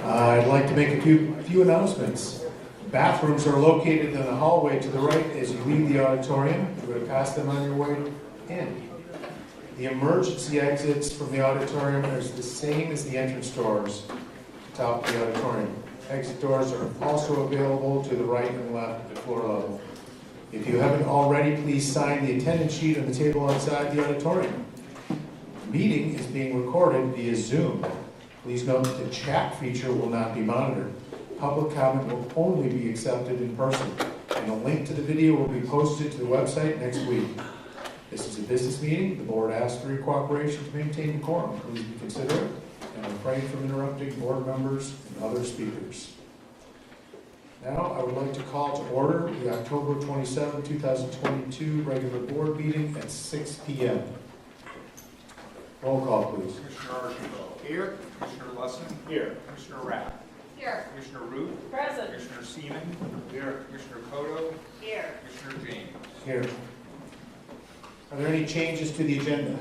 I'd like to make a few announcements. Bathrooms are located in the hallway to the right as you leave the auditorium. You're going to pass them on your way in. The emergency exits from the auditorium are the same as the entrance doors at the top of the auditorium. Exit doors are also available to the right and left at the floor level. If you haven't already, please sign the attendance sheet on the table outside the auditorium. The meeting is being recorded via Zoom. Please note that the chat feature will not be monitored. Public comment will only be accepted in person, and a link to the video will be posted to the website next week. This is a business meeting. The board asks for your cooperation to maintain decorum. Please be considerate and refrain from interrupting board members and other speakers. Now, I would like to call to order the October 27, 2022 regular board meeting at 6 p.m. Roll call, please. Commissioner Archibald. Here. Commissioner Lesson. Here. Commissioner Rapp. Here. Commissioner Root. Present. Commissioner Seaman. Here. Commissioner Cotto. Here. Commissioner James. Here. Are there any changes to the agenda?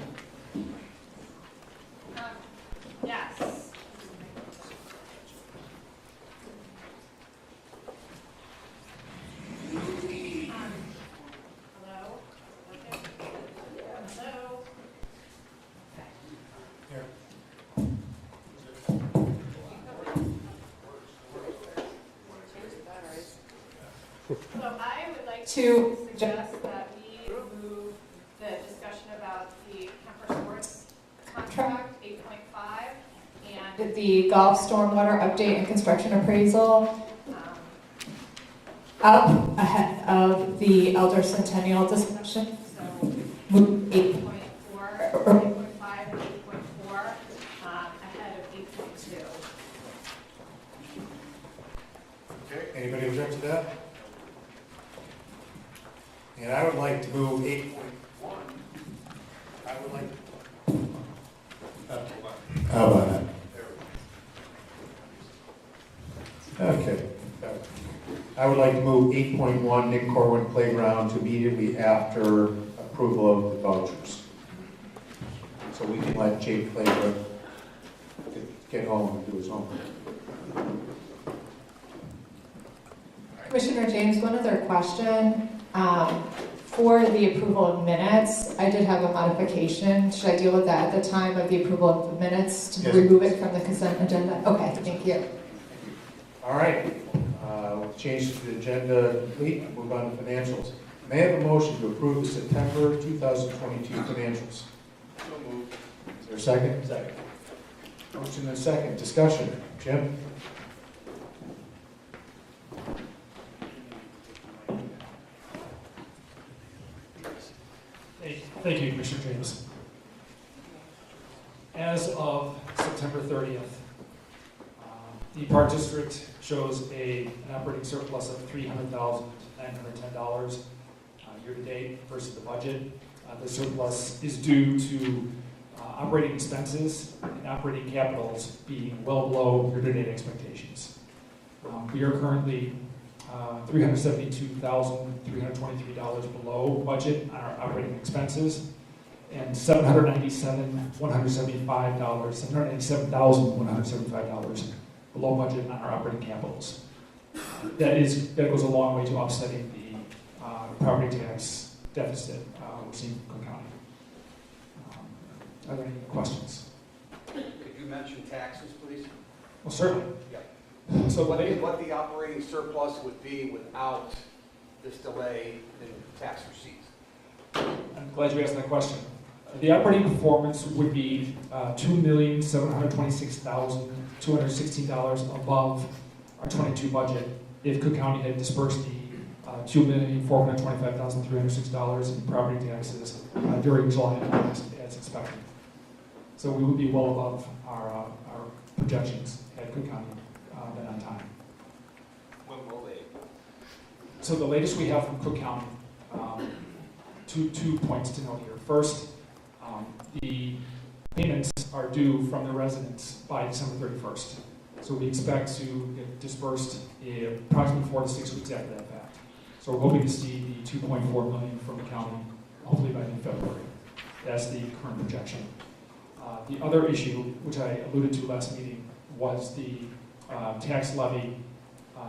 Yes. Hello? Okay. Hello? Here. So I would like to suggest that we move the discussion about the Kemper Sports contract 8.5 and the golf stormwater update and construction appraisal up ahead of the Elder Centennial discussion. So move 8.4, 8.5, and 8.4 ahead of 8.2. Okay, anybody object to that? And I would like to move 8.1. I would like. How about that? Okay. I would like to move 8.1 Nick Corwin Playground to immediately after approval of the vouchers. So we can let Jake Playground get home and do his homework. Commissioner James, one other question. For the approval of minutes, I did have a modification. Should I deal with that at the time of the approval of the minutes to Yes. remove it from the consent agenda? Okay, thank you. All right, we'll change to the agenda complete, move on to financials. May I have a motion to approve the September 2022 financials? So moved. Is there a second? Second. Motion and a second. Discussion. Jim? Thank you, Commissioner James. As of September 30th, the Park District shows an operating surplus of $300,910 year-to-date versus the budget. The surplus is due to operating expenses and operating capitals being well below year-to-date expectations. We are currently $372,323 below budget on our operating expenses, and $797,175 below budget on our operating capitals. That goes a long way to offsetting the property tax deficit we're seeing in Cook County. Are there any questions? Could you mention taxes, please? Well, certainly. Yeah. So What the operating surplus would be without this delay in tax receipts? I'm glad you asked that question. The operating performance would be $2,726,216 above our 22 budget if Cook County had dispersed the $2,425,306 in property taxes during July and August as expected. So we would be well above our projections at Cook County. than on time. When will they? So the latest we have from Cook County, two points to note here. First, the payments are due from the residents by December 31st. So we expect to get disbursed approximately 4 to 6 weeks after that fact. So we're hoping to see the $2.4 million from the county, hopefully by mid-February. That's the current projection. The other issue, which I alluded to last meeting, was the tax levy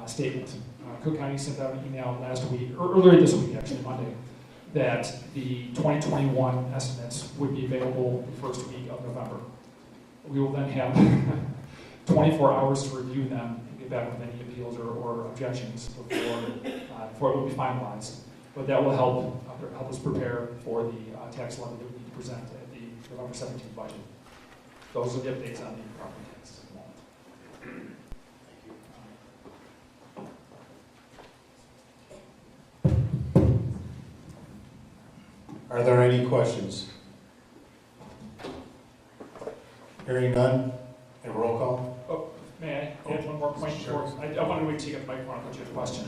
statement. Cook County sent out an email last week, or earlier this week, actually Monday, that the 2021 estimates would be available the first week of November. We will then have 24 hours to review them and get back with any appeals or objections before it will be finalized. But that will help us prepare for the tax levy that we need to present at the November 17th budget. Those are the updates on the property tax at the moment. Are there any questions? Hearing none, a roll call? Oh, may I add one more point? Sure. I wanted to wait to get the microphone and put you a question.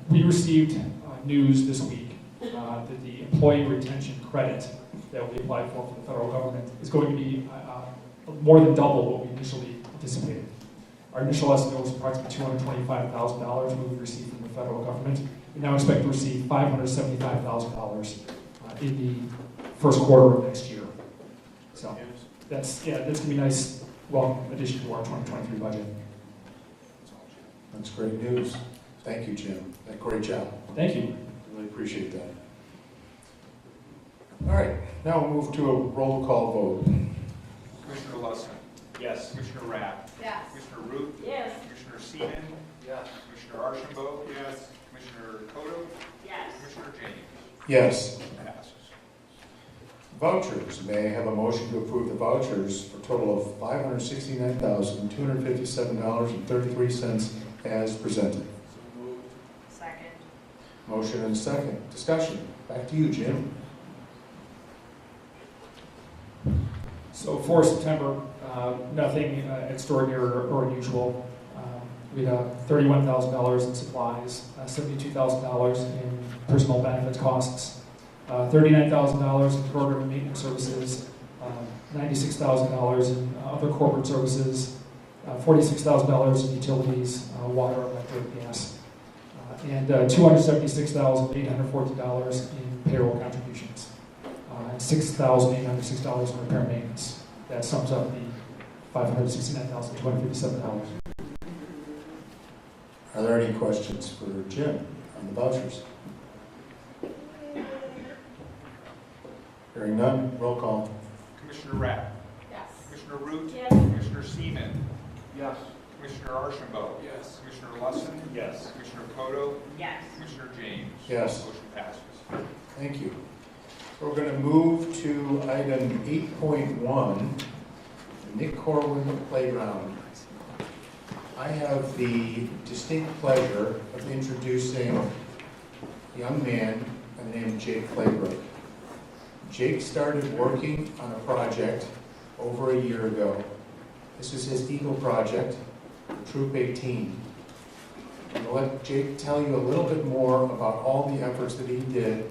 We received news this week that the employee retention credit that we applied for from the federal government is going to be more than double what we initially anticipated. Our initial estimate was approximately $225,000 we would receive from the federal government. We now expect to receive $575,000 in the first quarter of next year. So that's going to be a nice, welcome addition to our 2023 budget. That's great news. Thank you, Jim. Great job. Thank you. Really appreciate that. All right, now we'll move to a roll call vote. Commissioner Lusson? Yes. Commissioner Rapp? Yes. Commissioner Root? Yes. Commissioner Seaman? Yes. Commissioner Archambault? Yes. Commissioner Koto? Yes. Commissioner James? Yes. Passes. Vouchers. May I have a motion to approve the vouchers for a total of $569,257.33 as presented? Second. Motion and second. Discussion. Back to you, Jim. So for September, nothing extraordinary or unusual. We had $31,000 in supplies, $72,000 in personal benefits costs, $39,000 in program and maintenance services, $96,000 in other corporate services, $46,000 in utilities, water, electric, gas, and $276,840 in payroll contributions, and $6,806 in repair and maintenance. That sums up the $569,257. Are there any questions for Jim on the vouchers? Hearing none, roll call. Commissioner Rapp? Yes. Commissioner Root? Yes. Commissioner Seaman? Yes. Commissioner Archambault? Yes. Commissioner Lusson? Yes. Commissioner Koto? Yes. Commissioner James? Yes. Motion passes. Thank you. So we're going to move to item 8.1, Nick Corwin Playground. I have the distinct pleasure of introducing a young man by the name of Jake Claybrook. Jake started working on a project over a year ago. This is his Eagle project, Troop 18. I'm going to let Jake tell you a little bit more about all the efforts that he did,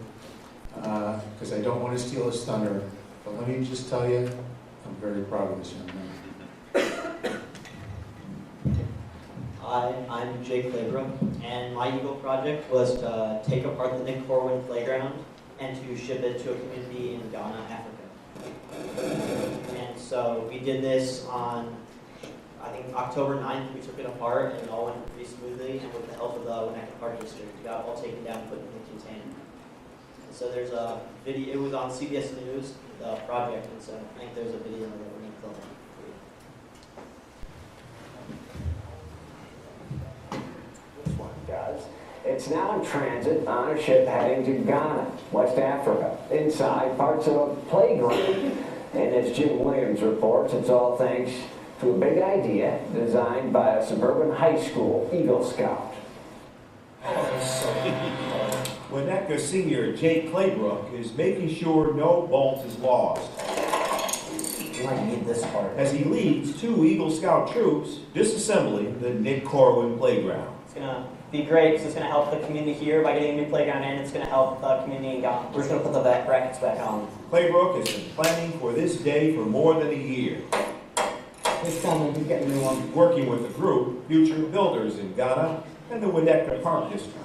because I don't want to steal his thunder, but let me just tell you, I'm very proud of this young man. Hi, I'm Jake Claybrook, and my Eagle project was to take apart the Nick Corwin playground and to ship it to a community in Ghana, Africa. And so we did this on, I think, October 9th. We took it apart, and it all went pretty smoothly, and with the help of the Winnetka Park District, we got it all taken down and put in the container. And so there's a video, it was on CBS News, the project, and so I think there's a video that we're going to film. It's now in transit on a ship heading to Ghana, West Africa, inside parts of a playground. And as Jim Williams reports, it's all thanks to a big idea designed by a suburban high school Eagle Scout. Winnetka senior Jake Claybrook is making sure no bolt is lost. you might need this part. as he leads 2 Eagle Scout troops disassembling the Nick Corwin Playground. It's going to be great because it's going to help the community here by getting a new playground in. It's going to help the community in Ghana. We're just going to put the brackets back on. Claybrook has been planning for this day for more than a year. Please tell me we get a new one. Working with the group, Future Builders in Ghana and the Winnetka Park District.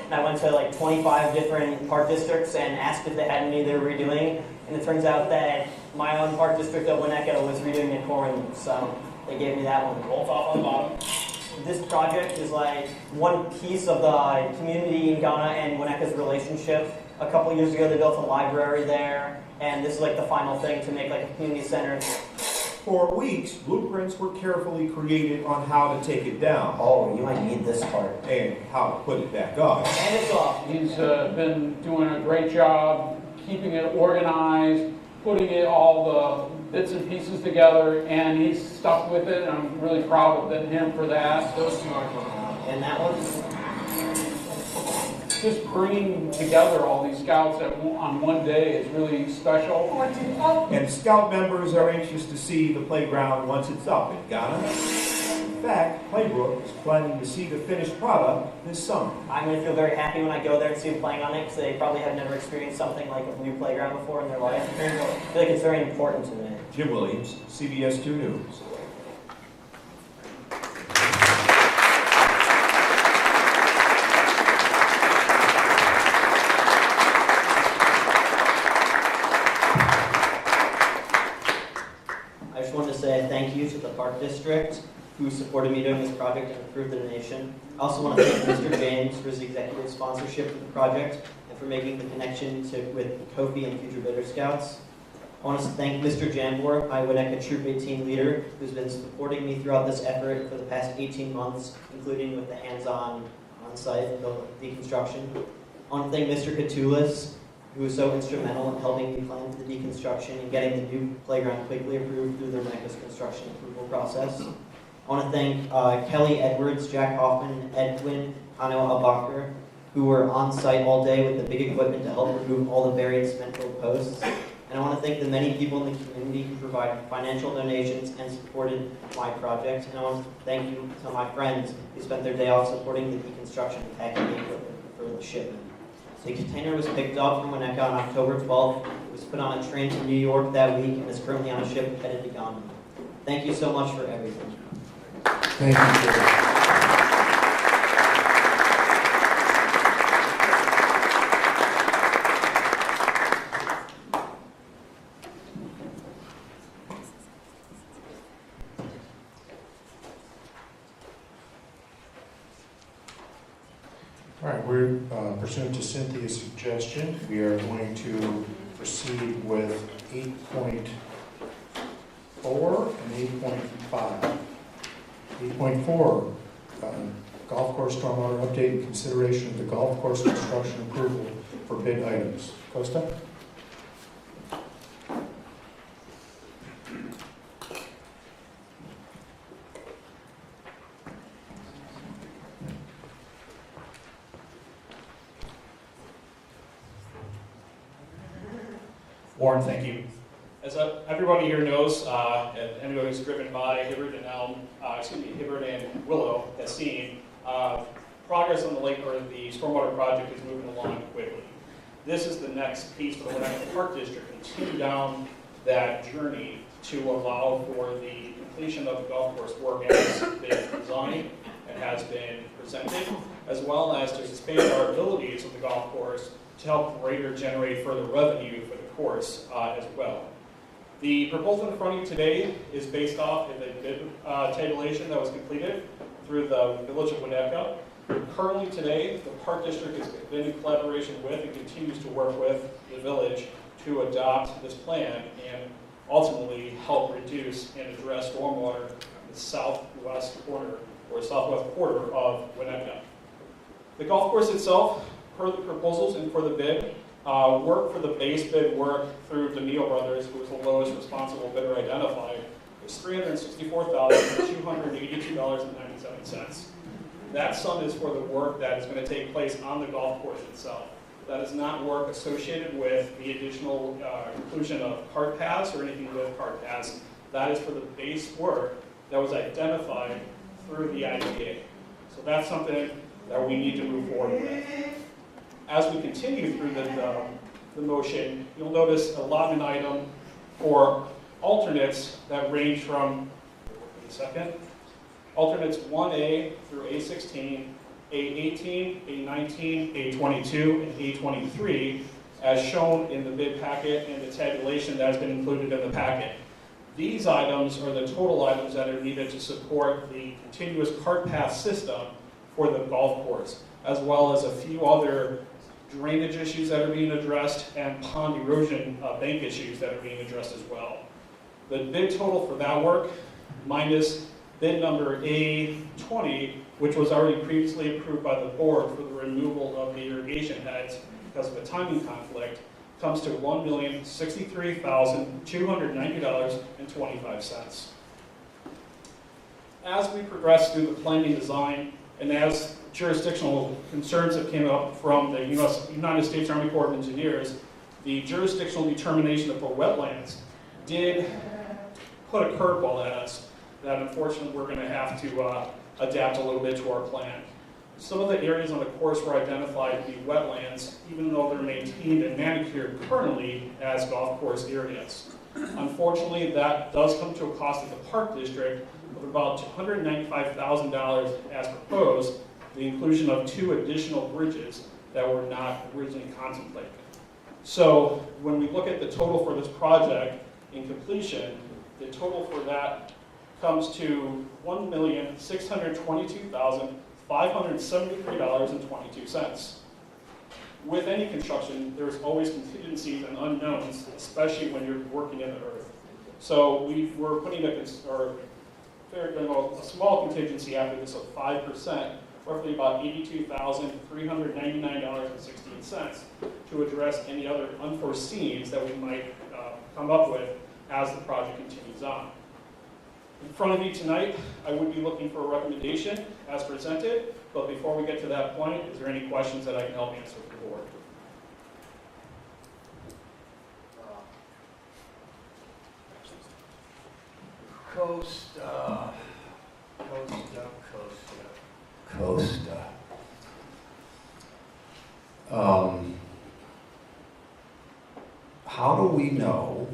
And I went to like 25 different park districts and asked if they had any they were redoing. And it turns out that my own park district of Winnetka was redoing Nick Corwin, so they gave me that one. Both off on the bottom. This project is like one piece of the community in Ghana and Winnetka's relationship. A couple years ago, they built a library there, and this is like the final thing to make like a community center. For weeks, blueprints were carefully created on how to take it down. Oh, you might need this part. And how to put it back up. And it's off. He's been doing a great job keeping it organized, putting it all the bits and pieces together, and he's stuck with it, and I'm really proud of him for that. Those two aren't going on. And that one? Just bringing together all these scouts on one day is really special. And Scout members are anxious to see the playground once it's up in Ghana. In fact, Claybrook is planning to see the finished product this summer. I'm going to feel very happy when I go there and see them playing on it, because they probably have never experienced something like a new playground before in their life. I feel like it's very important to me. Jim Williams, CBS 2 News. I just wanted to say thank you to the Park District who supported me doing this project and approved the donation. I also want to thank Mr. James for his executive sponsorship of the project and for making the connection with Kofi and Future Bidder Scouts. I want to thank Mr. Jambor, my Winnetka Troop 18 leader, who's been supporting me throughout this effort for the past 18 months, including with the hands-on on-site deconstruction. I want to thank Mr. Katulis, who was so instrumental in helping me plan for the deconstruction and getting the new playground quickly approved through the Winnetka's construction approval process. I want to thank Kelly Edwards, Jack Hoffman, Edwin Ano Abakar, who were on site all day with the big equipment to help remove all the buried cement-filled posts. And I want to thank the many people in the community who provided financial donations and supported my project. And I want to thank you to my friends who spent their day off supporting the deconstruction and packing the equipment for the shipment. The container was picked up from Winneka on October 12th. It was put on a train to New York that week and is currently on a ship headed to Ghana. Thank you so much for everything. Thank you, Jerry. All right, we're pursuant to Cynthia's suggestion, we are going to proceed with 8.4 and 8.5. 8.4, golf course stormwater update and consideration of the golf course construction approval for bid items. Costa? Warren, thank you. As everybody here knows, and anybody who's driven by Hibbert and Hibbert and Willow has seen, progress on the lake or the stormwater project is moving along quickly. This is the next piece for the Winneka Park District to continue down that journey to allow for the completion of the golf course work as been designed and has been presented, as well as to expand our abilities of the golf course to help greater generate further revenue for the course as well. The proposal in front of you today is based off of a bid tabulation that was completed through the Village of Winneka. Currently today, the Park District has been in collaboration with and continues to work with the Village to adopt this plan and ultimately help reduce and address stormwater in the southwest quarter of Winneka. The golf course itself, per the proposals and for the bid, work for the base bid work through DeMille Brothers, who was the lowest responsible bidder identified, was $364,282.97. That sum is for the work that is going to take place on the golf course itself. That is not work associated with the additional inclusion of cart paths or anything with cart paths. That is for the base work that was identified through the IDA. So that's something that we need to move forward with. As we continue through the motion, you'll notice a allotment item for alternates that range from, alternates 1A through A16, A18, A19, A22, and A23, as shown in the bid packet and the tabulation that has been included in the packet. These items are the total items that are needed to support the continuous cart path system for the golf course, as well as a few other drainage issues that are being addressed and pond erosion bank issues that are being addressed as well. The bid total for that work, minus bid number A20, which was already previously approved by the board for the removal of the irrigation heads because of a timing conflict, comes to $1,063,290.25. As we progress through the planning design, and as jurisdictional concerns that came up from the United States Army Corps of Engineers, the jurisdictional determination for wetlands did put a curveball at us that unfortunately we're going to have to adapt a little bit to our plan. Some of the areas on the course were identified to be wetlands, even though they're maintained and manicured currently as golf course areas. Unfortunately, that does come to a cost of the Park District of about $295,000 as proposed, the inclusion of 2 additional bridges that were not originally contemplated. So when we look at the total for this project in completion, the total for that comes to $1,622,573.22. With any construction, there's always contingencies and unknowns, especially when you're working in the earth. So we're putting a small contingency after this of 5%, roughly about $82,399.16 to address any other unforeseens that we might come up with as the project continues on. In front of you tonight, I would be looking for a recommendation as presented, but before we get to that point, is there any questions that I can help answer for the board? Costa. How do we know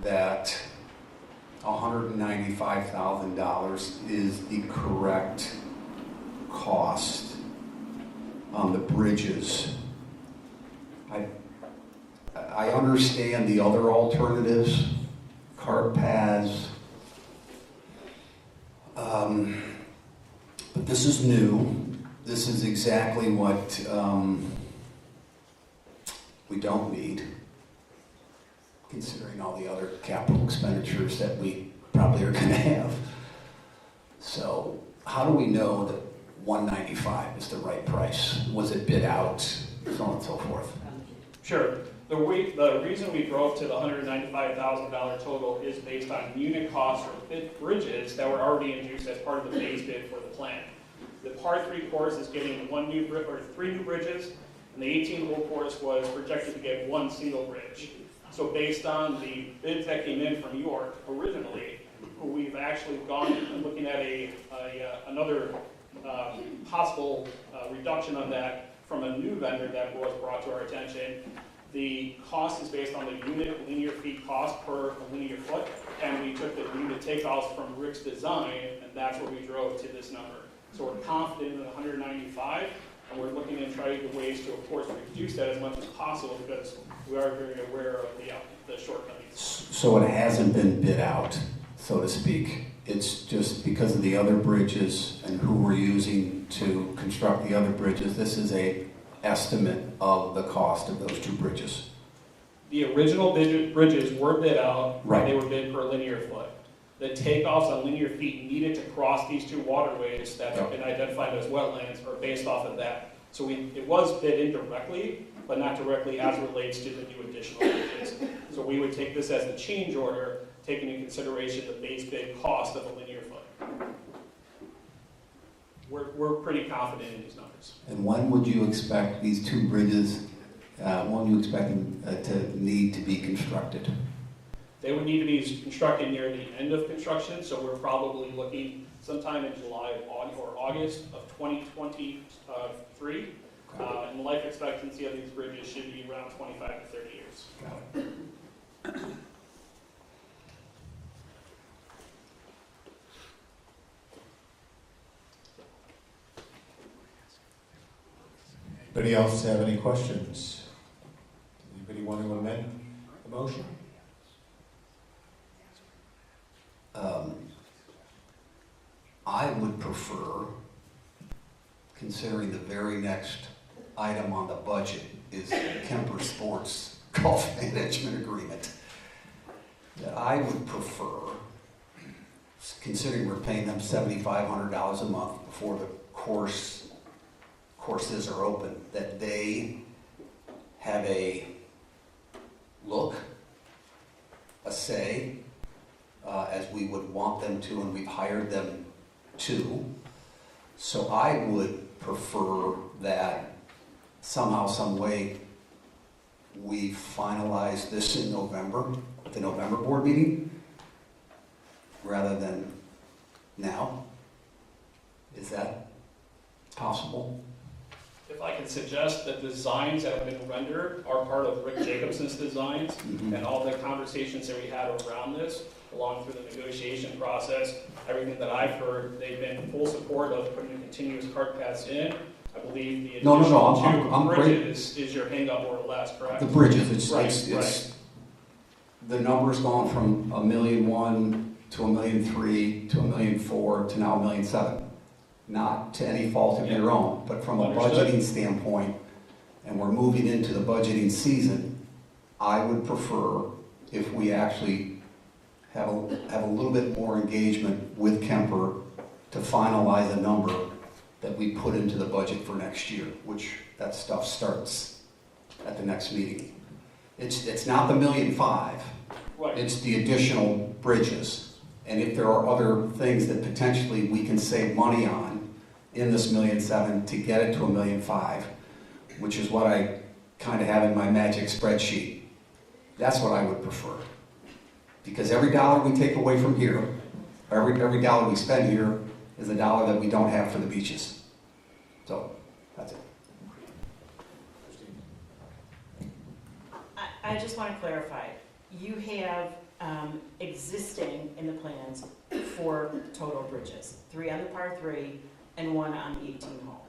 that $195,000 is the correct cost on the bridges? I understand the other alternatives, cart paths, but this is new. This is exactly what we don't need, considering all the other capital expenditures that we probably are going to have. So how do we know that 195 is the right price? Was it bid out? So on and so forth. Sure. The reason we drove to the $195,000 total is based on unit costs for bid bridges that were already in use as part of the base bid for the plan. The Par 3 course is getting 3 new bridges, and the 18-hole course was projected to get 1 single bridge. So based on the bids that came in from York originally, we've actually gone and looking at another possible reduction on that from a new vendor that was brought to our attention. The cost is based on the unit linear feet cost per linear foot, and we took the unit takeoffs from Rick's design, and that's what we drove to this number. So we're confident in the 195, and we're looking at trying ways to, of course, reduce that as much as possible because we are very aware of the shortcomings. So it hasn't been bid out, so to speak. It's just because of the other bridges and who we're using to construct the other bridges. This is a estimate of the cost of those 2 bridges. The original bridges were bid out. Right. They were bid per linear foot. The takeoffs on linear feet needed to cross these 2 waterways that have been identified as wetlands are based off of that. So it was bid indirectly, but not directly as relates to the new additional bridges. So we would take this as a change order, taking into consideration the base bid cost of a linear foot. We're pretty confident in these numbers. And when would you expect these 2 bridges When you expect them to need to be constructed? They would need to be constructed near the end of construction, so we're probably looking sometime in July or August of 2023. And the life expectancy of these bridges should be around 25 to 30 years. Got it. Anybody else have any questions? Anybody want to amend the motion? I would prefer, considering the very next item on the budget is Kemper Sports Golf Management Agreement, that I would prefer, considering we're paying them $7,500 a month before the courses are open, that they have a look, a say, as we would want them to, and we've hired them to. So I would prefer that somehow, some way, we finalize this in November, at the November board meeting, rather than now. Is that possible? If I can suggest that the designs that have been rendered are part of Rick Jacobson's designs, and all the conversations that we had around this, along through the negotiation process, everything that I've heard, they've been in full support of putting the continuous cart paths in. I believe the additional two bridges is your hang up more or less, correct? The bridges, it's Right. the number's gone from $1.1 million to $1.3 million to $1.4 million to now $1.7 million. Not to any fault of your own, but from a budgeting standpoint, and we're moving into the budgeting season, I would prefer if we actually have a little bit more engagement with Kemper to finalize a number that we put into the budget for next year, which that stuff starts at the next meeting. It's not the $1.5 million, Right. it's the additional bridges. And if there are other things that potentially we can save money on in this $1.7 million to get it to $1.5 million, which is what I kind of have in my magic spreadsheet, that's what I would prefer. Because every dollar we take away from here, every dollar we spend here is a dollar that we don't have for the beaches. So, that's it. I just want to clarify. You have existing in the plans 4 total bridges, 3 on the par 3 and 1 on the 18 hole.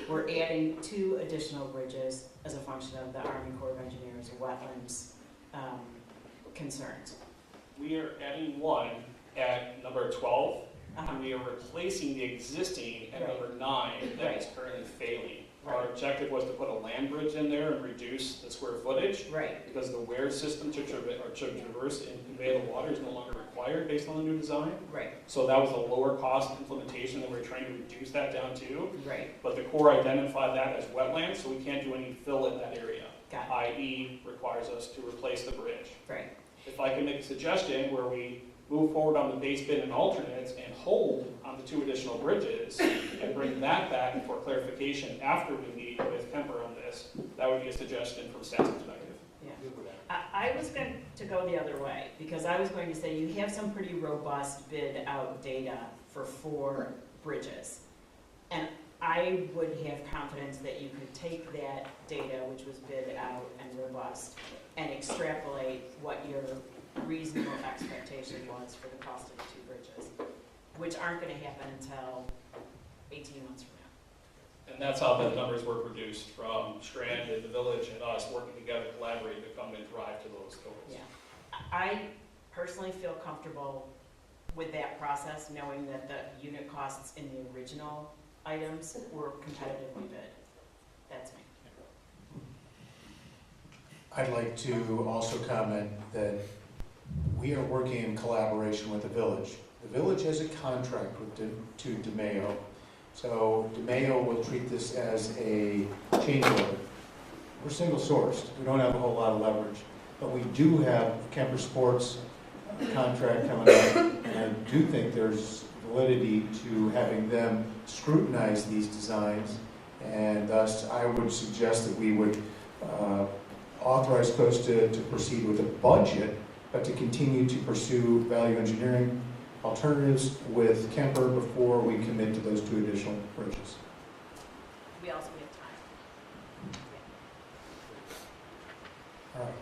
We're adding 2 additional bridges as a function of the Army Corps of Engineers wetlands concerns. We are adding 1 at number 12, and we are replacing the existing at number 9 that is currently failing. Our objective was to put a land bridge in there and reduce the square footage. Right. Because the wear system to traverse and convey the water is no longer required based on the new design. Right. So that was a lower cost implementation that we're trying to reduce that down to. Right. But the Corps identified that as wetlands, so we can't do any fill in that area. Got it. i.e. requires us to replace the bridge. Right. If I can make a suggestion where we move forward on the base bid and alternates and hold on the 2 additional bridges and bring that back for clarification after we meet with Kemper on this, that would be a suggestion from staff's perspective. Yeah. I was going to go the other way, because I was going to say you have some pretty robust bid out data for 4 bridges. And I would have confidence that you could take that data, which was bid out and robust, and extrapolate what your reasonable expectation was for the cost of the 2 bridges, which aren't going to happen until 18 months from now. And that's how the numbers were produced from Strand and the village and us working together, collaborating to come and drive to those goals. Yeah. I personally feel comfortable with that process, knowing that the unit costs in the original items were competitively bid. That's me. I'd like to also comment that we are working in collaboration with the village. The village has a contract with to DeMayo, so DeMayo will treat this as a change order. We're single sourced. We don't have a whole lot of leverage, but we do have Kemper Sports contract coming up, and I do think there's validity to having them scrutinize these designs, and thus I would suggest that we would authorize Costa to proceed with a budget, but to continue to pursue value engineering alternatives with Kemper before we commit to those 2 additional bridges. We also have time. All right,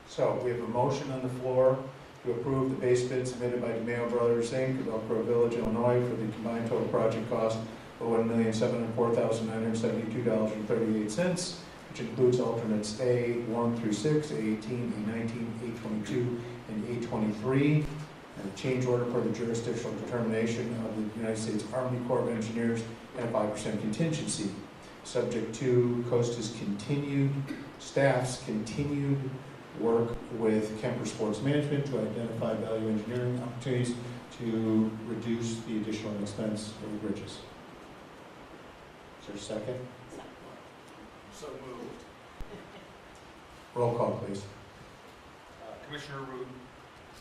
so we have a motion on the floor to approve the base bid submitted by DeMayo Brothers, Inc. of Elk Grove Village, Illinois, for the combined total project cost of $1,704,972.38, which includes alternates A 1 through 6, A 18, A 19, A 22, and A 23, and a change order for the jurisdictional determination of the United States Army Corps of Engineers and a 5% contingency, subject to staff's continued work with Kemper Sports Management to identify value engineering opportunities to reduce the additional expense of the bridges. Is there a second? So moved. Roll call, please. Commissioner Root,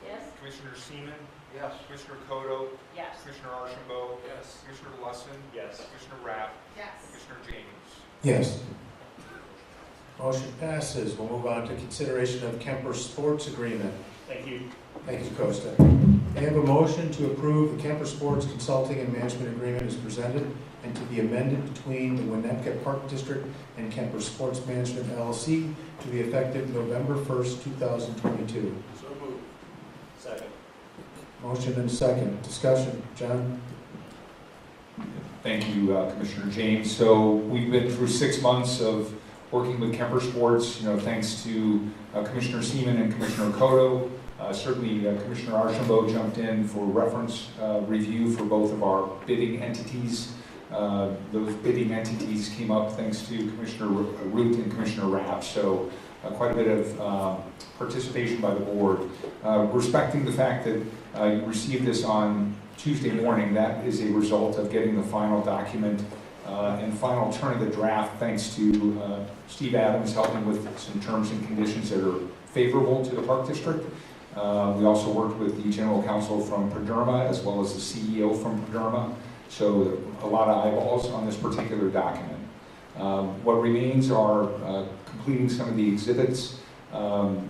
Yes? Commissioner Seaman, Yes. Commissioner Kodo, Yes. Commissioner Archambault, Yes. Commissioner Lusson, Yes. Commissioner Rapp, Yes. Commissioner James. Yes. Motion passes. We'll move on to consideration of Kemper Sports Agreement. Thank you. Thank you, Costa. I have a motion to approve the Kemper Sports Consulting and Management Agreement as presented and to be amended between the Winnetka Park District and Kemper Sports Management LLC to be effective November 1st, 2022. So moved. Second. Motion and second. Discussion. John? Thank you, Commissioner James. So we've been through 6 months of working with Kemper Sports, thanks to Commissioner Seaman and Commissioner Kodo. Certainly, Commissioner Archambault jumped in for reference review for both of our bidding entities. Those bidding entities came up thanks to Commissioner Root and Commissioner Rapp. So quite a bit of participation by the board. Respecting the fact that you received this on Tuesday morning, that is a result of getting the final document and final turn of the draft thanks to Steve Adams helping with some terms and conditions that are favorable to the Park District. We also worked with the General Counsel from Perderma as well as the CEO from Perderma. So a lot of eyeballs on this particular document. What remains are completing some of the exhibits.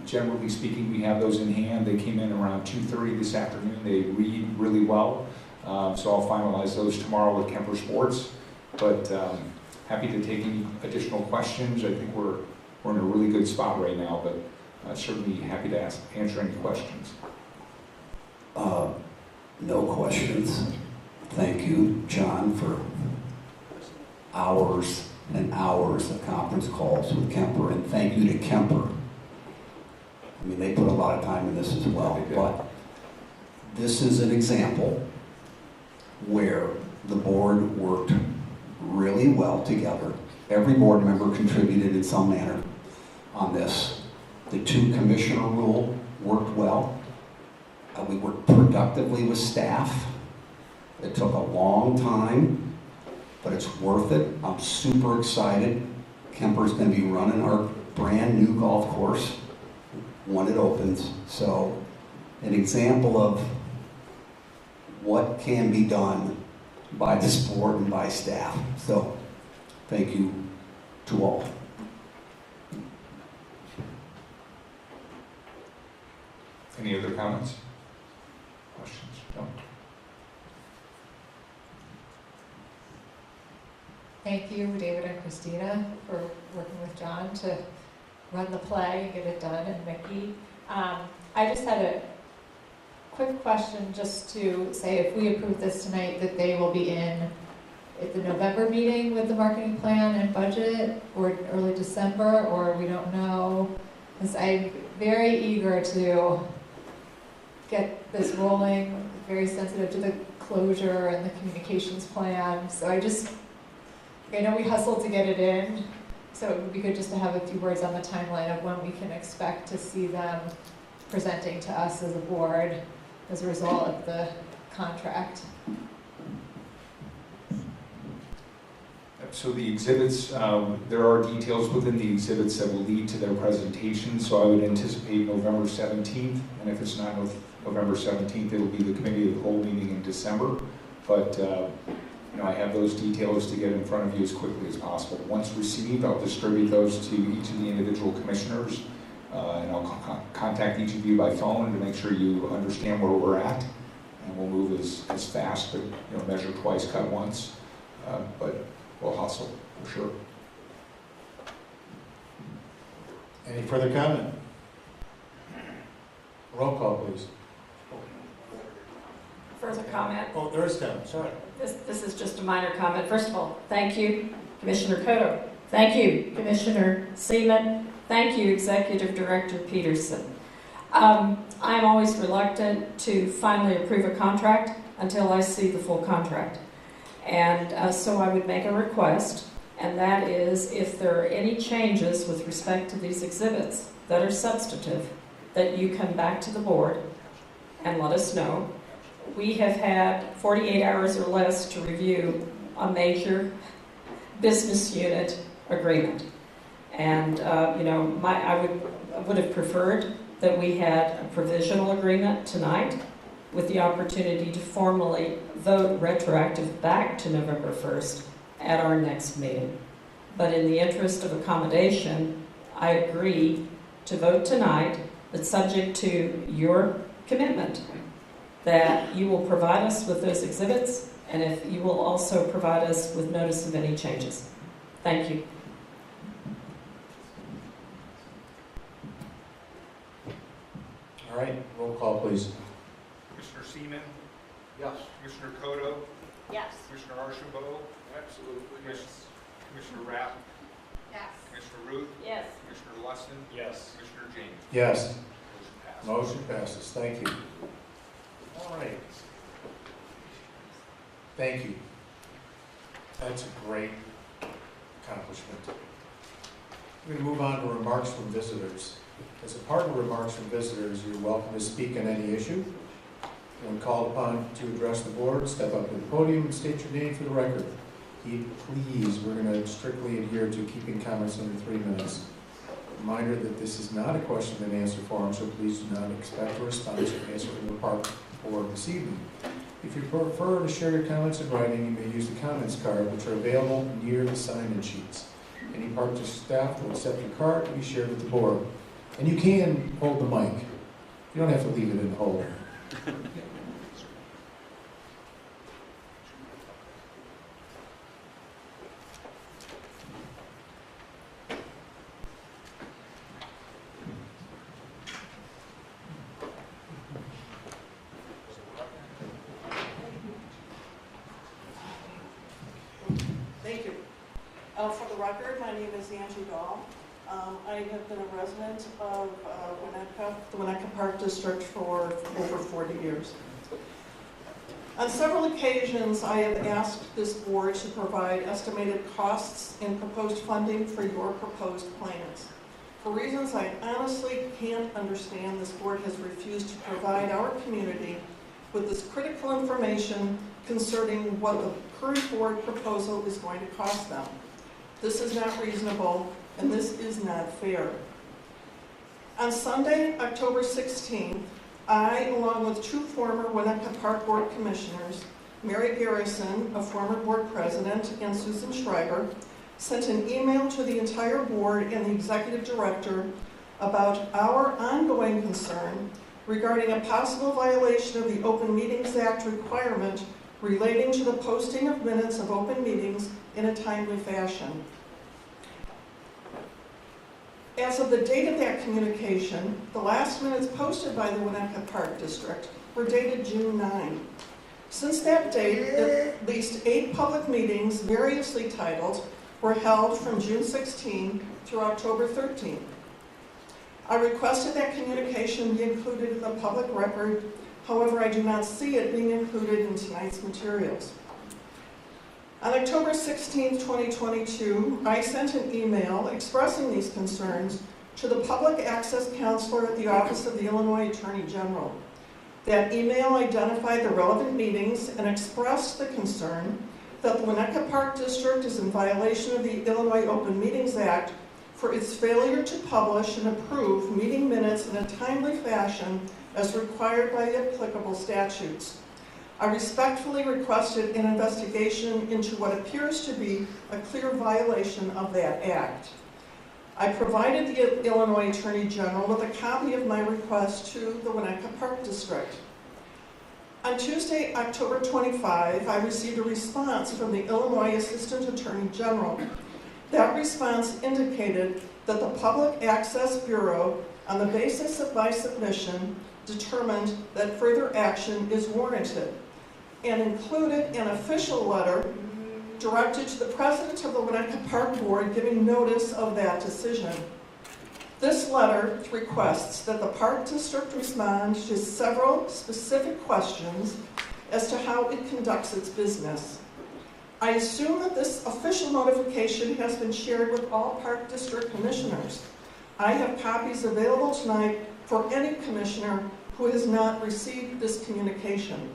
Generally speaking, we have those in hand. They came in around 2:30 this afternoon. They read really well. So I'll finalize those tomorrow with Kemper Sports. But happy to take any additional questions. I think we're in a really good spot right now, but certainly happy to answer any questions. No questions. Thank you, John, for hours and hours of conference calls with Kemper, and thank you to Kemper. I mean, they put a lot of time in this as well, but this is an example where the board worked really well together. Every board member contributed in some manner on this. The 2 commissioner rule worked well. We worked productively with staff. It took a long time, but it's worth it. I'm super excited. Kemper's going to be running our brand new golf course when it opens. So an example of what can be done by this board and by staff. So thank you to all. Any other comments? Questions? No? Thank you, David and Christina, for working with John to run the play and get it done, and Mickey. I just had a quick question just to say if we approve this tonight that they will be in at the November meeting with the marketing plan and budget, or early December, or we don't know, because I'm very eager to get this rolling, very sensitive to the closure and the communications plan. So I know we hustled to get it in, so it would be good just to have a few words on the timeline of when we can expect to see them presenting to us as a board as a result of the contract. So the exhibits, there are details within the exhibits that will lead to their presentation, so I would anticipate November 17th, and if it's not November 17th, it'll be the committee of the whole meeting in December. But I have those details to get in front of you as quickly as possible. Once received, I'll distribute those to each of the individual commissioners and I'll contact each of you by phone to make sure you understand where we're at, and we'll move as fast, but measure twice, cut once, but we'll hustle for sure. Any further comment? Roll call, please. Further comment? Oh, there is comment, sorry. This is just a minor comment. First of all, thank you, Commissioner Cotto. Thank you, Commissioner Seaman. Thank you, Executive Director Peterson. I'm always reluctant to finally approve a contract until I see the full contract. And so I would make a request, and that is if there are any changes with respect to these exhibits that are substantive, that you come back to the board and let us know. We have had 48 hours or less to review a major business unit agreement. And, I would have preferred that we had a provisional agreement tonight with the opportunity to formally vote retroactive back to November 1st at our next meeting. But in the interest of accommodation, I agree to vote tonight, but subject to your commitment that you will provide us with those exhibits, and if you will also provide us with notice of any changes. Thank you. All right, roll call, please. Commissioner Seaman, Yes. Commissioner Cotto, Yes. Commissioner Archambault, Absolutely. Commissioner Rapp, Yes. Commissioner Ruth, Yes. Commissioner Lustin, Yes. Commissioner James. Yes, Motion motion passed. passes. Thank you. All right. Thank you. That's a great accomplishment. We're going to move on to remarks from visitors. As a part of remarks from visitors, you're welcome to speak on any issue. When called upon to address the board, step up to the podium and state your name for the record. Please, we're going to strictly adhere to keeping comments under 3 minutes. Reminder that this is not a question and answer forum, so please do not expect a response or answer from the park board this evening. If you prefer to share your comments in writing, you may use the comments card, which are available near the sign-in sheets. Any park staff will accept your card to be shared with the board. And you can hold the mic. You don't have to leave it in the holder. Thank you. For the record, my name is Angie Dahl. I have been a resident of the Winnetka Park District for over 40 years. On several occasions, I have asked this board to provide estimated costs and proposed funding for your proposed plans. For reasons I honestly can't understand, this board has refused to provide our community with this critical information concerning what the current board proposal is going to cost them. This is not reasonable, and this is not fair. On Sunday, October 16th, I, along with two former Winnetka Park Board Commissioners, Mary Garrison, a former board president, and Susan Schreiber, sent an email to the entire board and the executive director about our ongoing concern regarding a possible violation of the Open Meetings Act requirement relating to the posting of minutes of open meetings in a timely fashion. As of the date of that communication, the last minutes posted by the Winnetka Park District were dated June 9. Since that date, at least 8 public meetings, variously titled, were held from June 16 through October 13. I requested that communication be included in the public record. However, I do not see it being included in tonight's materials. On October 16, 2022, I sent an email expressing these concerns to the public access counselor at the Office of the Illinois Attorney General. That email identified the relevant meetings and expressed the concern that the Winnetka Park District is in violation of the Illinois Open Meetings Act for its failure to publish and approve meeting minutes in a timely fashion as required by the applicable statutes. I respectfully requested an investigation into what appears to be a clear violation of that act. I provided the Illinois Attorney General with a copy of my request to the Winnetka Park District. On Tuesday, October 25, I received a response from the Illinois Assistant Attorney General. That response indicated that the Public Access Bureau, on the basis of my submission, determined that further action is warranted, and included an official letter directed to the President of the Winnetka Park Board giving notice of that decision. This letter requests that the Park District respond to several specific questions as to how it conducts its business. I assume that this official notification has been shared with all Park District commissioners. I have copies available tonight for any commissioner who has not received this communication.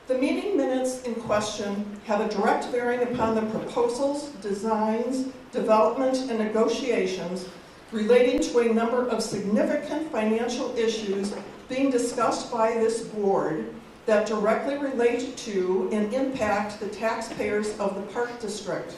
The meeting minutes in question have a direct bearing upon the proposals, designs, development, and negotiations relating to a number of significant financial issues being discussed by this board that directly relate to and impact the taxpayers of the Park District.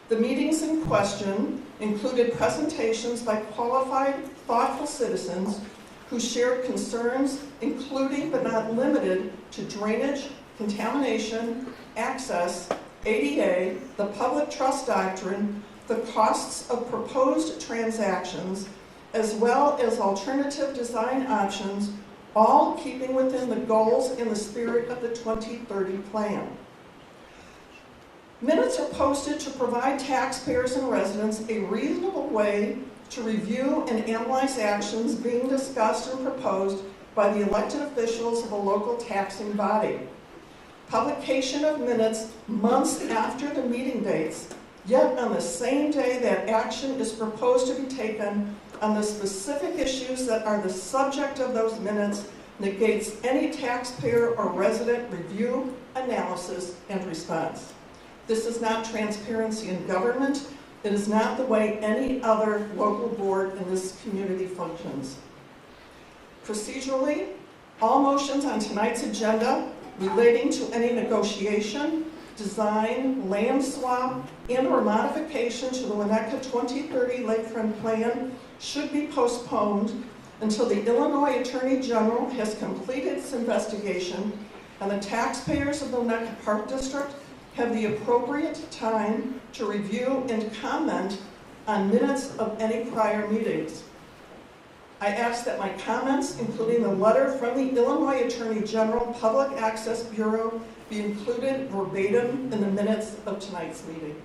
The meetings in question included presentations by qualified, thoughtful citizens who shared concerns including but not limited to drainage, contamination, access, ADA, the public trust doctrine, the costs of proposed transactions, as well as alternative design options, all keeping within the goals and the spirit of the 2030 plan. Minutes are posted to provide taxpayers and residents a reasonable way to review and analyze actions being discussed and proposed by the elected officials of a local taxing body. Publication of minutes months after the meeting dates, yet on the same day that action is proposed to be taken on the specific issues that are the subject of those minutes, negates any taxpayer or resident review, analysis, and response. This is not transparency in government. It is not the way any other local board in this community functions. Procedurally, all motions on tonight's agenda relating to any negotiation, design, land swap, and/or modification to the Winnetka 2030 Lakefront Plan should be postponed until the Illinois Attorney General has completed its investigation and the taxpayers of the Winnetka Park District have the appropriate time to review and comment on minutes of any prior meetings. I ask that my comments, including the letter from the Illinois Attorney General Public Access Bureau, be included verbatim in the minutes of tonight's meeting.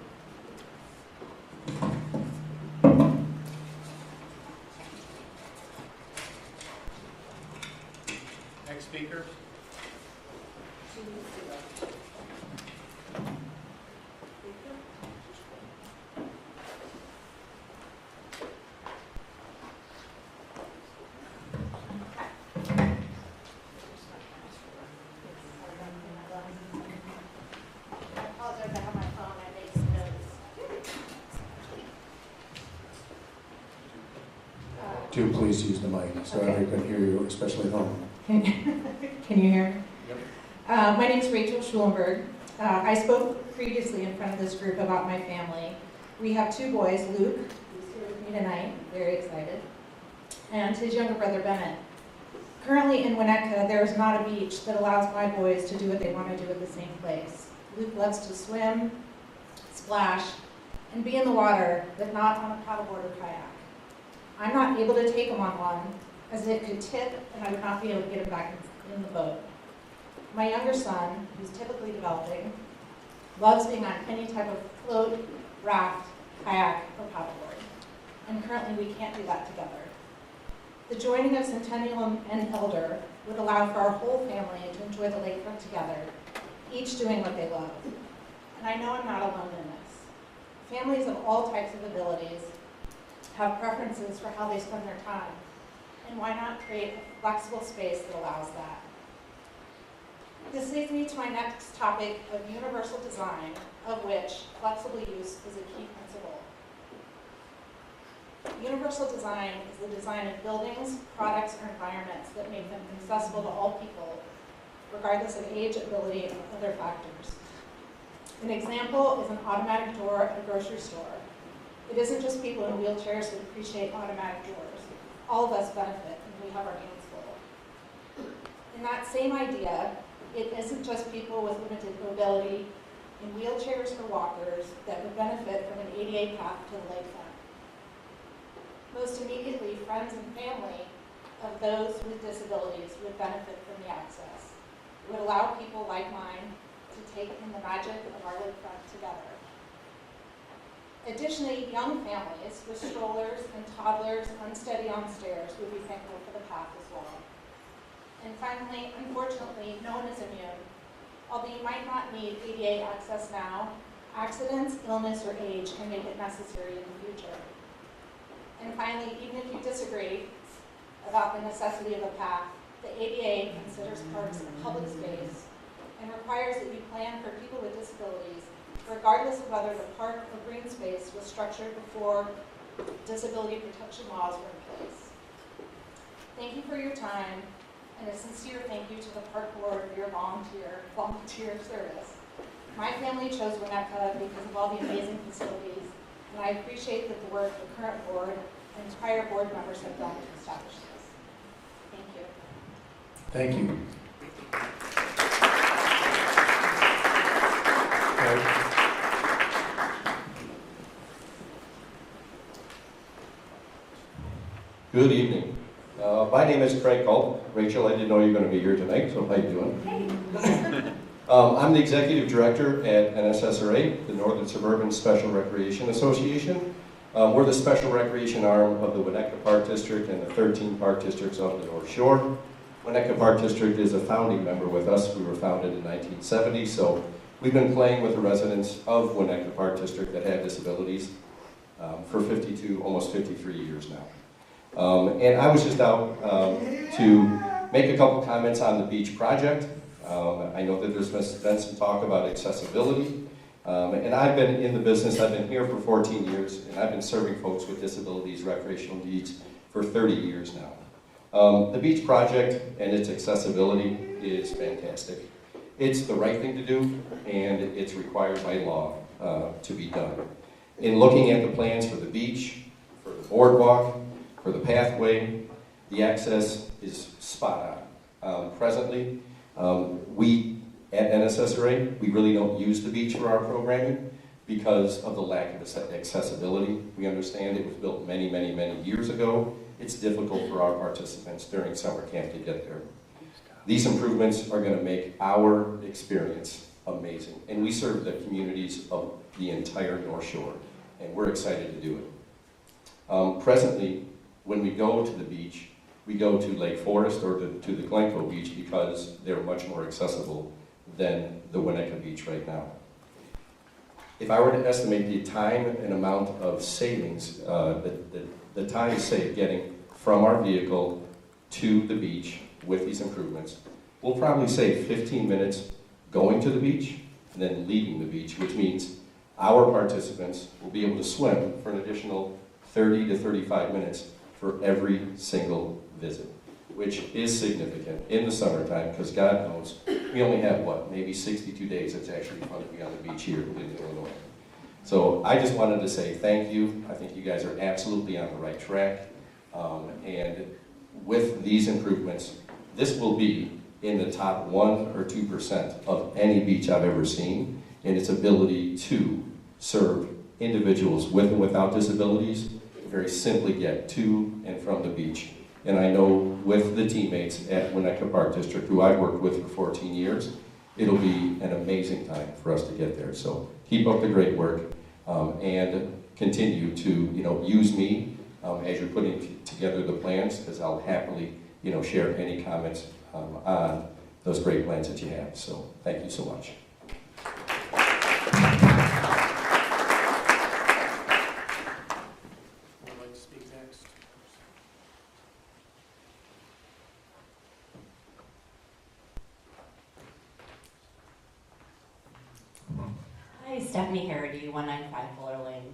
Next speaker. Do please use the mic so everyone can hear you, especially at home. Can you hear me? Yep. My name is Rachel Schulenberg. I spoke previously in front of this group about my family. We have two boys, Luke, who's here with me tonight, very excited, and his younger brother, Bennett. Currently in Winnetka, there is not a beach that allows my boys to do what they want to do at the same place. Luke loves to swim, splash, and be in the water, but not on a paddleboard or kayak. I'm not able to take him on one, as it could tip and I would not be able to get him back in the boat. My younger son, who's typically developing, loves being on any type of float, raft, kayak, or paddleboard. And currently we can't do that together. The joining of Centennial and Elder would allow for our whole family to enjoy the lakefront together, each doing what they love. And I know I'm not alone in this. Families of all types of abilities have preferences for how they spend their time, and why not create a flexible space that allows that? This leads me to my next topic of universal design, of which flexible use is a key principle. Universal design is the design of buildings, products, or environments that make them accessible to all people, regardless of age, ability, and other factors. An example is an automatic door at a grocery store. It isn't just people in wheelchairs that appreciate automatic doors. All of us benefit, and we have our hands full. In that same idea, it isn't just people with limited mobility in wheelchairs or walkers that would benefit from an ADA path to the lakefront. Most immediately, friends and family of those with disabilities would benefit from the access. It would allow people like mine to take in the magic of our lakefront together. Additionally, young families with strollers and toddlers unsteady on stairs would be thankful for the path as well. And finally, unfortunately, no one is immune. Although you might not need ADA access now, accidents, illness, or age can make it necessary in the future. And finally, even if you disagree about the necessity of a path, the ADA considers parks a public space and requires that you plan for people with disabilities, regardless of whether the park or green space was structured before disability protection laws were in place. Thank you for your time, and a sincere thank you to the park board for your volunteer service. My family chose Winnetka because of all the amazing facilities, and I appreciate the work the current board and prior board members have done to establish this. Thank you. Thank you. Good evening. My name is Craig Culp. Rachel, I didn't know you were going to be here tonight, so how you doing? I'm the Executive Director at NSSRA, the Northern Suburban Special Recreation Association. We're the special recreation arm of the Winnetka Park District and the 13 park districts of the North Shore. Winnetka Park District is a founding member with us. We were founded in 1970, so we've been playing with the residents of Winnetka Park District that have disabilities for 52, almost 53 years now. And I was just out to make a couple comments on the beach project. I know that there's been some talk about accessibility. And I've been in the business, I've been here for 14 years, and I've been serving folks with disabilities, recreational needs, for 30 years now. The beach project and its accessibility is fantastic. It's the right thing to do, and it's required by law to be done. In looking at the plans for the beach, for the boardwalk, for the pathway, the access is spot on. Presently, we at NSSRA, we really don't use the beach for our programming because of the lack of accessibility. We understand it was built many, many, many years ago. It's difficult for our participants during summer camp to get there. These improvements are going to make our experience amazing. And we serve the communities of the entire North Shore, and we're excited to do it. Presently, when we go to the beach, we go to Lake Forest or to the Glencoe Beach because they're much more accessible than the Winnetka Beach right now. If I were to estimate the time and amount of savings, the time saved getting from our vehicle to the beach with these improvements, we'll probably save 15 minutes going to the beach and then leaving the beach, which means our participants will be able to swim for an additional 30 to 35 minutes for every single visit, which is significant in the summertime because God knows we only have, maybe 62 days it's actually fun to be on the beach here in Illinois. So I just wanted to say thank you. I think you guys are absolutely on the right track. And with these improvements, this will be in the top 1 or 2% of any beach I've ever seen in its ability to serve individuals with and without disabilities very simply get to and from the beach. And I know with the teammates at Winnetka Park District, who I've worked with for 14 years, it'll be an amazing time for us to get there. So keep up the great work and continue to use me as you're putting together the plans, because I'll happily share any comments on those great plans that you have. So thank you so much. Hi, Stephanie Harity, 195 Fuller Lane.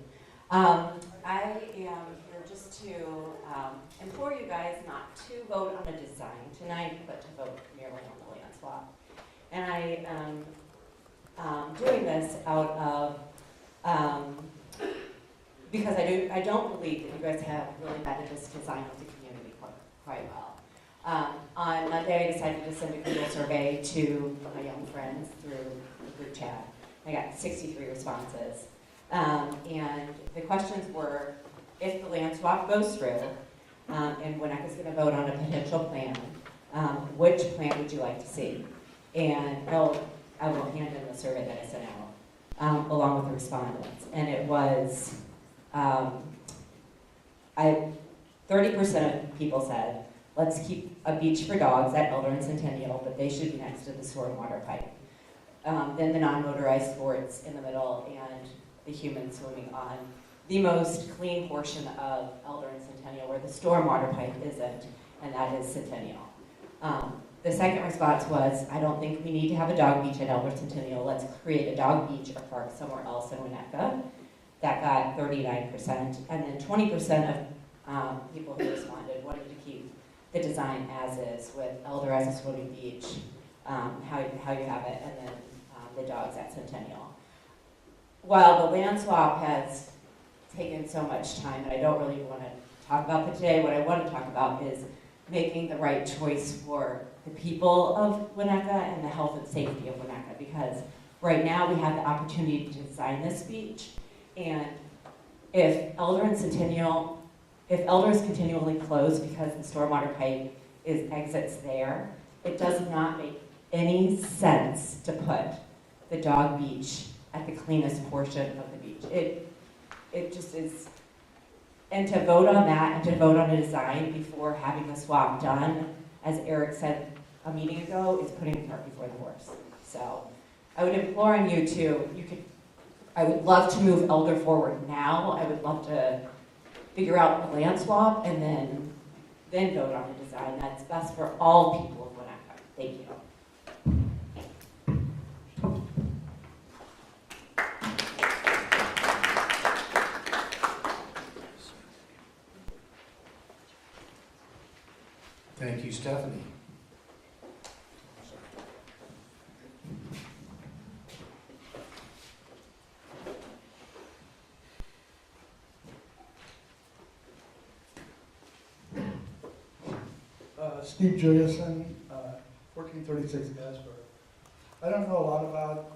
I am here just to implore you guys not to vote on a design tonight, but to vote merely on the land swap. And I am doing this out of because I don't believe that you guys have really vetted this design with the community quite well. On Monday, I decided to send a Google survey to my young friends through the group chat. I got 63 responses. And the questions were, if the land swap goes through, and Winnetka is going to vote on a potential plan, which plan would you like to see? And I will hand in the survey that I sent out, along with the respondents. And it was, 30% of people said, let's keep a beach for dogs at Elder and Centennial, but they should be next to the stormwater pipe. Then the non-motorized sports in the middle, and the humans swimming on the most clean portion of Elder and Centennial, where the stormwater pipe isn't, and that is Centennial. The second response was, I don't think we need to have a dog beach at Elder Centennial. Let's create a dog beach or park somewhere else in Winnetka. That got 39%. And then 20% of people who responded wanted to keep the design as is, with Elder as a swimming beach, how you have it, and then the dogs at Centennial. While the land swap has taken so much time, and I don't really want to talk about it today, what I want to talk about is making the right choice for the people of Winnetka and the health and safety of Winnetka, because right now we have the opportunity to design this beach, and if Elder is continually closed because the stormwater pipe exits there, it does not make any sense to put the dog beach at the cleanest portion of the beach. It just is, and to vote on that and to vote on a design before having the swap done, as Eric said a meeting ago, is putting the cart before the horse. So I would implore on you to, I would love to move Elder forward now. I would love to figure out the land swap and then vote on a design that's best for all people of Winnetka. Thank you. Thank you, Stephanie. Steve Juliuson, 1436 Gasper. I don't know a lot about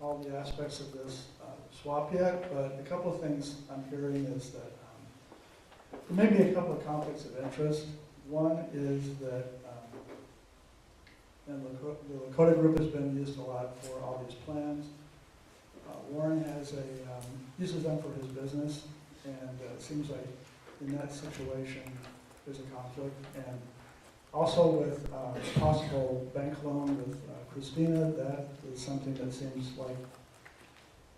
all the aspects of this swap yet, but a couple of things I'm hearing is that there may be a couple of conflicts of interest. One is that and the Lakota group has been used a lot for all these plans. Warren uses them for his business, and it seems like in that situation there's a conflict. And also with possible bank loan with Christina, that is something that seems like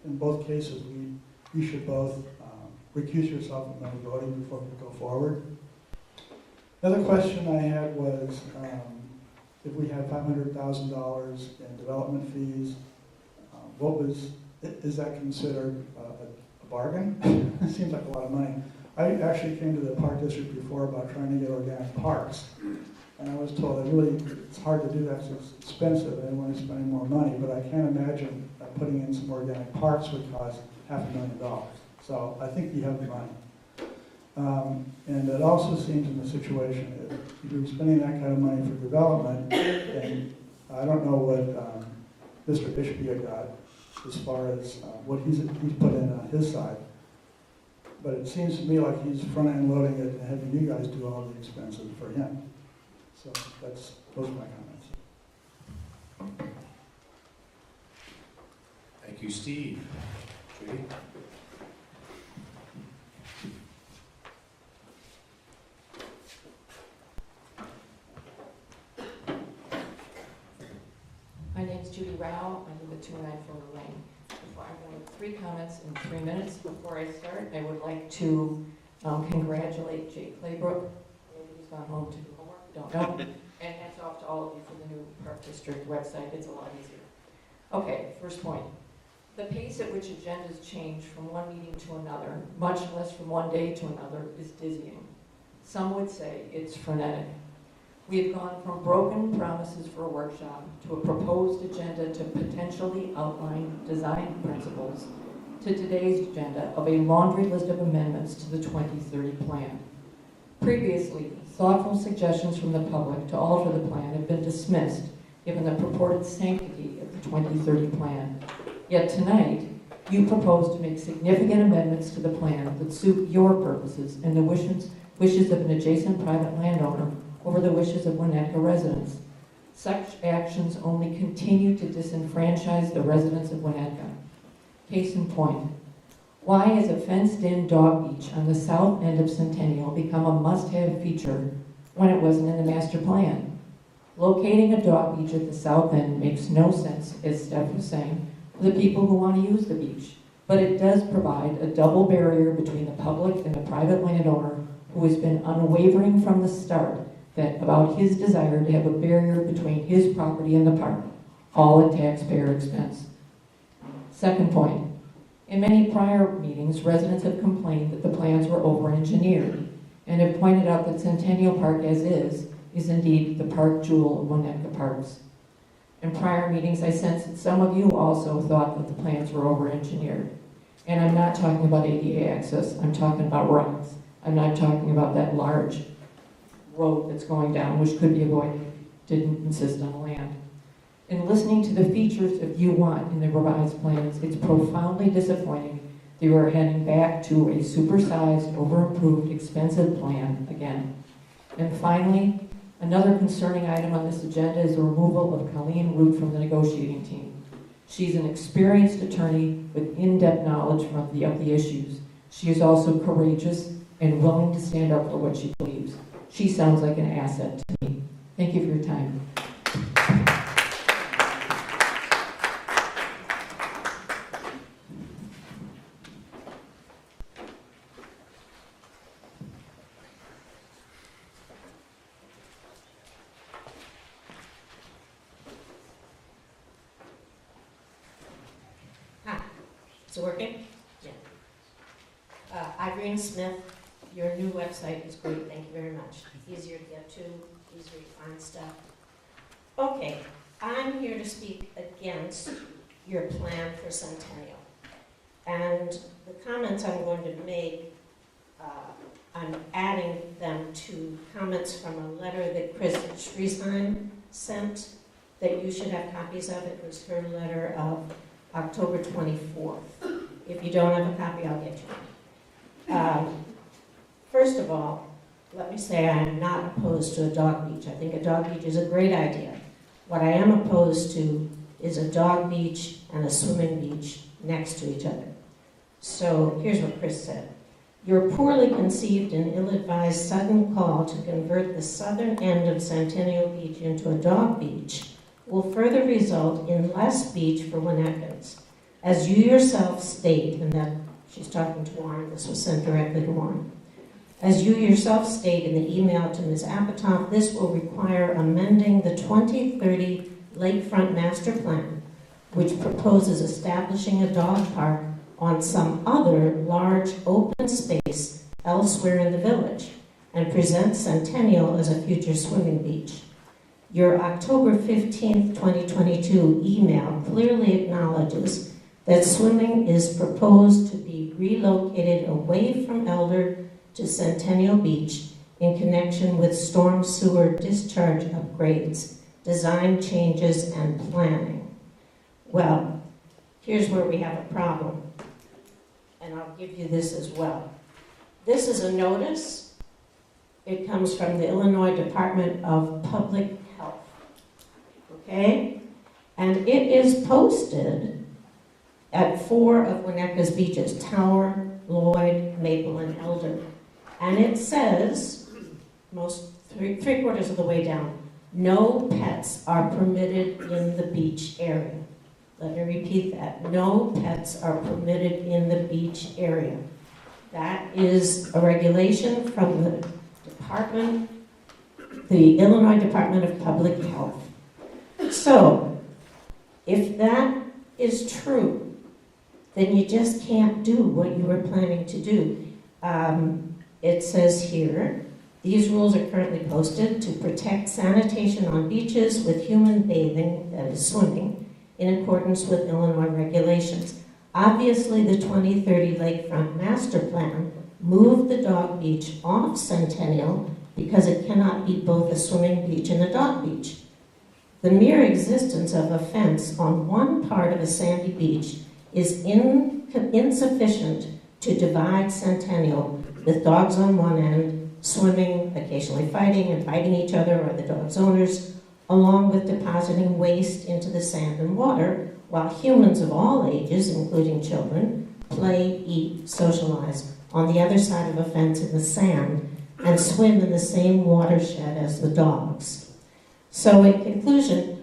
in both cases you should both recuse yourself from any voting before we go forward. Another question I had was if we had $500,000 in development fees, is that considered a bargain? It seems like a lot of money. I actually came to the park district before about trying to get organic parks, and I was told that it's hard to do that because it's expensive and I want to spend any more money, but I can't imagine that putting in some organic parks would cost $500,000. So I think you have the money. And it also seems in the situation, if you're spending that kind of money for development, and I don't know what Mr. Ishbia got as far as what he's put in on his side, but it seems to me like he's front-end loading it and having you guys do all the expenses for him. So those are my comments. Thank you, Steve. Judy? My name is Judy Rao. I live at 294 Lane. Before I'm going to 3 comments in 3 minutes. Before I start, I would like to congratulate Jake Claybrook. Maybe he's gone home to do homework, don't know. And hats off to all of you for the new Park District website. It's a lot easier. Okay, first point. The pace at which agendas change from one meeting to another, much less from one day to another, is dizzying. Some would say it's frenetic. We have gone from broken promises for a workshop to a proposed agenda to potentially outline design principles to today's agenda of a laundry list of amendments to the 2030 plan. Previously, thoughtful suggestions from the public to alter the plan have been dismissed given the purported sanctity of the 2030 plan. Yet tonight, you propose to make significant amendments to the plan that suit your purposes and the wishes of an adjacent private landowner over the wishes of Winnetka residents. Such actions only continue to disenfranchise the residents of Winnetka. Case in point, why has a fenced-in dog beach on the south end of Centennial become a must-have feature when it wasn't in the master plan? Locating a dog beach at the south end makes no sense, as Steph was saying, for the people who want to use the beach, but it does provide a double barrier between the public and the private landowner who has been unwavering from the start about his desire to have a barrier between his property and the park, all at taxpayer expense. Second point, in many prior meetings, residents have complained that the plans were over-engineered and have pointed out that Centennial Park as is indeed the park jewel of Winnetka Parks. In prior meetings, I sensed that some of you also thought that the plans were over-engineered. And I'm not talking about ADA access, I'm talking about rocks. I'm not talking about that large road that's going down, which could be avoided, didn't insist on land. In listening to the features of U1 in the revised plans, it's profoundly disappointing that we are heading back to a supersized, over-improved, expensive plan again. And finally, another concerning item on this agenda is the removal of Colleen Root from the negotiating team. She's an experienced attorney with in-depth knowledge of the issues. She is also courageous and willing to stand up for what she believes. She sounds like an asset to me. Thank you for your time. Hi, is it working? Yeah. Irene Smith, your new website is great, thank you very much. Easier to get to, easier to find stuff. Okay, I'm here to speak against your plan for Centennial. And the comments I'm going to make, I'm adding them to comments from a letter that Chris Schriesheim sent that you should have copies of. It was her letter of October 24th. If you don't have a copy, I'll get you one. First of all, let me say I am not opposed to a dog beach. I think a dog beach is a great idea. What I am opposed to is a dog beach and a swimming beach next to each other. So here's what Chris said. Your poorly conceived and ill-advised sudden call to convert the southern end of Centennial Beach into a dog beach will further result in less beach for Winnetkans. As you yourself state, and that she's talking to Warren, this was sent directly to Warren. As you yourself state in the email to Ms. Apatow, this will require amending the 2030 Lakefront Master Plan, which proposes establishing a dog park on some other large open space elsewhere in the village, and presents Centennial as a future swimming beach. Your October 15th, 2022 email clearly acknowledges that swimming is proposed to be relocated away from Elder to Centennial Beach in connection with storm sewer discharge upgrades, design changes, and planning. Well, here's where we have a problem, and I'll give you this as well. This is a notice. It comes from the Illinois Department of Public Health, okay? And it is posted at 4 of Winnetka's beaches, Tower, Lloyd, Maple, and Elder. And it says, three-quarters of the way down, no pets are permitted in the beach area. Let me repeat that. No pets are permitted in the beach area. That is a regulation from the department, the Illinois Department of Public Health. So, if that is true, then you just can't do what you were planning to do. It says here, these rules are currently posted to protect sanitation on beaches with human bathing, that is swimming, in accordance with Illinois regulations. Obviously, the 2030 Lakefront Master Plan moved the dog beach off Centennial because it cannot be both a swimming beach and a dog beach. The mere existence of a fence on one part of a sandy beach is insufficient to divide Centennial with dogs on one end, swimming, occasionally fighting and biting each other or the dog's owners, along with depositing waste into the sand and water, while humans of all ages, including children, play, eat, socialize on the other side of a fence in the sand and swim in the same watershed as the dogs. So in conclusion,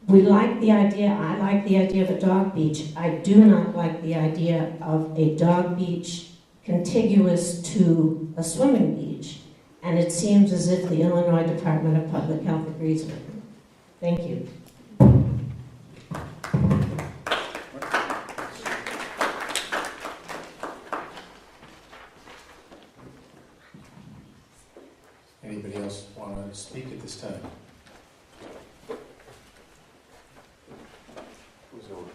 we like the idea, I like the idea of a dog beach. I do not like the idea of a dog beach contiguous to a swimming beach. And it seems as if the Illinois Department of Public Health agrees with me. Thank you. Anybody else want to speak at this time? Who's over?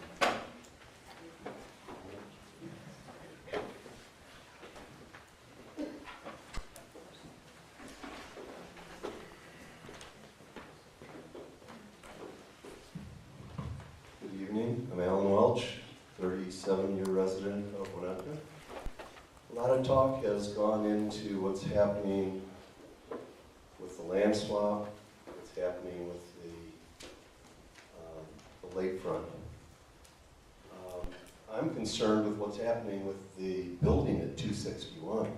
Good evening. I'm Alan Welch, 37-year resident of Winnetka. A lot of talk has gone into what's happening with the land swap, what's happening with the lakefront. I'm concerned with what's happening with the building at 261.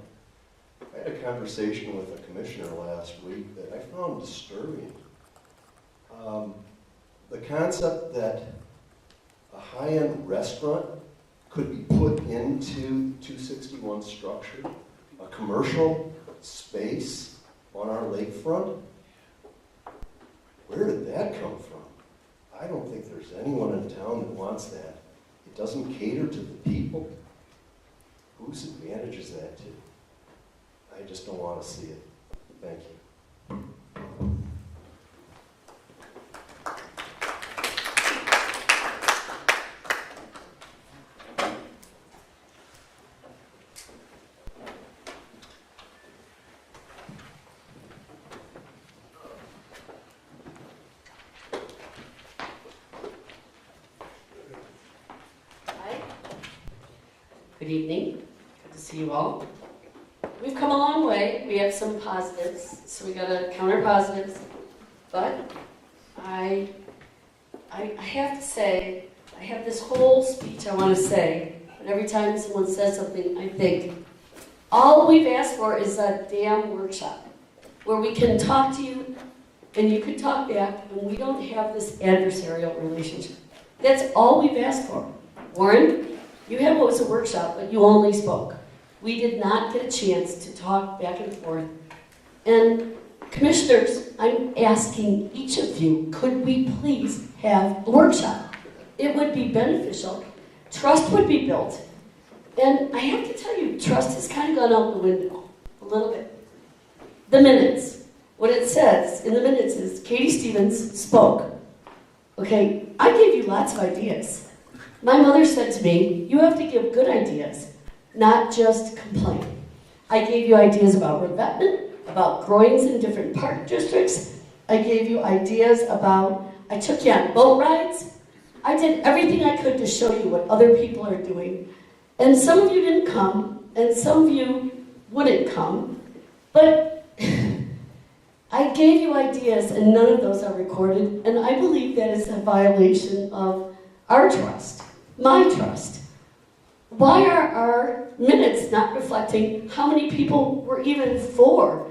I had a conversation with a commissioner last week that I found disturbing. The concept that a high-end restaurant could be put into 261 structure, a commercial space on our lakefront, where did that come from? I don't think there's anyone in town that wants that. It doesn't cater to the people. Whose advantage is that to? I just don't want to see it. Thank you. Good evening. Good to see you all. We've come a long way. We have some positives, so we got to counter positives. But I have to say, I have this whole speech I want to say, but every time someone says something, I think, all we've asked for is a damn workshop where we can talk to you and you can talk back and we don't have this adversarial relationship. That's all we've asked for. Warren, you had what was a workshop, but you only spoke. We did not get a chance to talk back and forth. And commissioners, I'm asking each of you, could we please have a workshop? It would be beneficial. Trust would be built. And I have to tell you, trust has kind of gone out the window a little bit. The minutes. What it says in the minutes is Katie Stevens spoke. Okay, I gave you lots of ideas. My mother said to me, you have to give good ideas, not just complain. I gave you ideas about revetment, about growings in different park districts. I gave you ideas about, I took you on boat rides. I did everything I could to show you what other people are doing. And some of you didn't come, and some of you wouldn't come. But I gave you ideas, and none of those are recorded. And I believe that is a violation of our trust. My trust. Why are our minutes not reflecting how many people were even for?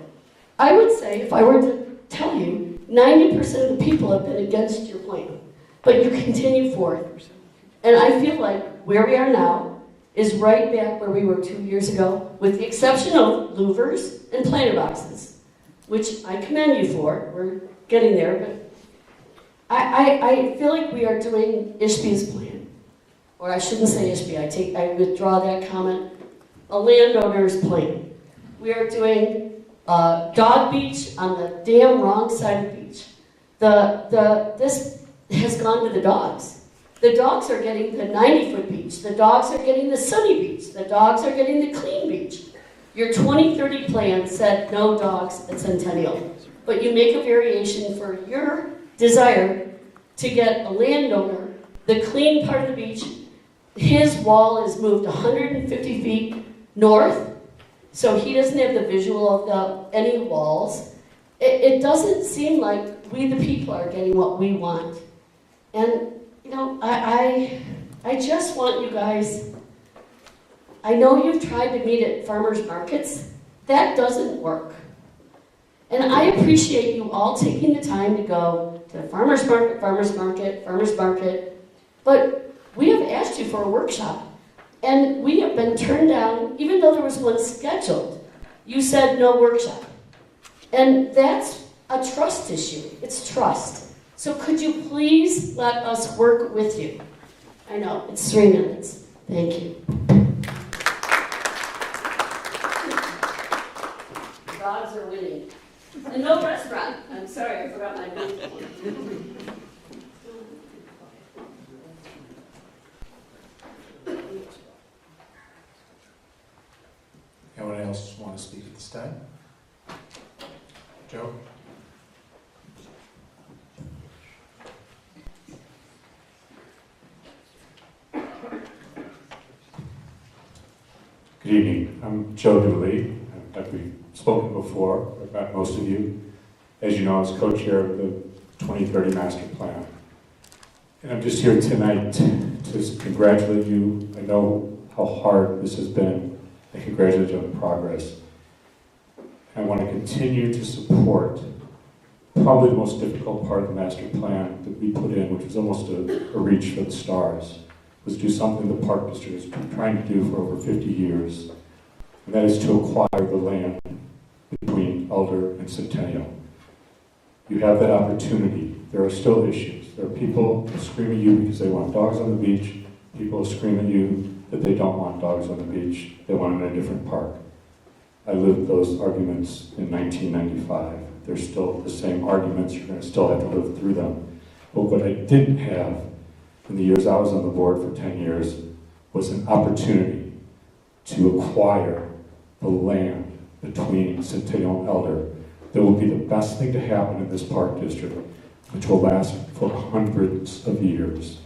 I would say, if I were to tell you, 90% of the people have been against your plan, but you continue for it. And I feel like where we are now is right back where we were 2 years ago, with the exception of louvers and planter boxes, which I commend you for. We're getting there, but I feel like we are doing Ishby's plan. Or I shouldn't say Ishby, I withdraw that comment, a landowner's plan. We are doing Dog Beach on the damn wrong side of the beach. This has gone to the dogs. The dogs are getting the 90-foot beach. The dogs are getting the sunny beach. The dogs are getting the clean beach. Your 2030 plan said no dogs at Centennial, but you make a variation for your desire to get a landowner the clean part of the beach. His wall is moved 150 feet north, so he doesn't have the visual of any walls. It doesn't seem like we the people are getting what we want. And, you know, I just want you guys, I know you've tried to meet at farmers markets. That doesn't work. And I appreciate you all taking the time to go to the farmers market, but we have asked you for a workshop. And we have been turned down, even though there was one scheduled. You said no workshop. And that's a trust issue. It's trust. So could you please let us work with you? I know, it's 3 minutes. Thank you. Dogs are winning. And no restaurant. I'm sorry, I forgot my name. Anyone else want to speak at this time? Joe? Good evening. I'm Joe Dooley. We've spoken before. I've met most of you. As you know, I was co-chair of the 2030 Master Plan. And I'm just here tonight to congratulate you. I know how hard this has been. I congratulate you on the progress. I want to continue to support probably the most difficult part of the master plan that we put in, which was almost a reach for the stars, was do something the Park District has been trying to do for over 50 years, and that is to acquire the land between Elder and Centennial. You have that opportunity. There are still issues. There are people who scream at you because they want dogs on the beach. People scream at you that they don't want dogs on the beach. They want them in a different park. I lived those arguments in 1995. They're still the same arguments. You're going to still have to live through them. But what I didn't have in the years I was on the board for 10 years was an opportunity to acquire the land between Centennial and Elder that will be the best thing to happen in this park district, which will last for hundreds of years.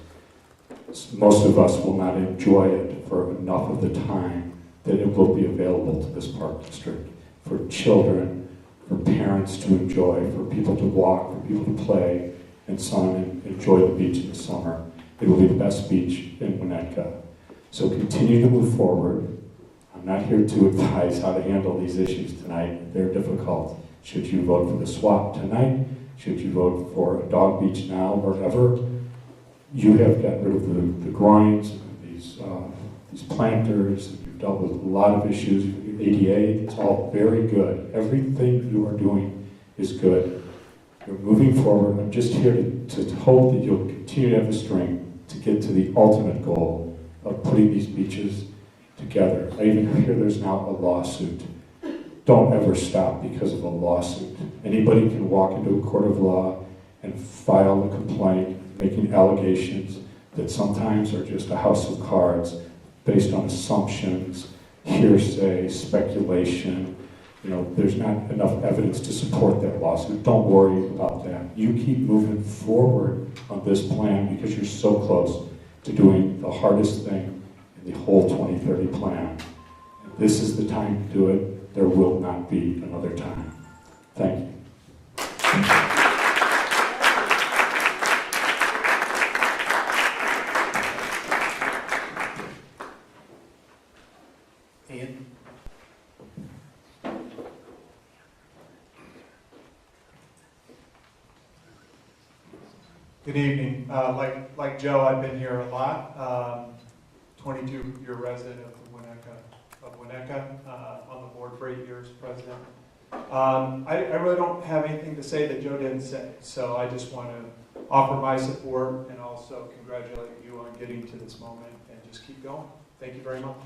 Most of us will not enjoy it for enough of the time that it will be available to this park district for children, for parents to enjoy, for people to walk, for people to play and sun and enjoy the beach in the summer. It will be the best beach in Winnetka. So continue to move forward. I'm not here to advise how to handle these issues tonight. They're difficult. Should you vote for the swap tonight? Should you vote for a dog beach now or ever? You have gotten rid of the grinds, these planters. You've dealt with a lot of issues. ADA, it's all very good. Everything you are doing is good. You're moving forward. I'm just here to hope that you'll continue to have the strength to get to the ultimate goal of putting these beaches together. I even hear there's now a lawsuit. Don't ever stop because of a lawsuit. Anybody can walk into a court of law and file a complaint making allegations that sometimes are just a house of cards based on assumptions, hearsay, speculation. You know, there's not enough evidence to support that lawsuit. Don't worry about that. You keep moving forward on this plan because you're so close to doing the hardest thing in the whole 2030 plan. And this is the time to do it. There will not be another time. Thank you. Ian? Good evening. Like Joe, I've been here a lot. 22-year resident of Winnetka, on the board for 8 years, president. I really don't have anything to say that Joe didn't say, so I just want to offer my support and also congratulate you on getting to this moment and just keep going. Thank you very much.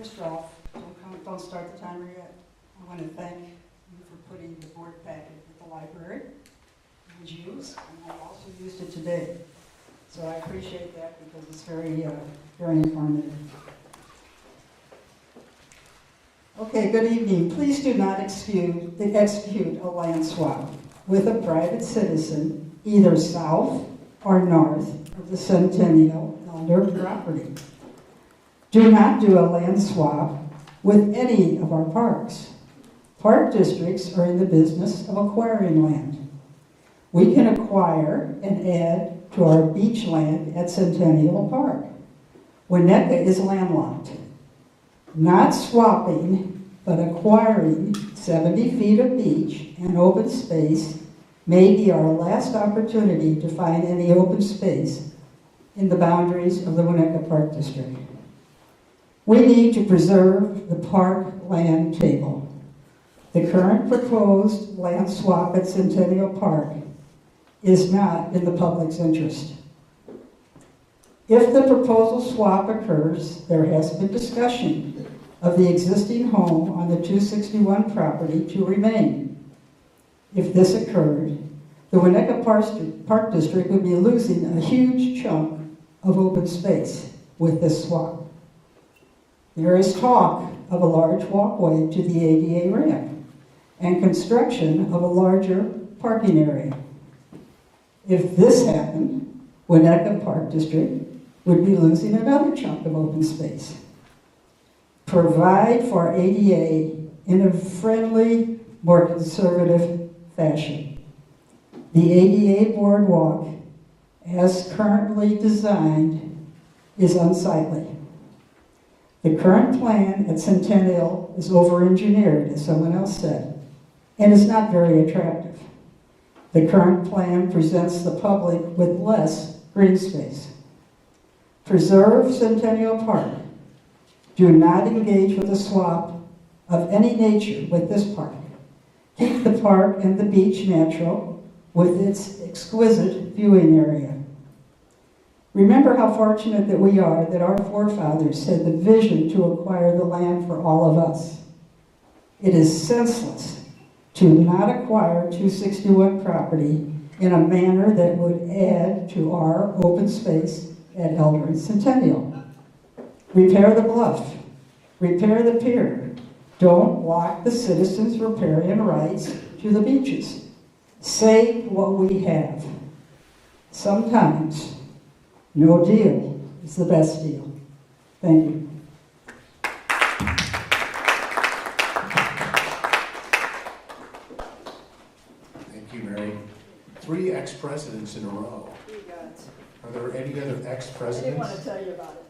First off, don't start the timer yet. I want to thank you for putting the board packet at the library. It was used, and I also used it today. So I appreciate that because it's very, very informative. Okay, good evening. Please do not execute a land swap with a private citizen, either south or north of the Centennial Elder property. Do not do a land swap with any of our parks. Park districts are in the business of acquiring land. We can acquire and add to our beach land at Centennial Park. Winnetka is landlocked. Not swapping, but acquiring 70 feet of beach and open space may be our last opportunity to find any open space in the boundaries of the Winnetka Park District. We need to preserve the park land table. The current proposed land swap at Centennial Park is not in the public's interest. If the proposal swap occurs, there has been discussion of the existing home on the 261 property to remain. If this occurred, the Winnetka Park District would be losing a huge chunk of open space with this swap. There is talk of a large walkway to the ADA ramp and construction of a larger parking area. If this happened, Winnetka Park District would be losing another chunk of open space. Provide for ADA in a friendly, more conservative fashion. The ADA boardwalk, as currently designed, is unsightly. The current plan at Centennial is over-engineered, as someone else said, and is not very attractive. The current plan presents the public with less green space. Preserve Centennial Park. Do not engage with a swap of any nature with this park. Keep the park and the beach natural with its exquisite viewing area. Remember how fortunate that we are that our forefathers had the vision to acquire the land for all of us. It is senseless to not acquire 261 property in a manner that would add to our open space at Elder and Centennial. Repair the bluff. Repair the pier. Don't block the citizens' riparian rights to the beaches. Save what we have. Sometimes, no deal is the best deal. Thank you. Thank you, Mary. 3 ex-presidents in a row. Are there any other ex-presidents? I didn't want to tell you about it.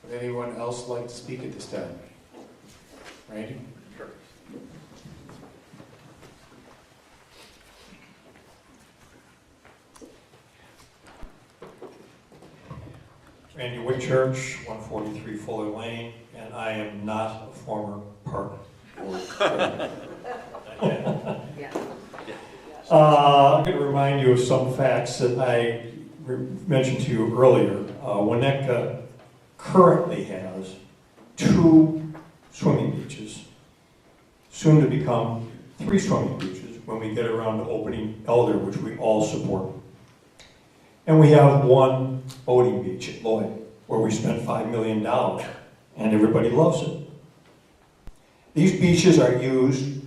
Would anyone else like to speak at this time? Randy? Sure. Randy Whitchurch, 143 Fuller Lane, and I am not a former park board president. I'm going to remind you of some facts that I mentioned to you earlier. Winnetka currently has 2 swimming beaches, soon to become 3 swimming beaches when we get around to opening Elder, which we all support. And we have 1 boating beach at Lloyd, where we spent $5 million, and everybody loves it. These beaches are used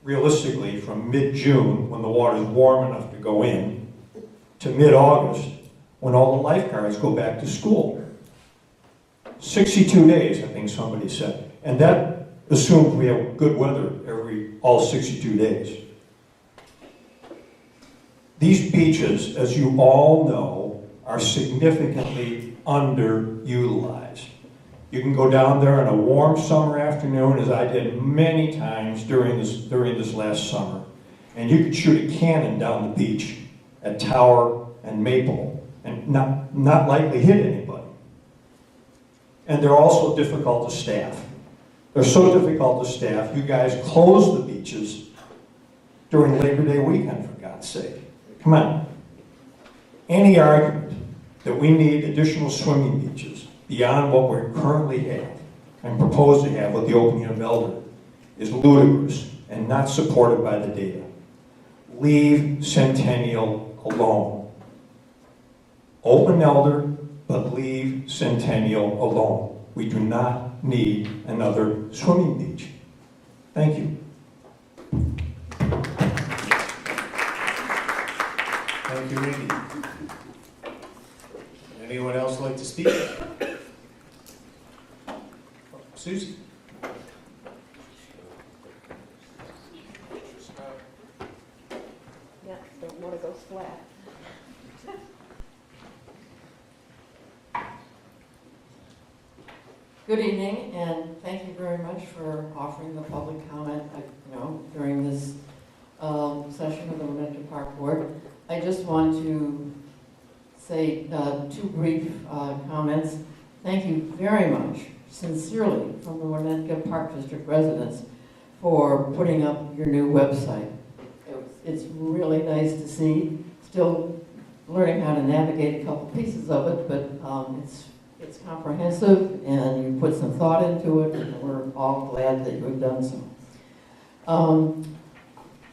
realistically from mid-June, when the water is warm enough to go in, to mid-August, when all the lifeguards go back to school. 62 days, I think somebody said. And that assumes we have good weather all 62 days. These beaches, as you all know, are significantly underutilized. You can go down there on a warm summer afternoon, as I did many times during this last summer, and you could shoot a cannon down the beach at Tower and Maple and not likely hit anybody. And they're also difficult to staff. They're so difficult to staff, you guys close the beaches during Labor Day weekend, for God's sake. Come on. Any argument that we need additional swimming beaches beyond what we currently have and propose to have with the opening of Elder is ludicrous and not supported by the data. Leave Centennial alone. Open Elder, but leave Centennial alone. We do not need another swimming beach. Thank you. Thank you, Randy. Anyone else like to speak? Susie? Yeah, don't want to go flat. Good evening, and thank you very much for offering the public comment, during this session of the Winnetka Park Board. I just want to say two brief comments. Thank you very much, sincerely, from the Winnetka Park District residents for putting up your new website. It's really nice to see. Still learning how to navigate a couple pieces of it, but it's comprehensive, and you put some thought into it, and we're all glad that you have done so.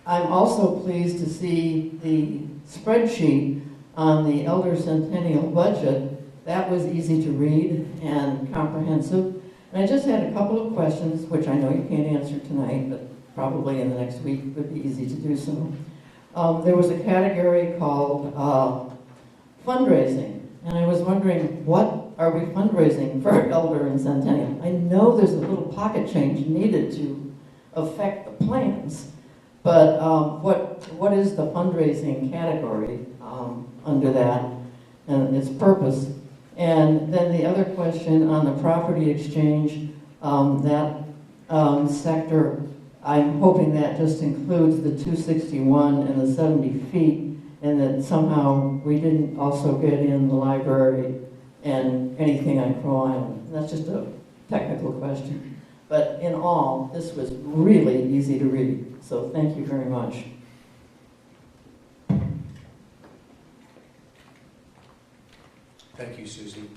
I'm also pleased to see the spreadsheet on the Elder Centennial budget. That was easy to read and comprehensive. And I just had a couple of questions, which I know you can't answer tonight, but probably in the next week it would be easy to do so. There was a category called fundraising, and I was wondering, what are we fundraising for Elder and Centennial? I know there's a little pocket change needed to affect the plans, but what is the fundraising category under that and its purpose? And then the other question on the property exchange, that sector, I'm hoping that just includes the 261 and the 70 feet, and that somehow we didn't also get in the library and anything on Crow Island. That's just a technical question. But in all, this was really easy to read. So thank you very much. Thank you, Susie.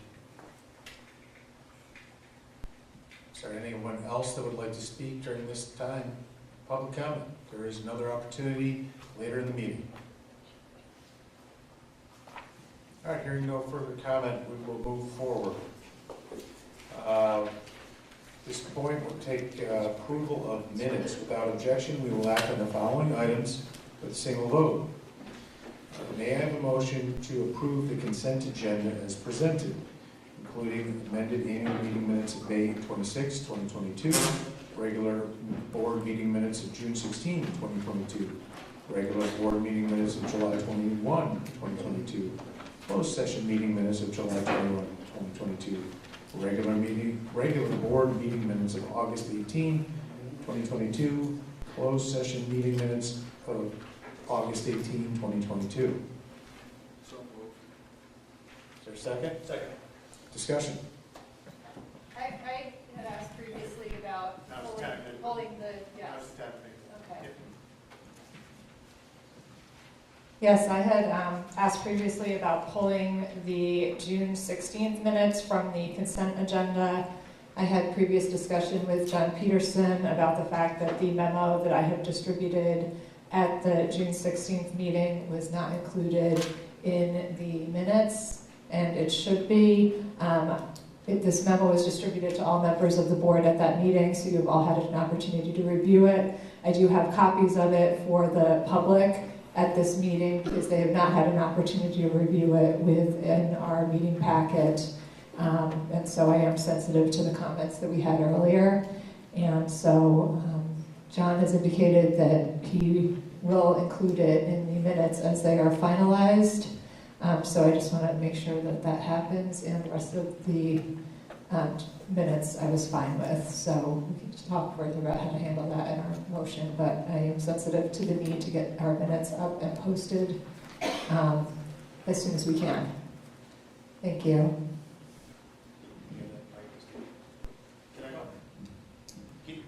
Is there anyone else that would like to speak during this time? Public comment. There is another opportunity later in the meeting. All right, hearing no further comment, we will move forward. At this point, we'll take approval of minutes. Without objection, we will act on the following items with a single vote. May I have a motion to approve the consent agenda as presented, including amended annual meeting minutes of May 26, 2022, regular board meeting minutes of June 16, 2022, regular board meeting minutes of July 21, 2022, closed session meeting minutes of July 21, 2022, regular board meeting minutes of August 18, 2022, closed session meeting minutes of August 18, 2022. So moved. Is there a second? Second. Discussion. I had asked previously about holding the, yes. Okay. Yes, I had asked previously about pulling the June 16th minutes from the consent agenda. I had previous discussion with John Peterson about the fact that the memo that I have distributed at the June 16th meeting was not included in the minutes, and it should be. This memo was distributed to all members of the board at that meeting, so you've all had an opportunity to review it. I do have copies of it for the public at this meeting because they have not had an opportunity to review it within our meeting packet. And so I am sensitive to the comments that we had earlier. And so John has indicated that he will include it in the minutes as they are finalized. So I just want to make sure that that happens, and the rest of the minutes I was fine with. So we can just talk further about how to handle that in our motion, but I am sensitive to the need to get our minutes up and posted as soon as we can. Thank you.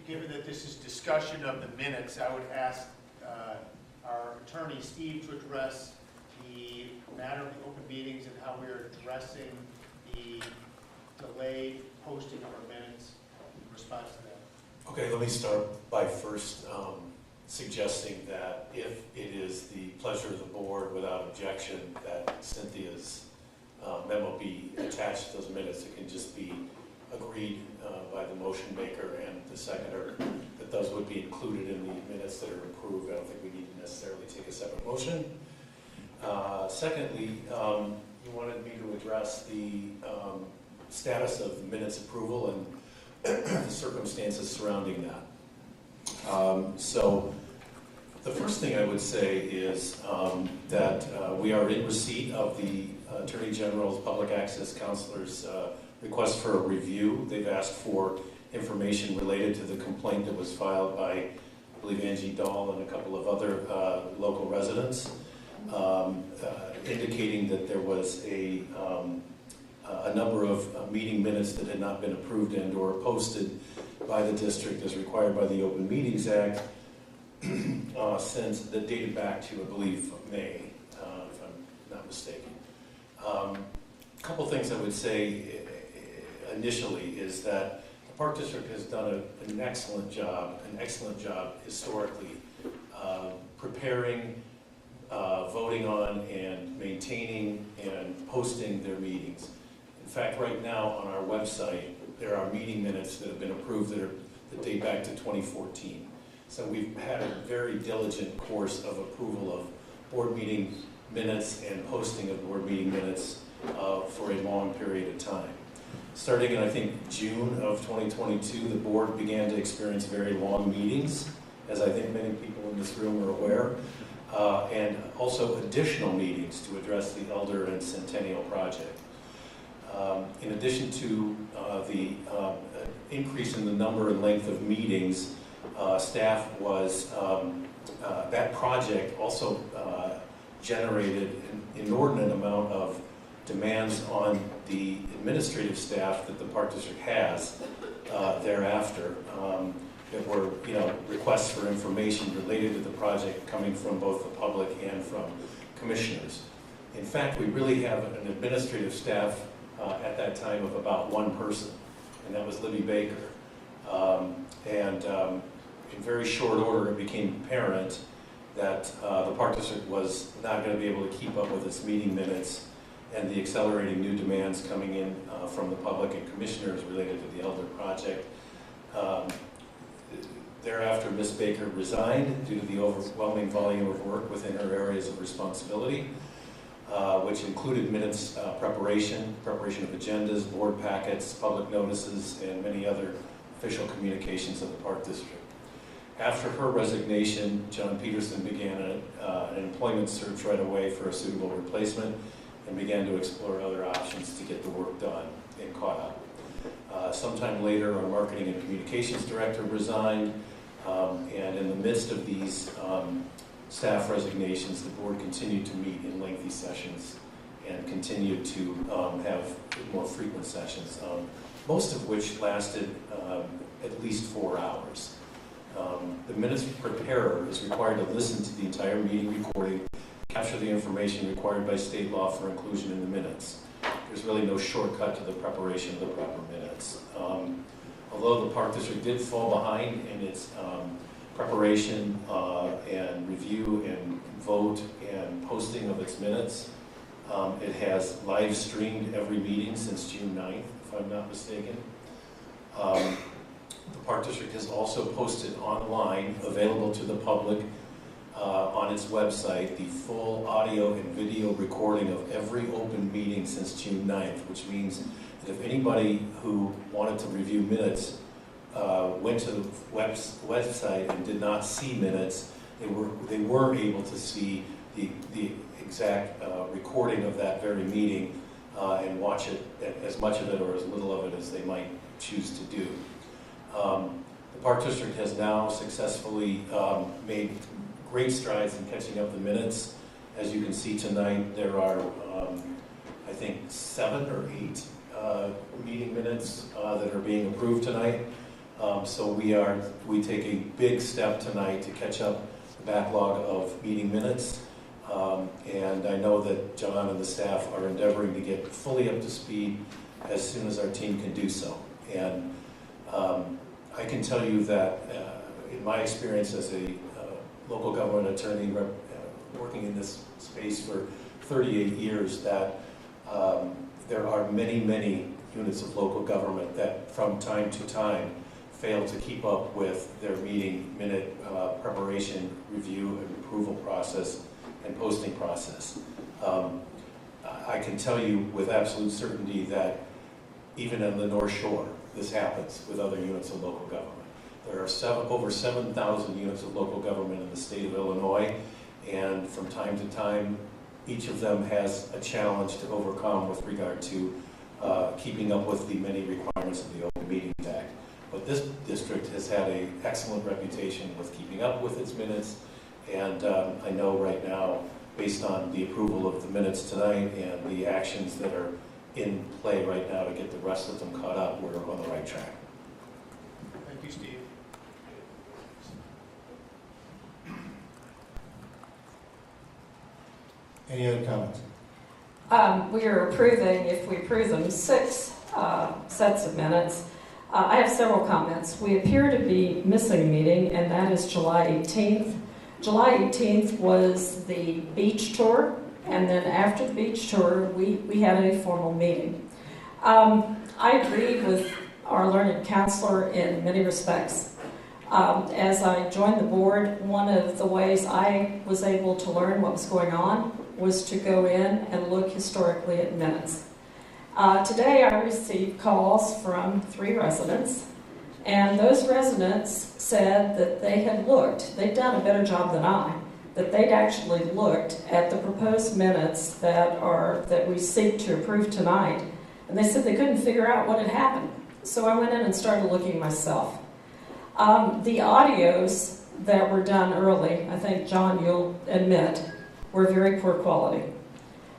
Given that this is discussion of the minutes, I would ask our attorney, Steve, to address the matter of the open meetings and how we're addressing the delayed posting of our minutes in response to that. Okay, let me start by first suggesting that if it is the pleasure of the board without objection that Cynthia's memo be attached to those minutes, it can just be agreed by the motion maker and the seconder that those would be included in the minutes that are approved. I don't think we need to necessarily take a separate motion. Secondly, you wanted me to address the status of the minutes approval and the circumstances surrounding that. So the first thing I would say is that we are in receipt of the Attorney General's Public Access Counselor's request for a review. They've asked for information related to the complaint that was filed by, I believe, Angie Dahl and a couple of other local residents, indicating that there was a number of meeting minutes that had not been approved and or posted by the district as required by the Open Meetings Act since that dated back to, I believe, May, if I'm not mistaken. A couple things I would say initially is that the Park District has done an excellent job historically preparing, voting on, and maintaining and posting their meetings. In fact, right now on our website, there are meeting minutes that have been approved that date back to 2014. So we've had a very diligent course of approval of board meeting minutes and posting of board meeting minutes for a long period of time. Starting in, I think, June of 2022, the board began to experience very long meetings, as I think many people in this room are aware, and also additional meetings to address the Elder and Centennial project. In addition to the increase in the number and length of meetings, staff was, that project also generated an inordinate amount of demands on the administrative staff that the Park District has thereafter. There were, requests for information related to the project coming from both the public and from commissioners. In fact, we really have an administrative staff at that time of about one person, and that was Libby Baker. In very short order, it became apparent that the Park District was not going to be able to keep up with its meeting minutes and the accelerating new demands coming in from the public and commissioners related to the Elder project. Thereafter, Ms. Baker resigned due to the overwhelming volume of work within her areas of responsibility, which included minutes preparation of agendas, board packets, public notices, and many other official communications of the Park District. After her resignation, John Peterson began an employment search right away for a suitable replacement and began to explore other options to get the work done and caught up. Sometime later, our marketing and communications director resigned, and in the midst of these staff resignations, the board continued to meet in lengthy sessions and continued to have more frequent sessions, most of which lasted at least 4 hours. The minutes preparer is required to listen to the entire meeting recording, capture the information required by state law for inclusion in the minutes. There's really no shortcut to the preparation of the proper minutes. Although the Park District did fall behind in its preparation and review and vote and posting of its minutes, it has live streamed every meeting since June 9th, if I'm not mistaken. The Park District has also posted online, available to the public on its website, the full audio and video recording of every open meeting since June 9th, which means that if anybody who wanted to review minutes went to the website and did not see minutes, they were able to see the exact recording of that very meeting and watch it, as much of it or as little of it as they might choose to do. The Park District has now successfully made great strides in catching up the minutes. As you can see tonight, there are, I think, 7 or 8 meeting minutes that are being approved tonight. So we take a big step tonight to catch up the backlog of meeting minutes. And I know that John and the staff are endeavoring to get fully up to speed as soon as our team can do so. And I can tell you that in my experience as a local government attorney working in this space for 38 years, that there are many, many units of local government that from time to time fail to keep up with their meeting minute preparation, review, and approval process and posting process. I can tell you with absolute certainty that even in the North Shore, this happens with other units of local government. There are over 7,000 units of local government in the state of Illinois, and from time to time, each of them has a challenge to overcome with regard to keeping up with the many requirements of the Open Meetings Act. But this district has had an excellent reputation with keeping up with its minutes, and I know right now, based on the approval of the minutes tonight and the actions that are in play right now to get the rest of them caught up, we're on the right track. Thank you, Steve. Any other comments? We are approving, if we approve them, 6 sets of minutes. I have several comments. We appear to be missing a meeting, and that is July 18th. July 18th was the beach tour, and then after the beach tour, we had a formal meeting. I agree with our learned counselor in many respects. As I joined the board, one of the ways I was able to learn what was going on was to go in and look historically at minutes. Today I received calls from 3 residents, and those residents said that they had looked, they'd done a better job than I, that they'd actually looked at the proposed minutes that we seek to approve tonight, and they said they couldn't figure out what had happened. So I went in and started looking myself. The audios that were done early, I think, John, you'll admit, were very poor quality.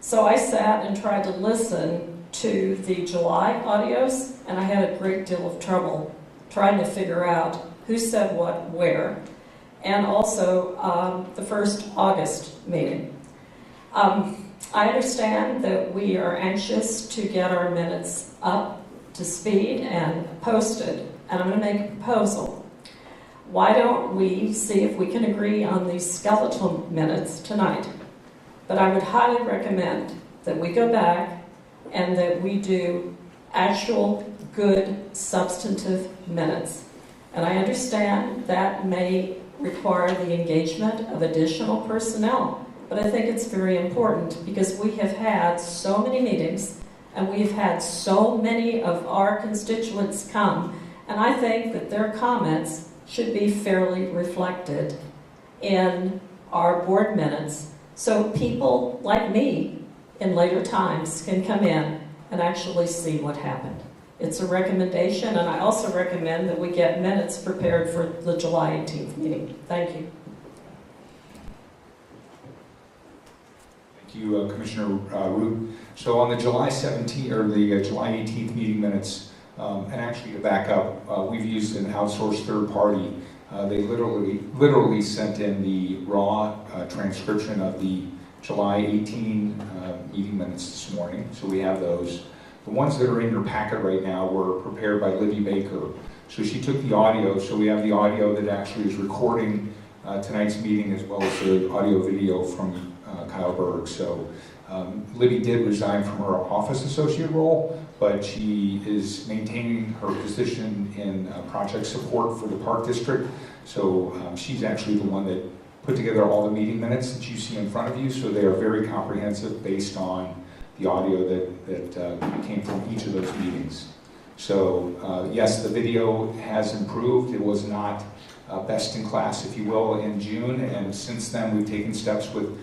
So I sat and tried to listen to the July audios, and I had a great deal of trouble trying to figure out who said what where, and also the first August meeting. I understand that we are anxious to get our minutes up to speed and posted, and I'm going to make a proposal. Why don't we see if we can agree on these skeletal minutes tonight? But I would highly recommend that we go back and that we do actual good substantive minutes. And I understand that may require the engagement of additional personnel, but I think it's very important because we have had so many meetings and we've had so many of our constituents come, and I think that their comments should be fairly reflected in our board minutes so people like me in later times can come in and actually see what happened. It's a recommendation, and I also recommend that we get minutes prepared for the July 18th meeting. Thank you. Thank you, Commissioner Root. So on the July 17th or the July 18th meeting minutes, and actually to back up, we've used an outsourced third party. They literally sent in the raw transcription of the July 18 meeting minutes this morning, so we have those. The ones that are in your packet right now were prepared by Libby Baker. So she took the audio, so we have the audio that actually is recording tonight's meeting as well as the audio video from Kyle Berg. So Libby did resign from her office associate role, but she is maintaining her position in project support for the Park District. So she's actually the one that put together all the meeting minutes that you see in front of you. So they are very comprehensive based on the audio that came from each of those meetings. So yes, the video has improved. It was not best in class, if you will, in June, and since then we've taken steps with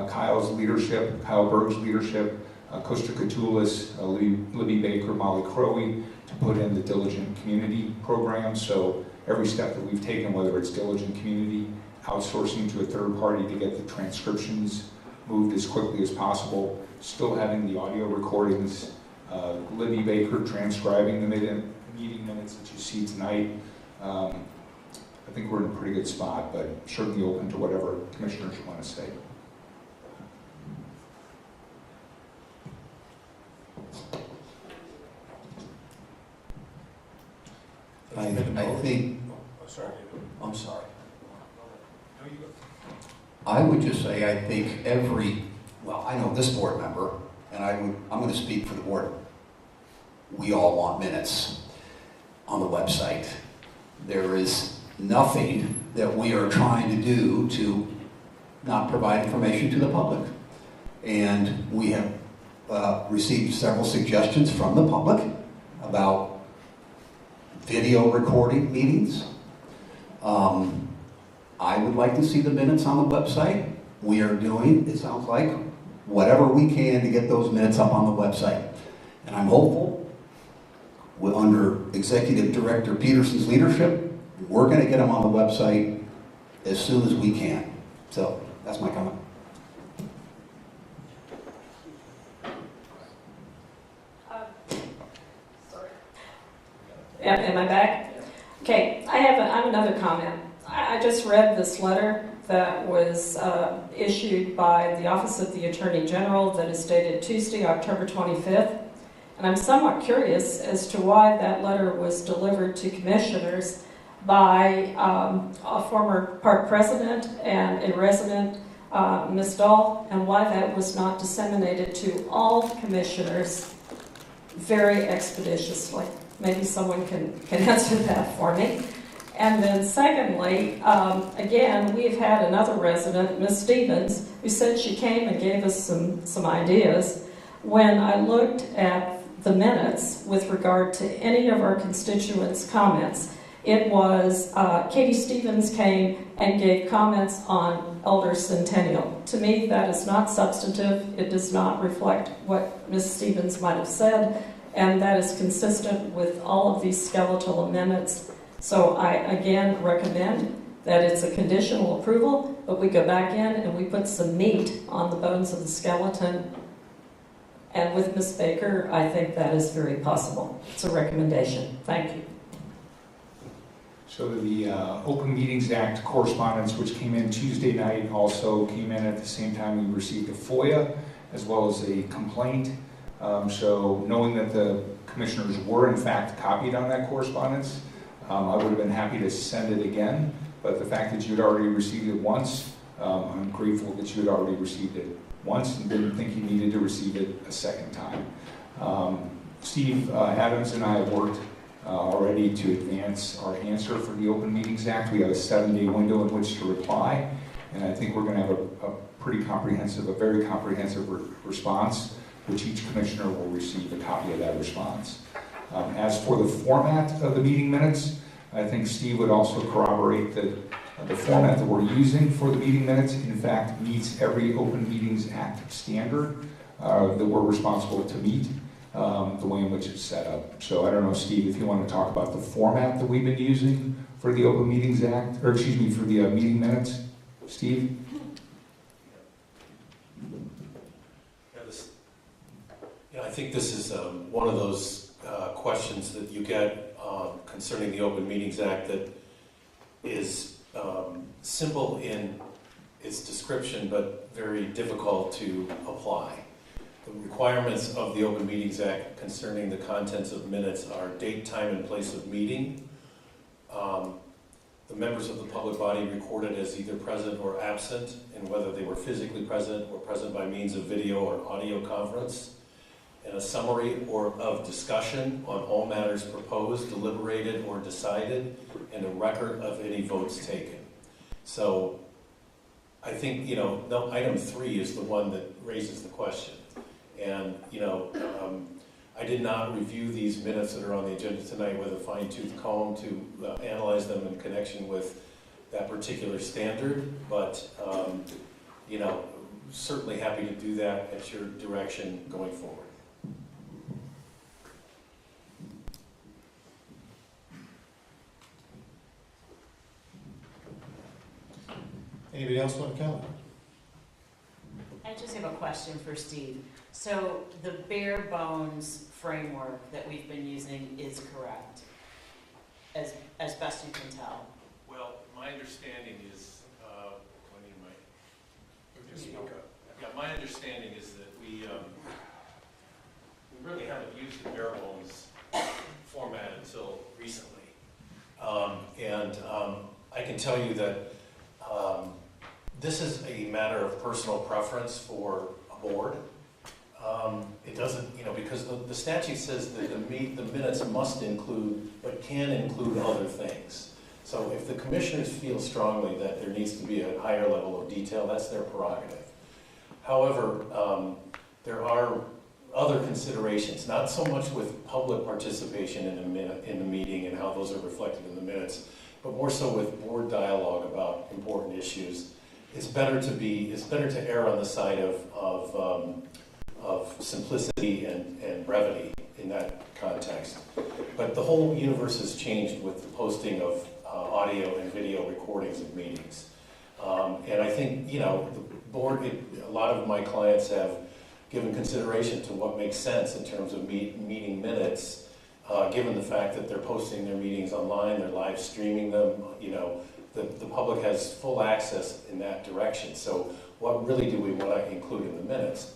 Kyle's leadership, Kyle Berg's leadership, Costa Catullus, Libby Baker, Molly Crowey, to put in the Diligent Community program. So every step that we've taken, whether it's Diligent Community, outsourcing to a third party to get the transcriptions moved as quickly as possible, still having the audio recordings, Libby Baker transcribing the meeting minutes that you see tonight. I think we're in a pretty good spot, but certainly open to whatever commissioners want to say. I'm sorry. I would just say I think well, I know this board member, and I'm going to speak for the board. We all want minutes on the website. There is nothing that we are trying to do to not provide information to the public. And we have received several suggestions from the public about video recording meetings. I would like to see the minutes on the website. We are doing, it sounds like, whatever we can to get those minutes up on the website. And I'm hopeful, under Executive Director Peterson's leadership, we're going to get them on the website as soon as we can. So that's my comment. Am I back? Okay, I have another comment. I just read this letter that was issued by the Office of the Attorney General that is dated Tuesday, October 25th. And I'm somewhat curious as to why that letter was delivered to commissioners by a former park president and a resident, Ms. Dahl, and why that was not disseminated to all commissioners very expeditiously. Maybe someone can answer that for me. And then secondly, again, we've had another resident, Ms. Stevens, who said she came and gave us some ideas. When I looked at the minutes with regard to any of our constituents' comments, it was Katie Stevens came and gave comments on Elder Centennial. To me, that is not substantive. It does not reflect what Ms. Stevens might have said, and that is consistent with all of these skeletal amendments. So I, again, recommend that it's a conditional approval, but we go back in and we put some meat on the bones of the skeleton. And with Ms. Baker, I think that is very possible. It's a recommendation. Thank you. So the Open Meetings Act correspondence, which came in Tuesday night, also came in at the same time we received a FOIA as well as a complaint. So knowing that the commissioners were in fact copied on that correspondence, I would have been happy to send it again, but the fact that you had already received it once, I'm grateful that you had already received it once and didn't think you needed to receive it a second time. Steve Adams and I have worked already to advance our answer for the Open Meetings Act. We have a 7-day window in which to reply, and I think we're going to have a pretty comprehensive, a very comprehensive response, which each commissioner will receive a copy of that response. As for the format of the meeting minutes, I think Steve would also corroborate that the format that we're using for the meeting minutes, in fact, meets every Open Meetings Act standard that we're responsible to meet, the way in which it's set up. So I don't know, Steve, if you want to talk about the format that we've been using for the Open Meetings Act, or excuse me, for the meeting minutes. Steve? Yeah, I think this is one of those questions that you get concerning the Open Meetings Act that is simple in its description, but very difficult to apply. The requirements of the Open Meetings Act concerning the contents of minutes are date, time, and place of meeting. The members of the public body recorded as either present or absent, and whether they were physically present or present by means of video or audio conference, and a summary of discussion on all matters proposed, deliberated, or decided, and a record of any votes taken. So I think, item 3 is the one that raises the question. And, I did not review these minutes that are on the agenda tonight with a fine-tooth comb to analyze them in connection with that particular standard, but, certainly happy to do that at your direction going forward. Anybody else want to comment? I just have a question for Steve. So the bare bones framework that we've been using is correct, as best you can tell? Well, my understanding is, yeah, my understanding is that we really haven't used the bare bones format until recently. I can tell you that this is a matter of personal preference for a board. It doesn't, because the statute says that the minutes must include, but can include other things. So if the commissioners feel strongly that there needs to be a higher level of detail, that's their prerogative. However, there are other considerations, not so much with public participation in the meeting and how those are reflected in the minutes, but more so with board dialogue about important issues. It's better to err on the side of simplicity and brevity in that context. But the whole universe has changed with the posting of audio and video recordings of meetings. And I think, the board, a lot of my clients have given consideration to what makes sense in terms of meeting minutes, given the fact that they're posting their meetings online, they're live streaming them, the public has full access in that direction. So what really do we want to include in the minutes?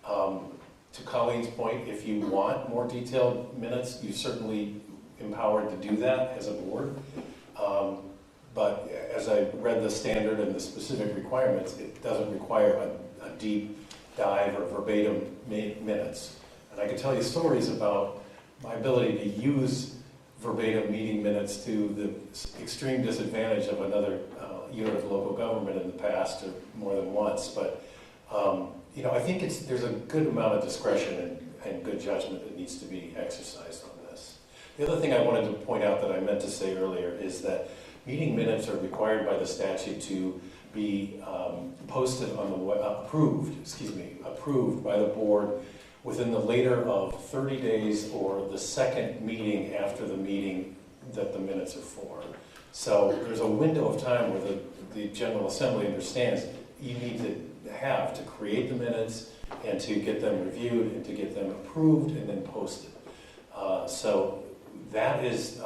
To Colleen's point, if you want more detailed minutes, you're certainly empowered to do that as a board. But as I read the standard and the specific requirements, it doesn't require a deep dive or verbatim minutes. And I can tell you stories about my ability to use verbatim meeting minutes to the extreme disadvantage of another unit of local government in the past, or more than once. But I think there's a good amount of discretion and good judgment that needs to be exercised on this. The other thing I wanted to point out that I meant to say earlier is that meeting minutes are required by the statute to be posted on the approved by the board within the later of 30 days or the second meeting after the meeting that the minutes are for. So there's a window of time where the General Assembly understands you need to have to create the minutes and to get them reviewed and to get them approved and then posted. So that is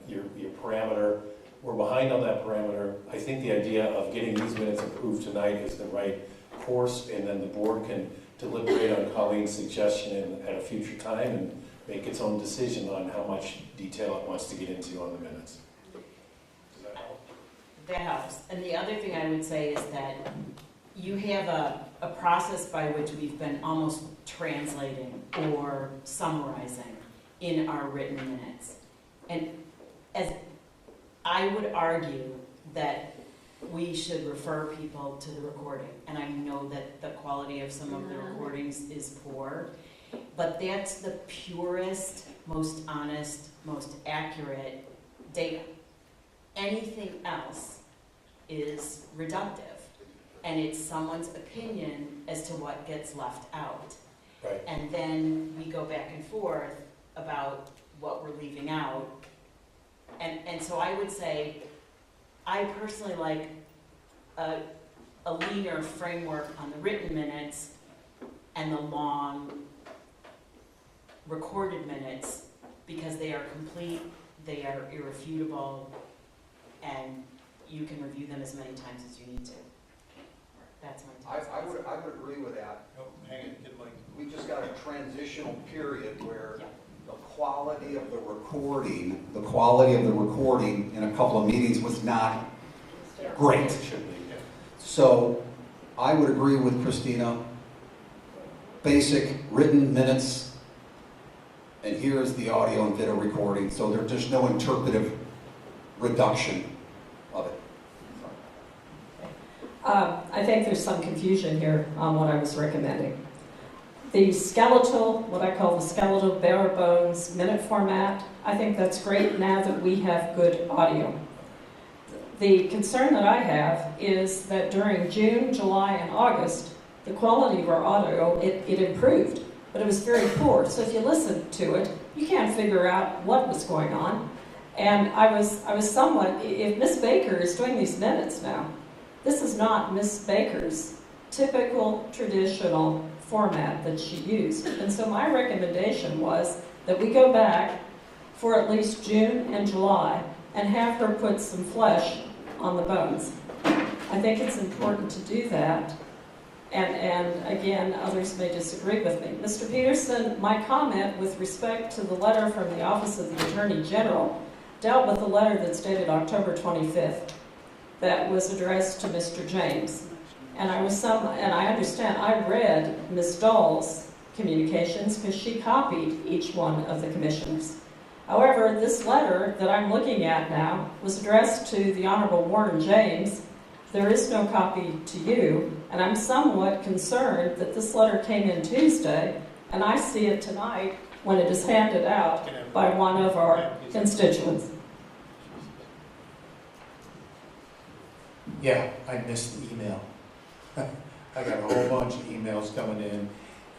your parameter. We're behind on that parameter. I think the idea of getting these minutes approved tonight is the right course, and then the board can deliberate on Colleen's suggestion at a future time and make its own decision on how much detail it wants to get into on the minutes. Does that help? That helps. And the other thing I would say is that you have a process by which we've been almost translating or summarizing in our written minutes. And as I would argue that we should refer people to the recording. And I know that the quality of some of the recordings is poor, but that's the purest, most honest, most accurate data. Anything else is reductive, and it's someone's opinion as to what gets left out. Right. And then we go back and forth about what we're leaving out. And so I would say, I personally like a leaner framework on the written minutes and the long recorded minutes, because they are complete, they are irrefutable, and you can review them as many times as you need to. That's my take. I would agree with that. Oh, hang on, get Mike. We just got a transitional period where the quality of the recording in a couple of meetings was not great. So I would agree with Christina. Basic written minutes, and here's the audio and video recording, so there's no interpretive reduction of it. I think there's some confusion here on what I was recommending. The skeletal, what I call the skeletal bare bones minute format, I think that's great now that we have good audio. The concern that I have is that during June, July, and August, the quality of our audio, it improved, but it was very poor. So if you listen to it, you can't figure out what was going on. And I was somewhat, if Miss Baker is doing these minutes now, this is not Miss Baker's typical traditional format that she used. And so my recommendation was that we go back for at least June and July and have her put some flesh on the bones. I think it's important to do that. And again, others may disagree with me. Mr. Peterson, my comment with respect to the letter from the Office of the Attorney General dealt with the letter that's dated October 25th. that was addressed to Mr. James. And I understand, I read Ms. Dahl's communications because she copied each one of the commissioners. However, this letter that I'm looking at now was addressed to the Honorable Warren James. There is no copy to you, and I'm somewhat concerned that this letter came in Tuesday, and I see it tonight when it is handed out by one of our constituents. Yeah, I missed the email. I got a whole bunch of emails coming in,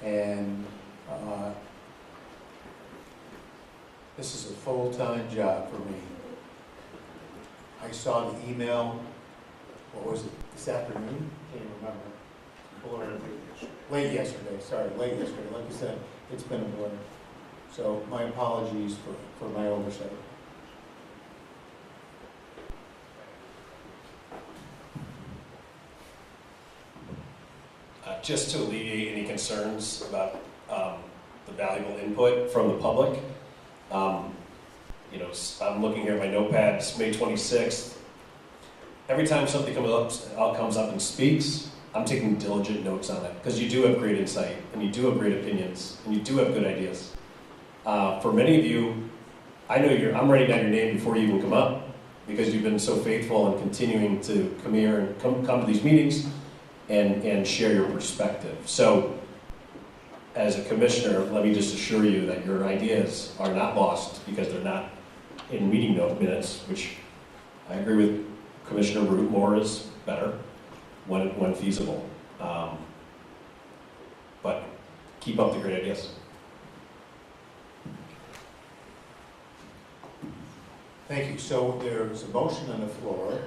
and this is a full-time job for me. I saw the email, what was it, this afternoon? Can't remember. Or late yesterday, sorry, late yesterday. Like you said, it's been a blur. So my apologies for my oversight. Just to alleviate any concerns about the valuable input from the public, I'm looking here at my notepads, May 26th. Every time something comes up and speaks, I'm taking diligent notes on it, because you do have great insight, and you do have great opinions, and you do have good ideas. For many of you, I know I'm writing down your name before you even come up, because you've been so faithful and continuing to come here and come to these meetings and share your perspective. So, as a commissioner, let me just assure you that your ideas are not lost because they're not in meeting note minutes, which I agree with Commissioner Root, more is better when feasible. But keep up the great ideas. Thank you. So there's a motion on the floor,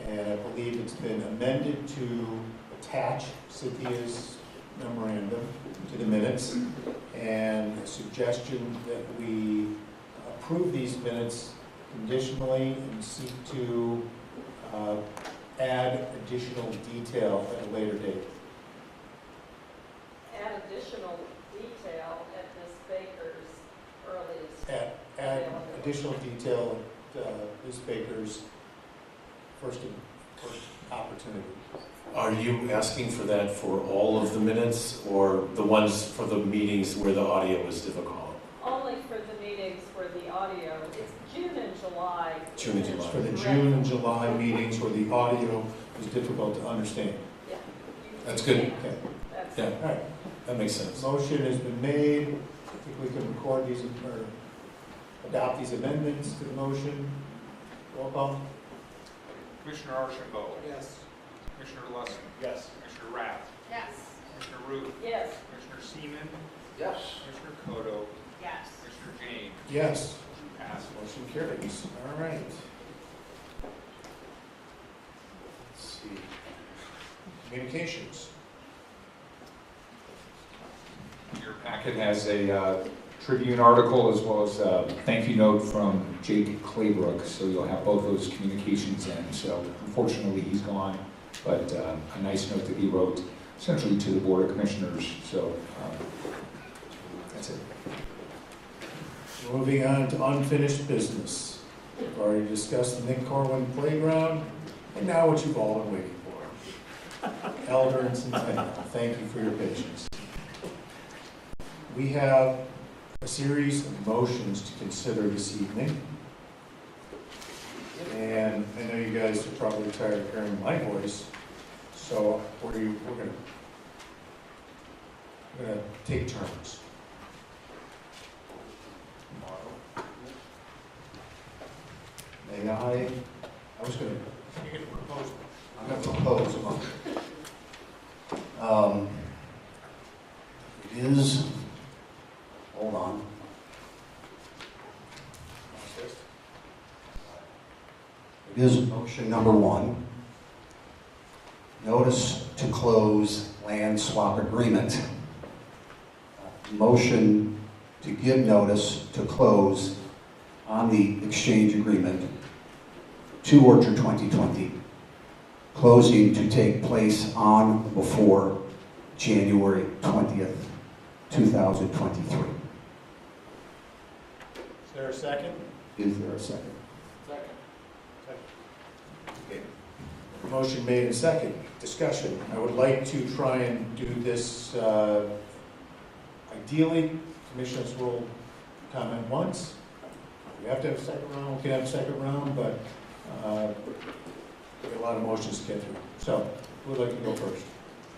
and I believe it's been amended to attach Cynthia's memorandum to the minutes, and a suggestion that we approve these minutes conditionally and seek to add additional detail at a later date. Add additional detail at Ms. Baker's earliest. Add additional detail at Ms. Baker's first opportunity. Are you asking for that for all of the minutes, or the ones for the meetings where the audio was difficult? Only for the meetings where the audio, it's June and July. June and July. For the June and July meetings where the audio was difficult to understand. Yeah. That's good. Okay. Yeah, All right. that makes sense. Motion has been made. I think we can record these or adopt these amendments to the motion. Roll call. Commissioner Archambault. Yes. Commissioner Lusson. Yes. Commissioner Rath. Yes. Commissioner Root. Yes. Commissioner Seaman. Yes. Commissioner Kodo. Yes. Commissioner James. Yes. Motion passed. Motion carries. All right. Let's see. Communications. Your packet has a Tribune article as well as a thank you note from Jake Claybrook, so you'll have both those communications in. So unfortunately he's gone, but a nice note that he wrote essentially to the Board of Commissioners. So that's it. Moving on to unfinished business. We've already discussed the Nick Corwin Playground, and now what you've all been waiting for. Elder and Centennial, thank you for your patience. We have a series of motions to consider this evening. And I know you guys are probably tired of hearing my voice, so we're gonna take turns. May I was gonna, You can propose. I'm going to propose a motion. It is, hold on. It is motion number 1. Notice to close land swap agreement. Motion to give notice to close on the exchange agreement to Orchard 2020. Closing to take place on or before January 20th, 2023. Is there a second? Is there a second? Second. Okay. Motion made and second. Discussion. I would like to try and do this, ideally, commissioners will comment once. If we have to have a second round, we can have a second round, but we have a lot of motions to get through. So, who would like to go first?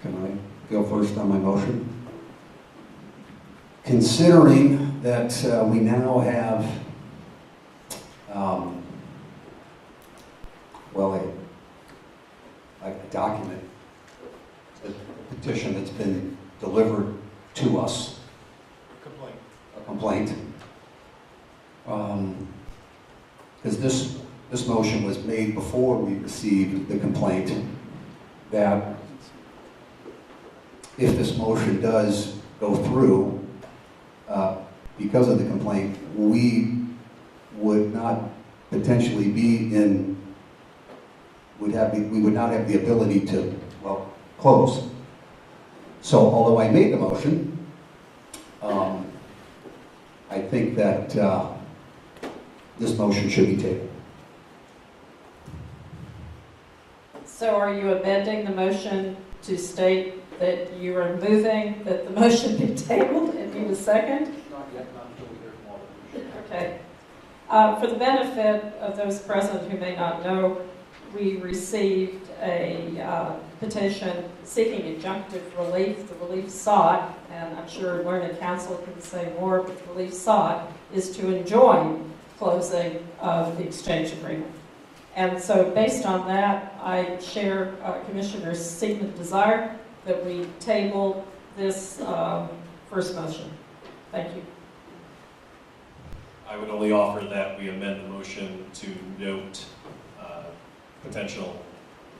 Can I go first on my motion? Considering that we now have, a document, a petition that's been delivered to us, a complaint, because this motion was made before we received the complaint, that if this motion does go through, because of the complaint, we would not potentially be in, we would not have the ability to, close. So although I made the motion, I think that this motion should be tabled. So are you amending the motion to state that you are moving that the motion be tabled and need a second? Not yet, not until we hear from all the commissioners. Okay. For the benefit of those present who may not know, we received a petition seeking injunctive relief. The relief sought, and I'm sure learned counsel can say more, but the relief sought is to enjoin closing of the exchange agreement. And so based on that, I share Commissioner Seidman's desire that we table this first motion. Thank you. I would only offer that we amend the motion to note potential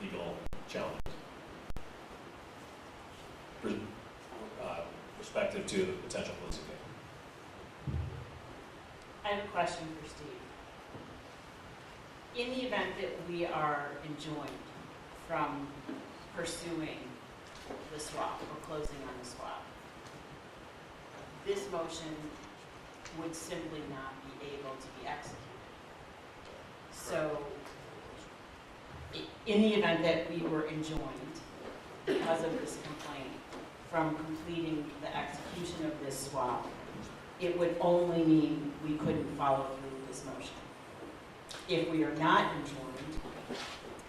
legal challenges respective to the potential closing date. I have a question for Steve. In the event that we are enjoined from pursuing the swap or closing on the swap, this motion would simply not be able to be executed. So, in the event that we were enjoined because of this complaint from completing the execution of this swap, it would only mean we couldn't follow through with this motion. If we are not enjoined,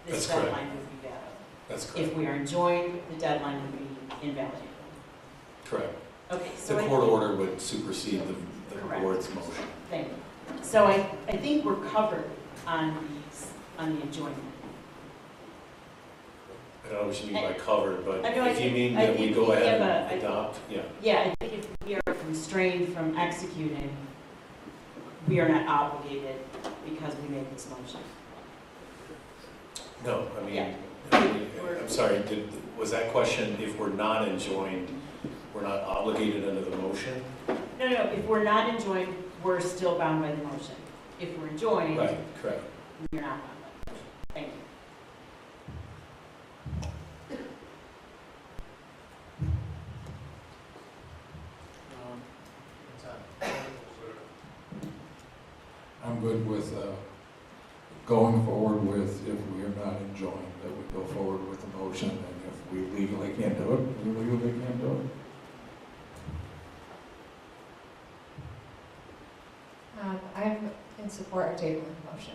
this deadline would be valid. That's correct. If we are enjoined, the deadline would be invalidated. Correct. Okay, so The court order would supersede the board's motion. Thank you. So I think we're covered on the enjoyment. I don't know what you mean by covered, but I know, if you mean that we go ahead and adopt, yeah. Yeah, I think if we are constrained from executing, we are not obligated because we made this motion. No, I mean, Yeah. I'm sorry, was that question, if we're not enjoined, we're not obligated under the motion? No, if we're not enjoined, we're still bound by the motion. If we're enjoined, Right, correct. we're not bound by the motion. Thank you. I'm good with going forward with, if we are not enjoined, that we go forward with the motion, and if we legally can't do it, we legally can't do it. I'm in support of tabling the motion.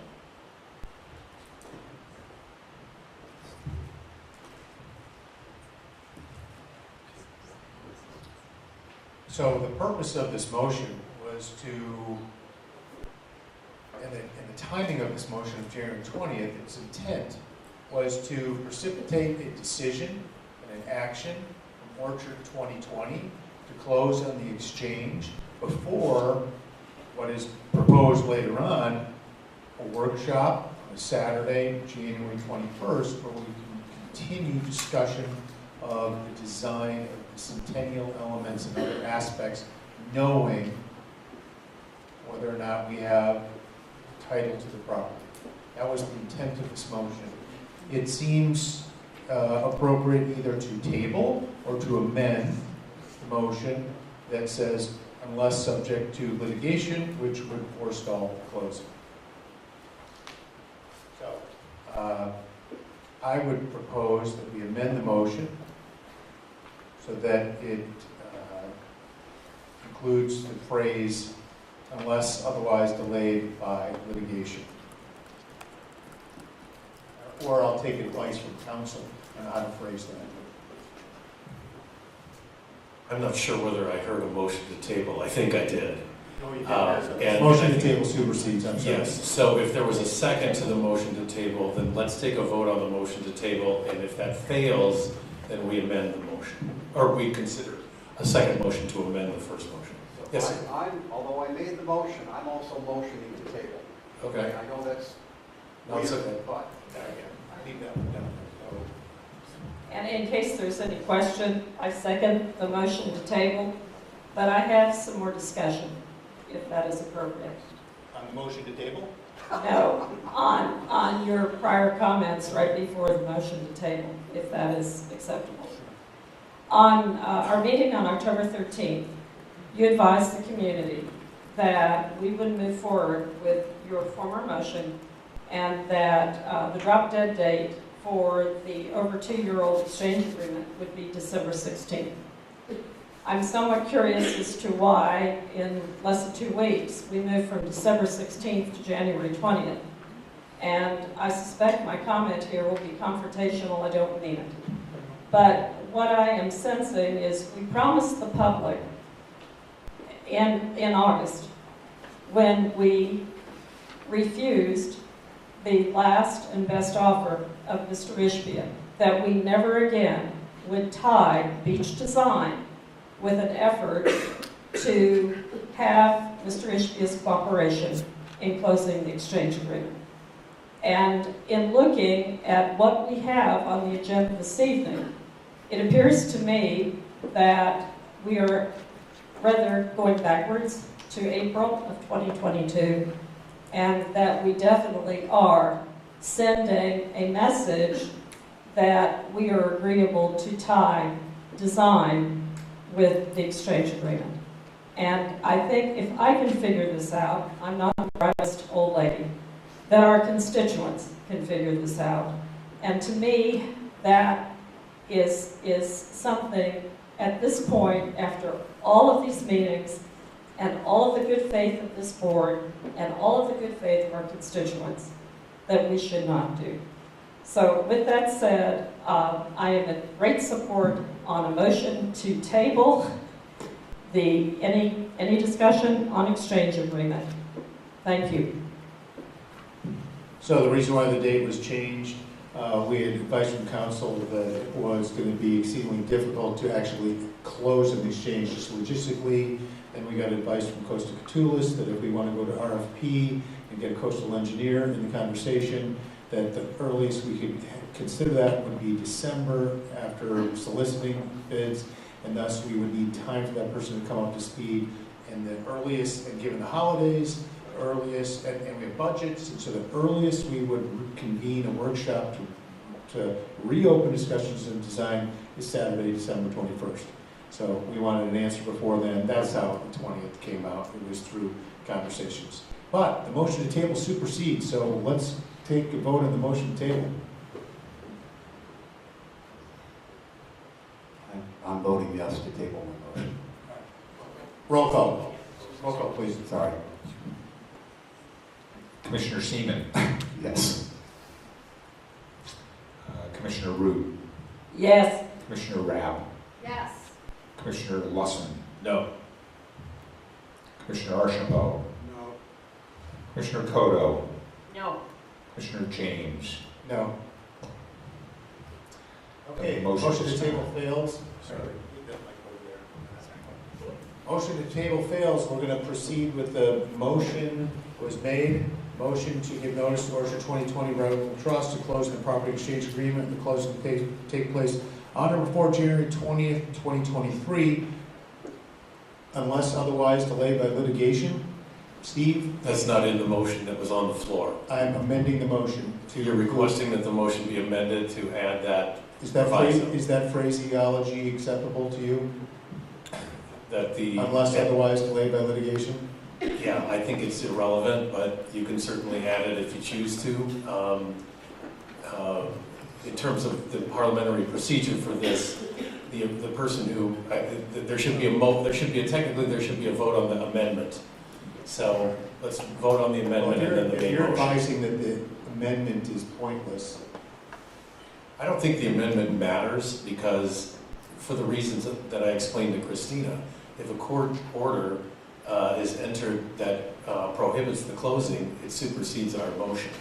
So the purpose of this motion was to, and the timing of this motion of January 20th, its intent was to precipitate a decision and an action from Orchard 2020 to close on the exchange before what is proposed later on, a workshop on a Saturday, January 21st, where we can continue discussion of the design of the centennial elements and other aspects, knowing whether or not we have title to the property. That was the intent of this motion. It seems appropriate either to table or to amend the motion that says, unless subject to litigation, which would forestall closing. So, I would propose that we amend the motion so that it includes the phrase, unless otherwise delayed by litigation. Or I'll take advice from counsel on how to phrase that. I'm not sure whether I heard a motion to table. I think I did. No, you And motion to table supersedes, I'm sorry. Yes, so if there was a second to the motion to table, then let's take a vote on the motion to table, and if that fails, then we amend the motion. Or we consider a second motion to amend the first motion. Yes, sir. Although I made the motion, I'm also motioning to table. Okay. I know that's No, it's weird, okay. but I think that one down. And in case there's any question, I second the motion to table, but I have some more discussion, if that is appropriate. On the motion to table? No, on your prior comments right before the motion to table, if that is acceptable. On our meeting on October 13th, you advised the community that we would move forward with your former motion and that the drop dead date for the over 2-year-old exchange agreement would be December 16th. I'm somewhat curious as to why in less than 2 weeks we moved from December 16th to January 20th. And I suspect my comment here will be confrontational. I don't mean it. But what I am sensing is we promised the public in August when we refused the last and best offer of Mr. Ishbia that we never again would tie beach design with an effort to have Mr. Ishbia's cooperation in closing the exchange agreement. And in looking at what we have on the agenda this evening, it appears to me that we are rather going backwards to April of 2022, and that we definitely are sending a message that we are agreeable to tie design with the exchange agreement. And I think if I can figure this out, I'm not the brightest old lady, that our constituents can figure this out. And to me, that is something at this point, after all of these meetings, and all of the good faith of this board, and all of the good faith of our constituents, that we should not do. So with that said, I am in great support on a motion to table any discussion on exchange agreement. Thank you. So the reason why the date was changed, we had advice from council that it was going to be exceedingly difficult to actually close an exchange just logistically. And we got advice from Costa Catullus that if we want to go to RFP and get a coastal engineer in the conversation, that the earliest we could consider that would be December after soliciting bids, and thus we would need time for that person to come up to speed. And the earliest, and given the holidays, earliest, and we have budgets, and so the earliest we would convene a workshop to reopen discussions and design is Saturday, December 21st. So we wanted an answer before then. That's how the 20th came out. It was through conversations. But the motion to table supersedes, so let's take a vote on the motion to table. I'm voting yes to table my motion. Roll call. Roll call, please. Sorry. Commissioner Seaman. Yes. Commissioner Root. Yes. Commissioner Rabb. Yes. Commissioner Lusson. No. Commissioner Archambault. No. Commissioner Kodo. No. Commissioner James. No. Okay, Motion motion to is table denied. fails. Sorry. Motion to table fails. We're going to proceed with the motion was made. Motion to give notice to Orchard 2020 Revocable Trust to close the property exchange agreement. The closing will take place on or before January 20th, 2023, unless otherwise delayed by litigation. Steve? That's not in the motion that was on the floor. I'm amending the motion. You're requesting that the motion be amended to add that Is that proviso. phraseology acceptable to you? That the... Unless otherwise delayed by litigation? Yeah, I think it's irrelevant, but you can certainly add it if you choose to. in terms of the parliamentary procedure for this, the person who, there should be a vote on the amendment. So let's vote on the amendment and then the If main you're motion. advising that the amendment is pointless, I don't think the amendment matters because, for the reasons that I explained to Christina, if a court order is entered that prohibits the closing, it supersedes our motion.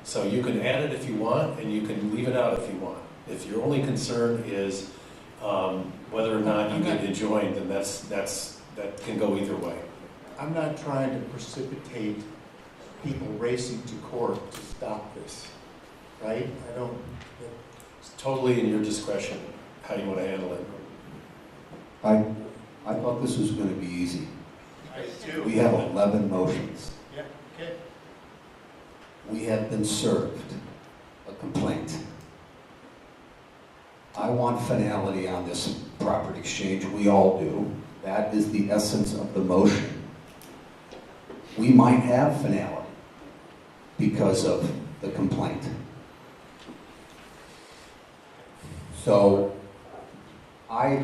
So you can add it if you want, and you can leave it out if you want. If your only concern is whether or not you get enjoined, then that can go either way. I'm not trying to precipitate people racing to court to stop this, right? It's totally in your discretion how you want to handle it. I thought this was going to be easy. I do. We have 11 motions. Yeah, okay. We have been served a complaint. I want finality on this property exchange. We all do. That is the essence of the motion. We might have finality because of the complaint. So I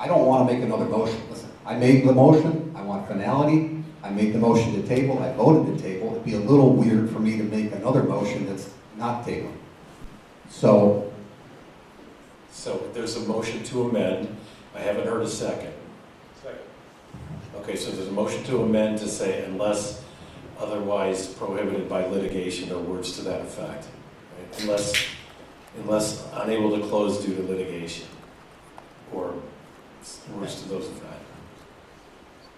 don't want to make another motion. Listen, I made the motion, I want finality, I made the motion to table, I voted to table. It'd be a little weird for me to make another motion that's not tabled. So there's a motion to amend. I haven't heard a second. Second. Okay, so there's a motion to amend to say unless otherwise prohibited by litigation or words to that effect. Right? Unless unable to close due to litigation or words to those effect.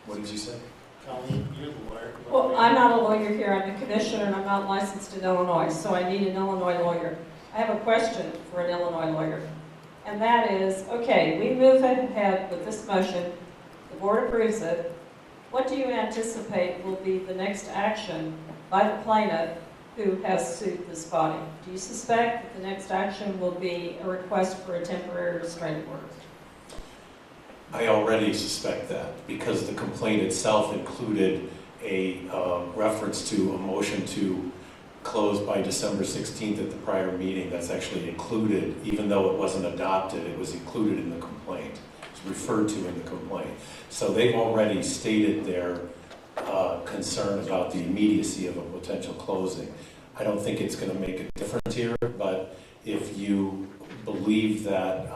What did you say? Colleen, you're the lawyer. Well, I'm not a lawyer here, I'm a commissioner, and I'm not licensed in Illinois, so I need an Illinois lawyer. I have a question for an Illinois lawyer, and that is, okay, we move ahead with this motion, the board approves it. What do you anticipate will be the next action by the plaintiff who has sued this body? Do you suspect that the next action will be a request for a temporary restraining order? I already suspect that because the complaint itself included a reference to a motion to close by December 16th at the prior meeting. That's actually included, even though it wasn't adopted, it was included in the complaint. It's referred to in the complaint. So they've already stated their concern about the immediacy of a potential closing. I don't think it's going to make a difference here, but if you believe that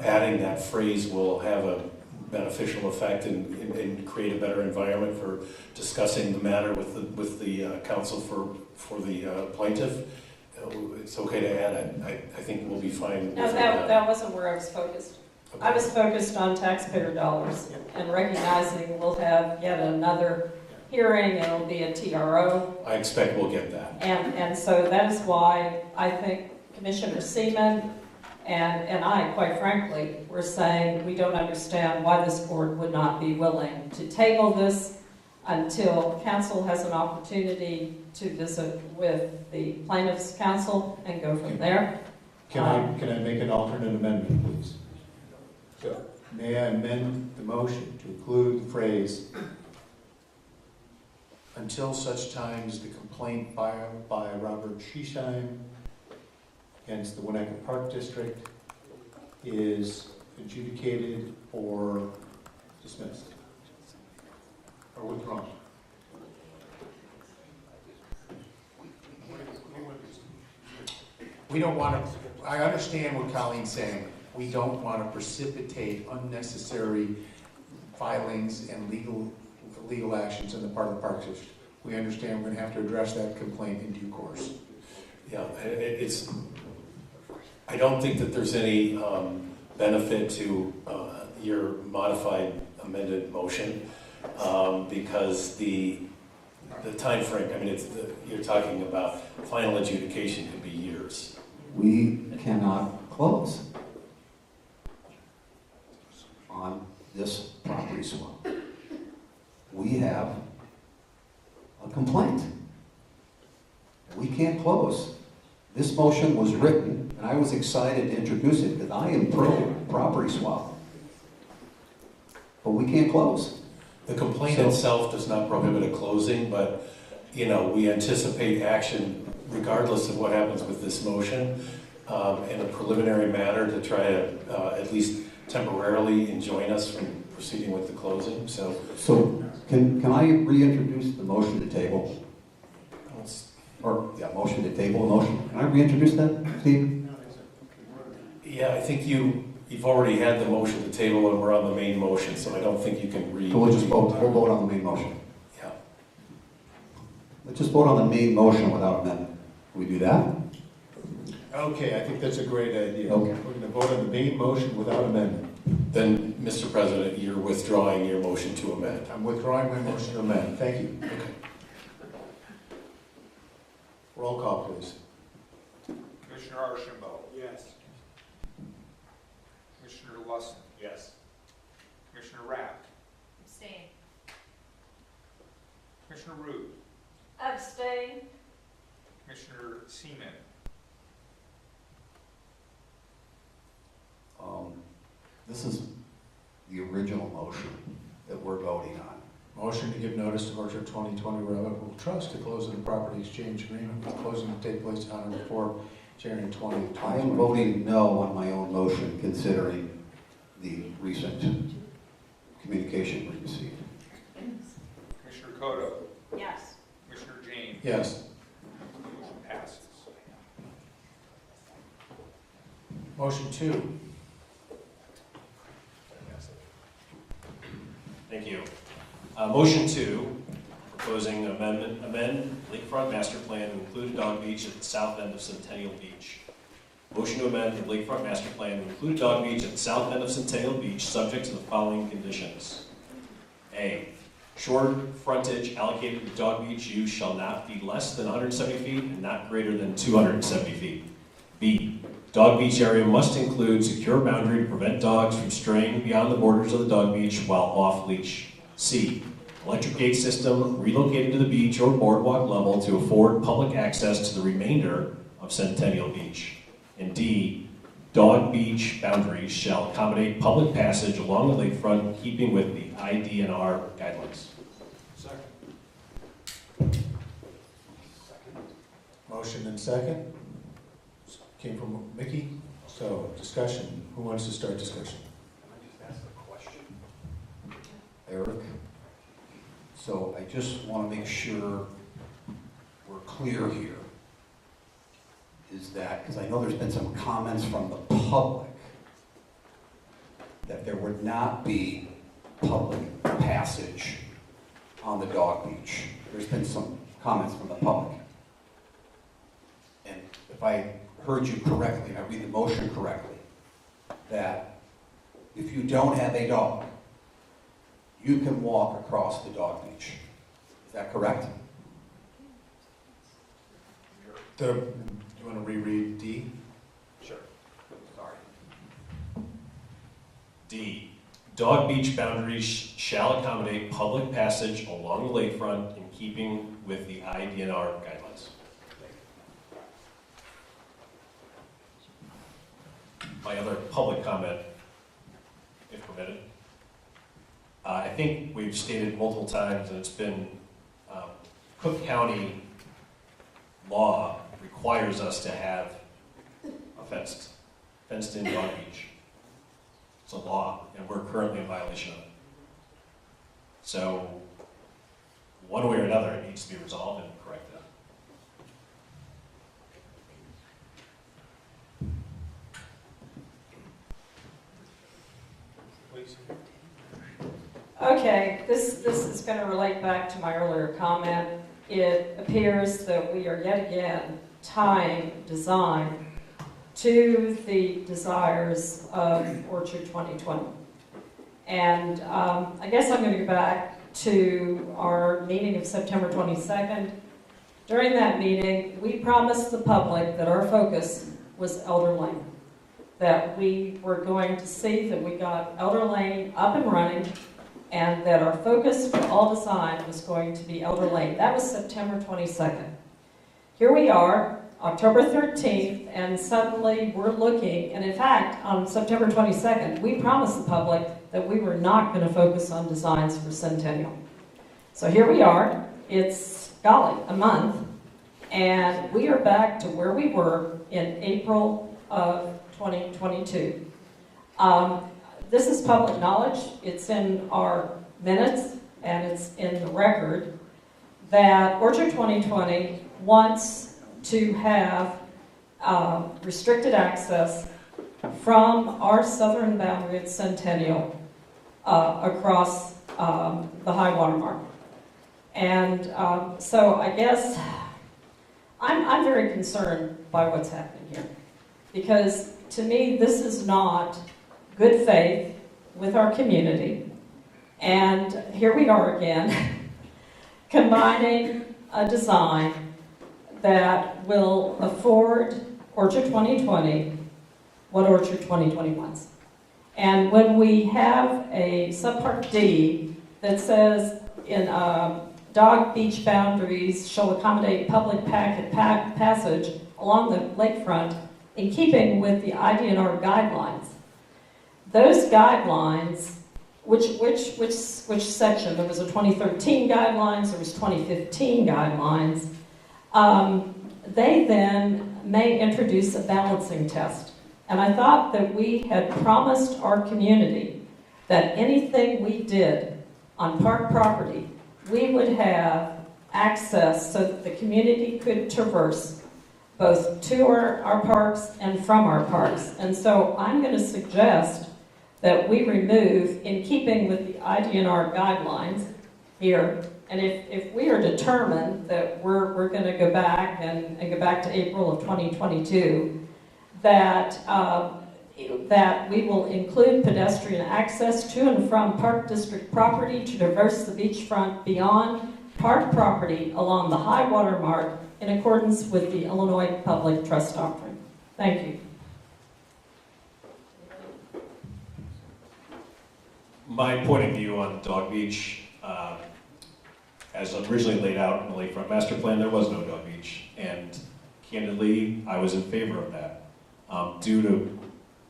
adding that phrase will have a beneficial effect and create a better environment for discussing the matter with the counsel for the plaintiff, it's okay to add it. I think we'll be fine. No, that wasn't where I was focused. Okay. I was focused on taxpayer dollars and recognizing we'll have yet another hearing and it'll be a TRO. I expect we'll get that. And so that is why I think Commissioner Seaman and I, quite frankly, were saying we don't understand why this board would not be willing to table this until counsel has an opportunity to visit with the plaintiff's counsel and go from there. Can I make an alternate amendment, please? Sure. May I amend the motion to include the phrase, until such time as the complaint filed by Robert Shisheim against the Winnetka Park District is adjudicated or dismissed or withdrawn? We don't want to, I understand what Colleen's saying. We don't want to precipitate unnecessary filings and legal actions on the part of the Park District. We understand we're going to have to address that complaint in due course. Yeah, I don't think that there's any benefit to your modified amended motion because the time frame, I mean, you're talking about final adjudication could be years. we cannot close on this property swap. We have a complaint. We can't close. This motion was written, and I was excited to introduce it because I am pro property swap. But we can't close. The complaint itself does not prohibit a closing, but we anticipate action regardless of what happens with this motion, in a preliminary matter to try to at least temporarily enjoin us from proceeding with the closing. So can I reintroduce the motion to table? Motion to table a motion. Can I reintroduce that, Steve? yeah, I think you've already had the motion to table and we're on the main motion, so I don't think you can So we'll just vote on the main motion. Yeah. Let's just vote on the main motion without amendment. Can we do that? Okay, I think that's a great idea. Okay. We're going to vote on the main motion without amendment. Then, Mr. President, you're withdrawing your motion to amend. I'm withdrawing my motion to amend. Thank you. Okay. Roll call, please. Commissioner Archambault. Yes. Commissioner Lusson. Yes. Commissioner Rapp. Abstain. Commissioner Root. Abstain. Commissioner Seaman. This is the original motion that we're voting on. Motion to give notice to Voucher 2020 Revocable Trust to close the property exchange agreement with closing to take place on or before January 2020. I am voting no on my own motion, considering the recent communication we received. Commissioner Cotto. Yes. Commissioner James. Yes. Motion passes. Motion 2. Thank you. Motion 2, proposing amend Lakefront Master Plan to include a dog beach at the south end of Centennial Beach. Motion to amend the Lakefront Master Plan to include a dog beach at the south end of Centennial Beach, subject to the following conditions. A, shore frontage allocated to dog beach use shall not be less than 170 feet and not greater than 270 feet. B, dog beach area must include secure boundary to prevent dogs from straying beyond the borders of the dog beach while off leash. C, electric gate system relocated to the beach or boardwalk level to afford public access to the remainder of Centennial Beach. And D, dog beach boundaries shall accommodate public passage along the lakefront in keeping with the IDNR guidelines. Second. Motion and second. Came from Mickey. So discussion. Who wants to start discussion? Can I just ask a question? Eric? So I just want to make sure we're clear here. Is that, because I know there's been some comments from the public that there would not be public passage on the dog beach. There's been some comments from the public. And if I heard you correctly, and I read the motion correctly, that if you don't have a dog, you can walk across the dog beach. Is that correct? Do you want to reread D? Sure. Sorry. D, dog beach boundaries shall accommodate public passage along the lakefront in keeping with the IDNR guidelines. My other public comment, if permitted. I think we've stated multiple times that it's been, Cook County law requires us to have a fenced-in dog beach. It's a law, and we're currently in violation of it. So, one way or another, it needs to be resolved and corrected. Please. Okay, this is going to relate back to my earlier comment. It appears that we are yet again tying design to the desires of Orchard 2020. And I guess I'm going to go back to our meeting of September 22nd. During that meeting, we promised the public that our focus was Elder Lane, that we were going to see that we got Elder Lane up and running, and that our focus for all design was going to be Elder Lane. That was September 22nd. Here we are, October 13th, and suddenly we're looking, and in fact, on September 22nd, we promised the public that we were not going to focus on designs for Centennial. So here we are, it's, golly, a month, And we are back to where we were in April of 2022. This is public knowledge. It's in our minutes and it's in the record that Orchard 2020 wants to have restricted access from our southern boundary at Centennial across the high water mark. And so I guess I'm very concerned by what's happening here, because to me this is not good faith with our community. And here we are again, combining a design that will afford Orchard 2020 what Orchard 2020 wants. And when we have a subpart D that says in dog beach boundaries shall accommodate public passage along the lakefront in keeping with the IDNR guidelines. Those guidelines, which section? There was a 2013 guidelines, there was 2015 guidelines. They then may introduce a balancing test. And I thought that we had promised our community that anything we did on park property, we would have access so that the community could traverse both to our parks and from our parks. And so I'm going to suggest that we remove, in keeping with the IDNR guidelines here, and if we are determined that we're going to go back and go back to April of 2022, that we will include pedestrian access to and from Park District property to traverse the beachfront beyond park property along the high water mark in accordance with the Illinois Public Trust Doctrine. Thank you. My point of view on Dog Beach, as originally laid out in the Lakefront Master Plan, there was no Dog Beach. And candidly, I was in favor of that. Due to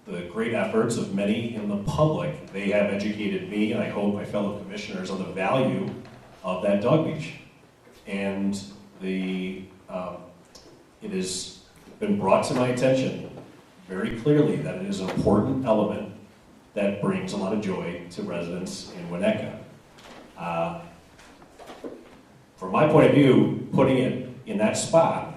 the great efforts of many in the public, they have educated me, and I hope my fellow commissioners, on the value of that dog beach. And it has been brought to my attention very clearly that it is an important element that brings a lot of joy to residents in Winnetka. From my point of view, putting it in that spot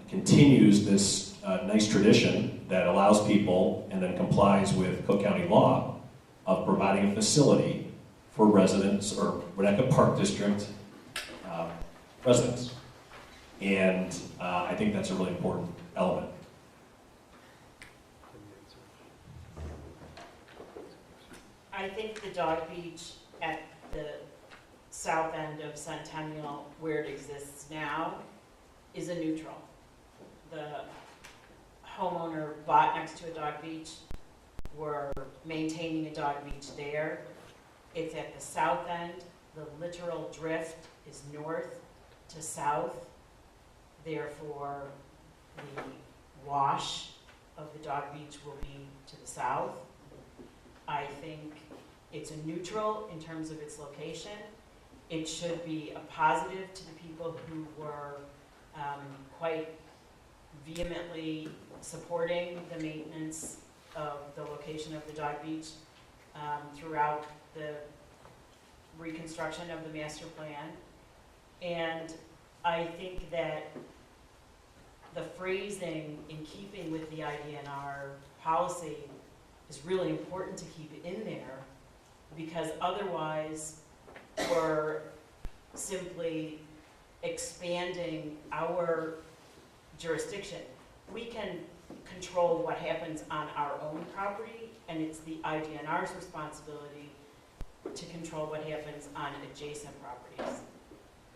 continues this nice tradition that allows people and then complies with Cook County law of providing a facility for residents or Winnetka Park District residents. And I think that's a really important element. I think the dog beach at the south end of Centennial, where it exists now, is a neutral. The homeowner bought next to a dog beach. We're maintaining a dog beach there. It's at the south end. The littoral drift is north to south. Therefore, the wash of the dog beach will be to the south. I think it's a neutral in terms of its location. It should be a positive to the people who were quite vehemently supporting the maintenance of the location of the dog beach throughout the reconstruction of the master plan. And I think that the phrasing in keeping with the IDNR policy is really important to keep it in there, because otherwise we're simply expanding our jurisdiction. We can control what happens on our own property, and it's the IDNR's responsibility to control what happens on adjacent properties.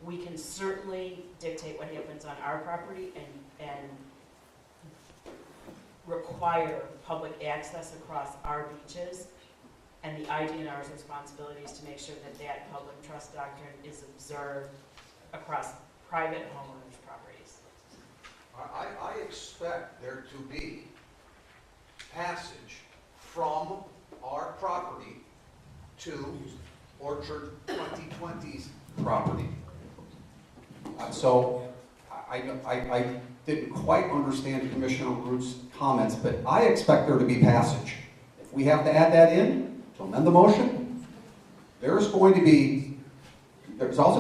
We can certainly dictate what happens on our property and require public access across our beaches, and the IDNR's responsibility is to make sure that that public trust doctrine is observed across private homeowners' properties. I expect there to be passage from our property to Orchard 2020's property. So I didn't quite understand Commissioner Root's comments, but I expect there to be passage. If we have to add that in to amend the motion, there's also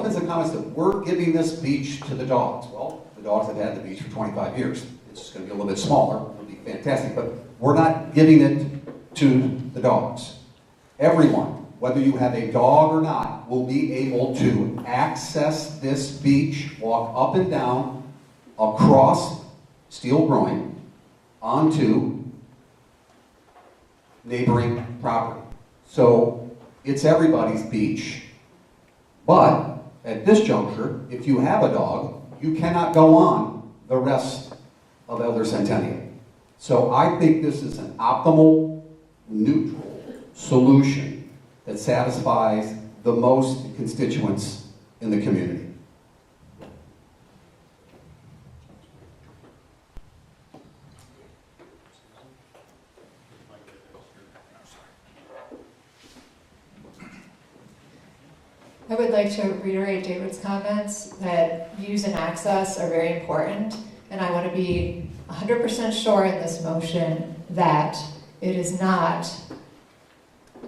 been some comments that we're giving this beach to the dogs. Well, the dogs have had the beach for 25 years. It's just going to be a little bit smaller. It would be fantastic, but we're not giving it to the dogs. Everyone, whether you have a dog or not, will be able to access this beach, walk up and down, across Steel Groin, onto neighboring property. So it's everybody's beach. But at this juncture, if you have a dog, you cannot go on the rest of Elder Centennial. So I think this is an optimal, neutral solution that satisfies the most constituents in the community. I would like to reiterate David's comments that views and access are very important, and I want to be 100% sure in this motion that it is not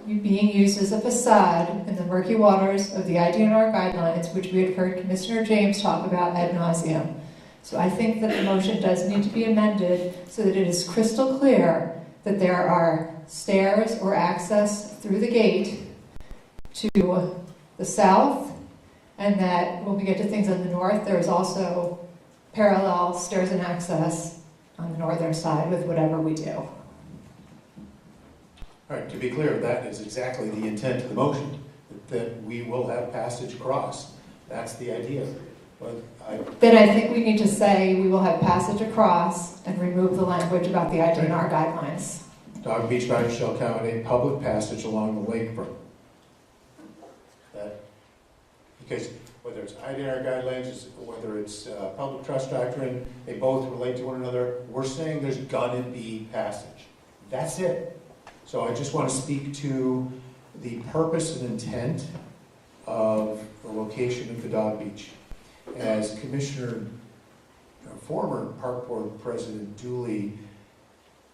being used as a facade in the murky waters of the IDNR guidelines, which we had heard Commissioner James talk about ad nauseum. So I think that the motion does need to be amended so that it is crystal clear that there are stairs or access through the gate to the south, and that when we get to things on the north, there is also parallel stairs and access on the northern side with whatever we do. All right, to be clear, that is exactly the intent of the motion, that we will have passage across. That's the idea. Then I think we need to say we will have passage across and remove the language about the IDNR guidelines. Dog beach riders shall accommodate public passage along the lakefront. Because whether it's IDNR guidelines, whether it's public trust doctrine, they both relate to one another. We're saying there's gonna be passage. That's it. So I just want to speak to the purpose and intent of the location of the dog beach. As former Park Board President Dooley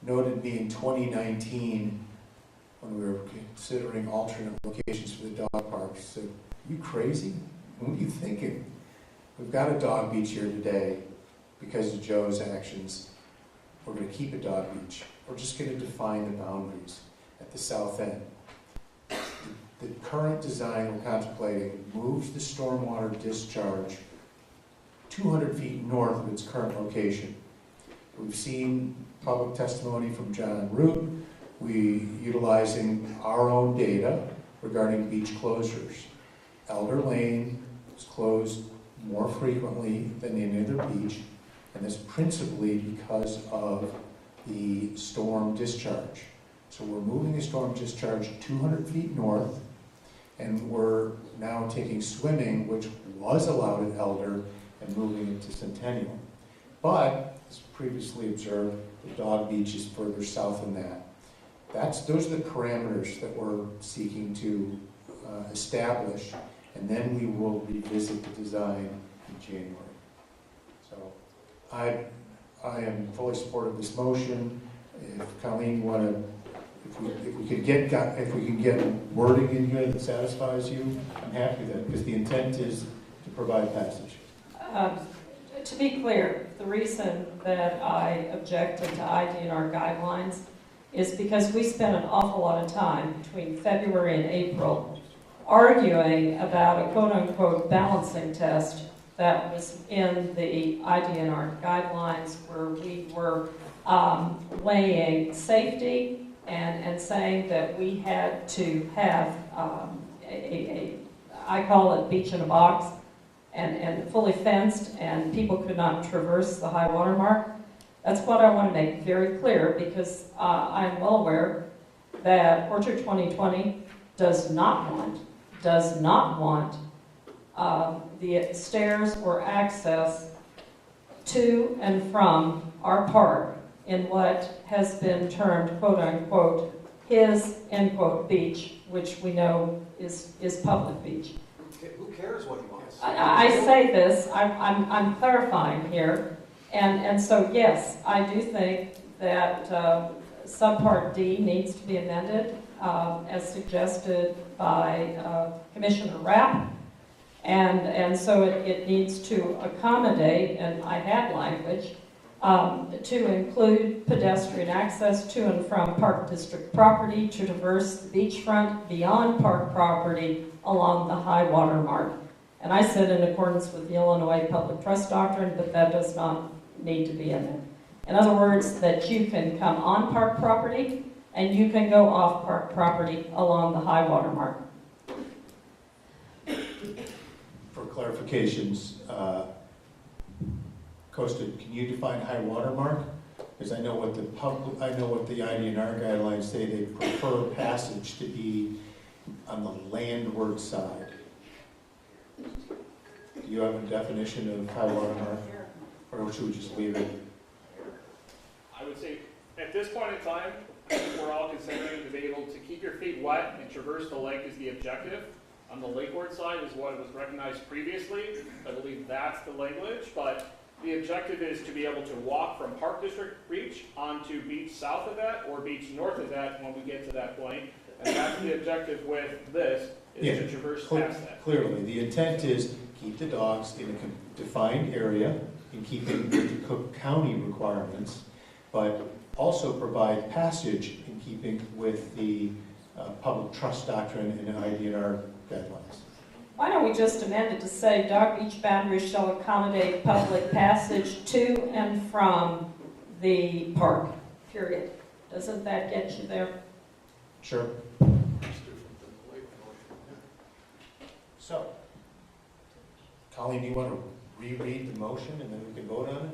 noted me in 2019 when we were considering alternate locations for the dog park, he said, "You crazy? What are you thinking? We've got a dog beach here today because of Joe's actions. We're going to keep a dog beach. We're just going to define the boundaries at the south end." The current design we're contemplating moves the stormwater discharge 200 feet north of its current location. We've seen public testimony from John Root. We utilizing our own data regarding beach closures. Elder Lane is closed more frequently than any other beach, and that's principally because of the storm discharge. So we're moving the storm discharge 200 feet north, and we're now taking swimming, which was allowed at Elder, and moving it to Centennial. But, as previously observed, the dog beach is further south than that. Those are the parameters that we're seeking to establish, and then we will revisit the design in January. So I am fully supportive of this motion. If Colleen if we can get wording in here that satisfies you, I'm happy with that, because the intent is to provide passage. To be clear, the reason that I objected to IDNR guidelines is because we spent an awful lot of time between February and April arguing about a quote-unquote balancing test that was in the IDNR guidelines, where we were weighing safety and saying that we had to have I call it beach in a box, and fully fenced, and people could not traverse the high water mark. That's what I want to make very clear, because I'm well aware that Orchard 2020 does not want the stairs or access to and from our park in what has been termed quote-unquote his end quote beach, which we know is public beach. Who cares what he wants? I say this, I'm clarifying here, and so yes, I do think that subpart D needs to be amended as suggested by Commissioner Rapp, and so it needs to accommodate, and I had language, to include pedestrian access to and from Park District property to traverse the beachfront beyond park property along the high water mark. And I said in accordance with the Illinois Public Trust Doctrine, but that does not need to be in there. In other words, that you can come on park property and you can go off park property along the high water mark. For clarifications, Costa, can you define high water mark? Because I know what the IDNR guidelines say. They prefer passage to be on the landward side. Do you have a definition of high water mark, or should we just leave it? I would say at this point in time, I think we're all considering to be able to keep your feet wet and traverse the lake is the objective. On the lakeward side is what was recognized previously. I believe that's the language, but the objective is to be able to walk from Park District Beach onto beach south of that or beach north of that when we get to that point. And that's the objective with this, is to traverse past that. Clearly, the intent is keep the dogs in a defined area in keeping with the Cook County requirements, but also provide passage in keeping with the public trust doctrine and IDNR guidelines. Why don't we just amend it to say dog beach boundaries shall accommodate public passage to and from the park, period. Doesn't that get you there? Sure. So, Colleen, do you want to reread the motion and then we can vote on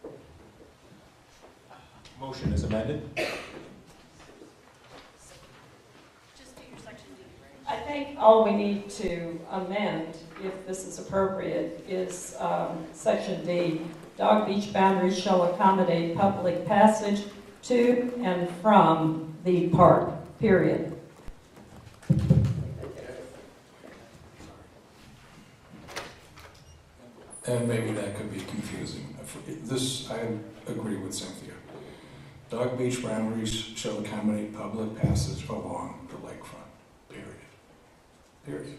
it? Motion is amended. I think all we need to amend, if this is appropriate, is section D. Dog beach boundaries shall accommodate public passage to and from the park, period. And maybe that could be confusing. This, I agree with Cynthia. Dog beach boundaries shall accommodate public passage along the lakefront. Period.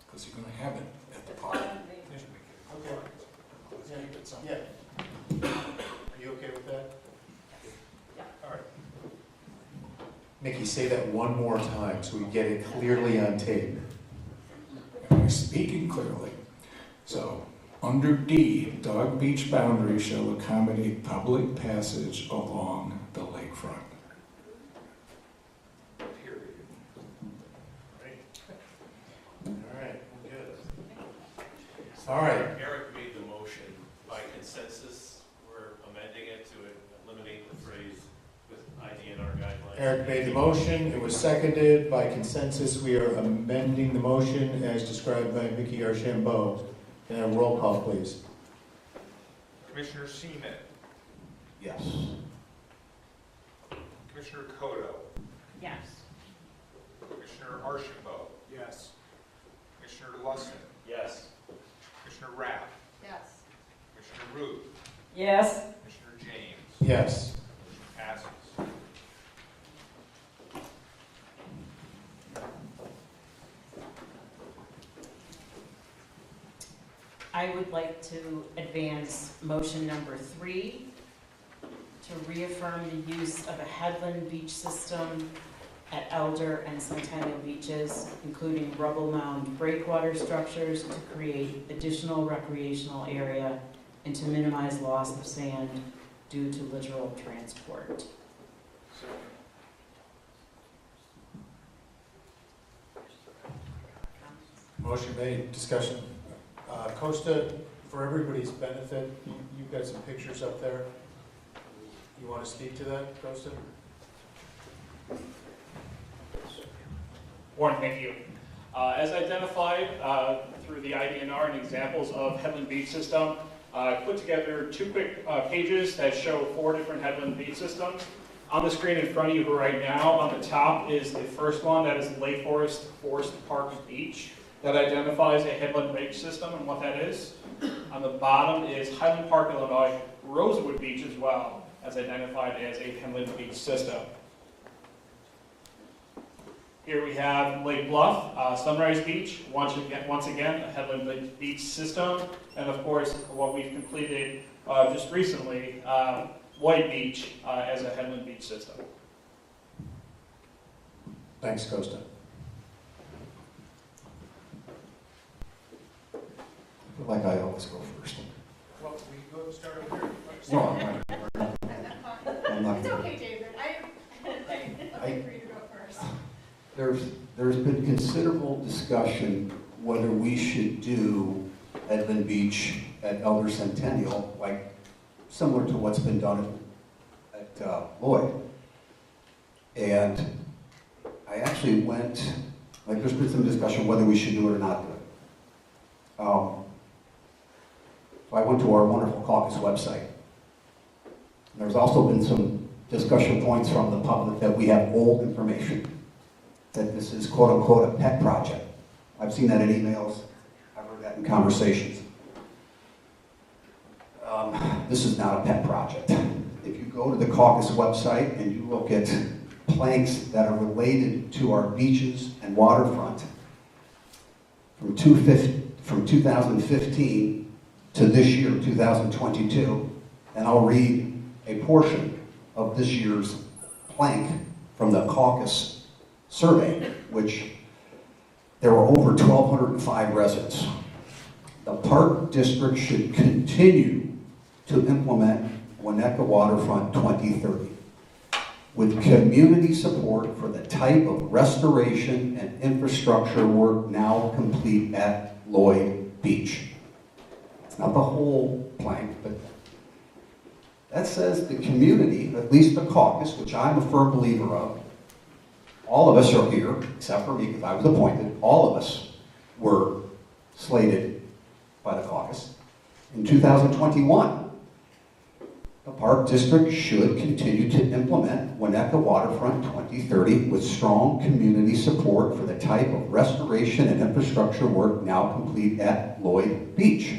Because you're going to have it at the park. Okay. Yeah. Are you okay with that? Yeah. All right. Mickey, say that one more time so we get it clearly on tape. Am I speaking clearly? So, under D, dog beach boundaries shall accommodate public passage along the lakefront. All right. Eric made the motion by consensus. We're amending it to eliminate the phrase with IDNR guidelines. Eric made the motion. It was seconded by consensus. We are amending the motion as described by Mickey Archambault. And a roll call, please. Commissioner Seaman. Yes. Commissioner Kodo. Yes. Commissioner Archambault. Yes. Commissioner Lusson. Yes. Commissioner Rapp. Yes. Commissioner Root. Yes. Commissioner James. Yes. Motion passes. I would like to advance motion number 3 to reaffirm the use of a headland beach system at Elder and Centennial beaches, including rubble mound breakwater structures to create additional recreational area and to minimize loss of sand due to littoral transport. Motion made. Discussion. Costa, for everybody's benefit, you've got some pictures up there. You want to speak to that, Costa? Warren, thank you. As identified through the IDNR and examples of headland beach system, I put together 2 quick pages that show 4 different headland beach systems. On the screen in front of you right now, on the top is the first one, that is Lake Forest Park Beach. that identifies a headland beach system and what that is. On the bottom is Highland Park, Illinois, Rosewood Beach as well, as identified as a headland beach system. Here we have Lake Bluff, Sunrise Beach, once again a headland beach system, and of course what we've completed just recently, White Beach as a headland beach system. Thanks, Costa. Like I always go first. Well, we go start over here first. No, I'm not. It's okay, David. I'll wait for you to go first. There's been considerable discussion whether we should do Edmund Beach at Elder Centennial, like similar to what's been done at Lloyd. And I actually went, like there's been some discussion whether we should do it or not do it. So I went to our wonderful caucus website. There's also been some discussion points from the public that we have old information, that this is quote unquote a pet project. I've seen that in emails, I've heard that in conversations. This is not a pet project. If you go to the caucus website and you look at planks that are related to our beaches and waterfront from 2015 to this year, 2022, and I'll read a portion of this year's plank from the caucus survey, which there were over 1,205 residents. The Park District should continue to implement Winnetka Waterfront 2030 with community support for the type of restoration and infrastructure work now complete at Lloyd Beach. It's not the whole plank, but that says the community, at least the caucus, which I'm a firm believer of, all of us are here, except for me because I was appointed, all of us were slated by the caucus. In 2021, the Park District should continue to implement Winnetka Waterfront 2030 with strong community support for the type of restoration and infrastructure work now complete at Lloyd Beach.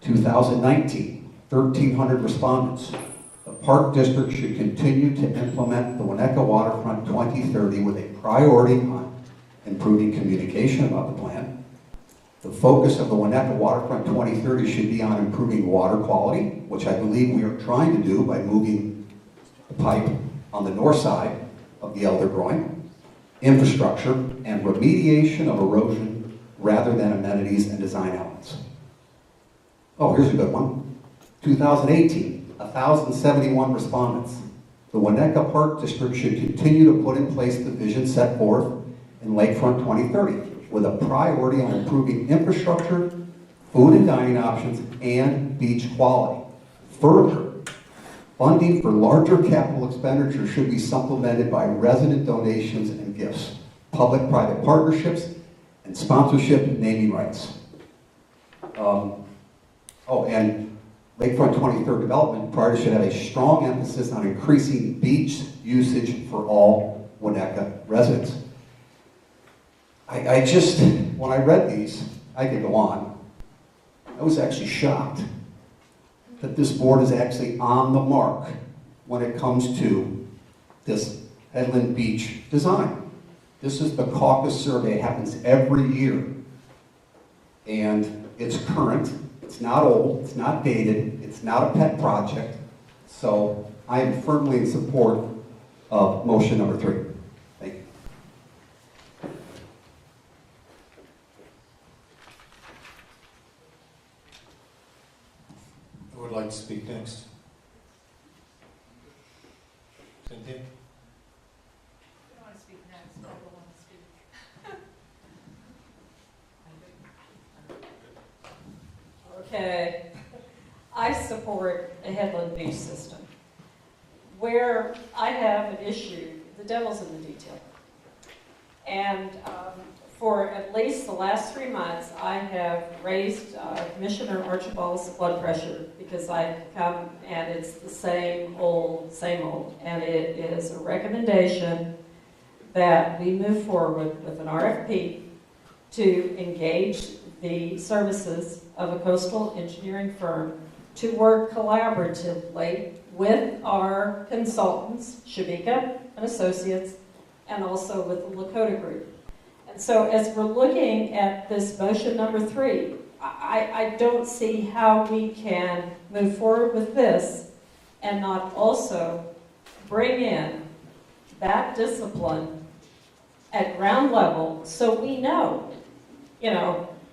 2019, 1,300 respondents. The Park District should continue to implement the Winnetka Waterfront 2030 with a priority on improving communication about the plan. The focus of the Winnetka Waterfront 2030 should be on improving water quality, which I believe we are trying to do by moving the pipe on the north side of the Elder Groin, infrastructure, and remediation of erosion rather than amenities and design elements. Oh, here's a good one. 2018, 1,071 respondents. The Winnetka Park District should continue to put in place the vision set forth in Lakefront 2030 with a priority on improving infrastructure, food and dining options, and beach quality. Further, funding for larger capital expenditures should be supplemented by resident donations and gifts, public-private partnerships, and sponsorship and naming rights. And Lakefront 2030 development priorities should have a strong emphasis on increasing beach usage for all Winnetka residents. I just, when I read these, I could go on. I was actually shocked that this board is actually on the mark when it comes to this Headland Beach design. This is the caucus survey. It happens every year. And it's current. It's not old. It's not dated. It's not a pet project. So I am firmly in support of motion number 3. Thank you. Who would like to speak next? Cynthia? I want to speak next. I don't want to speak. Okay, I support a Headland Beach system. Where I have an issue, the devil's in the detail. And for at least the last 3 months, I have raised Commissioner Archibald's blood pressure because I come and it's the same old. And it is a recommendation that we move forward with an RFP to engage the services of a coastal engineering firm to work collaboratively with our consultants, Shabika and Associates, and also with the Lakota Group. And so as we're looking at this motion number 3, I don't see how we can move forward with this and not also bring in that discipline at ground level so we know,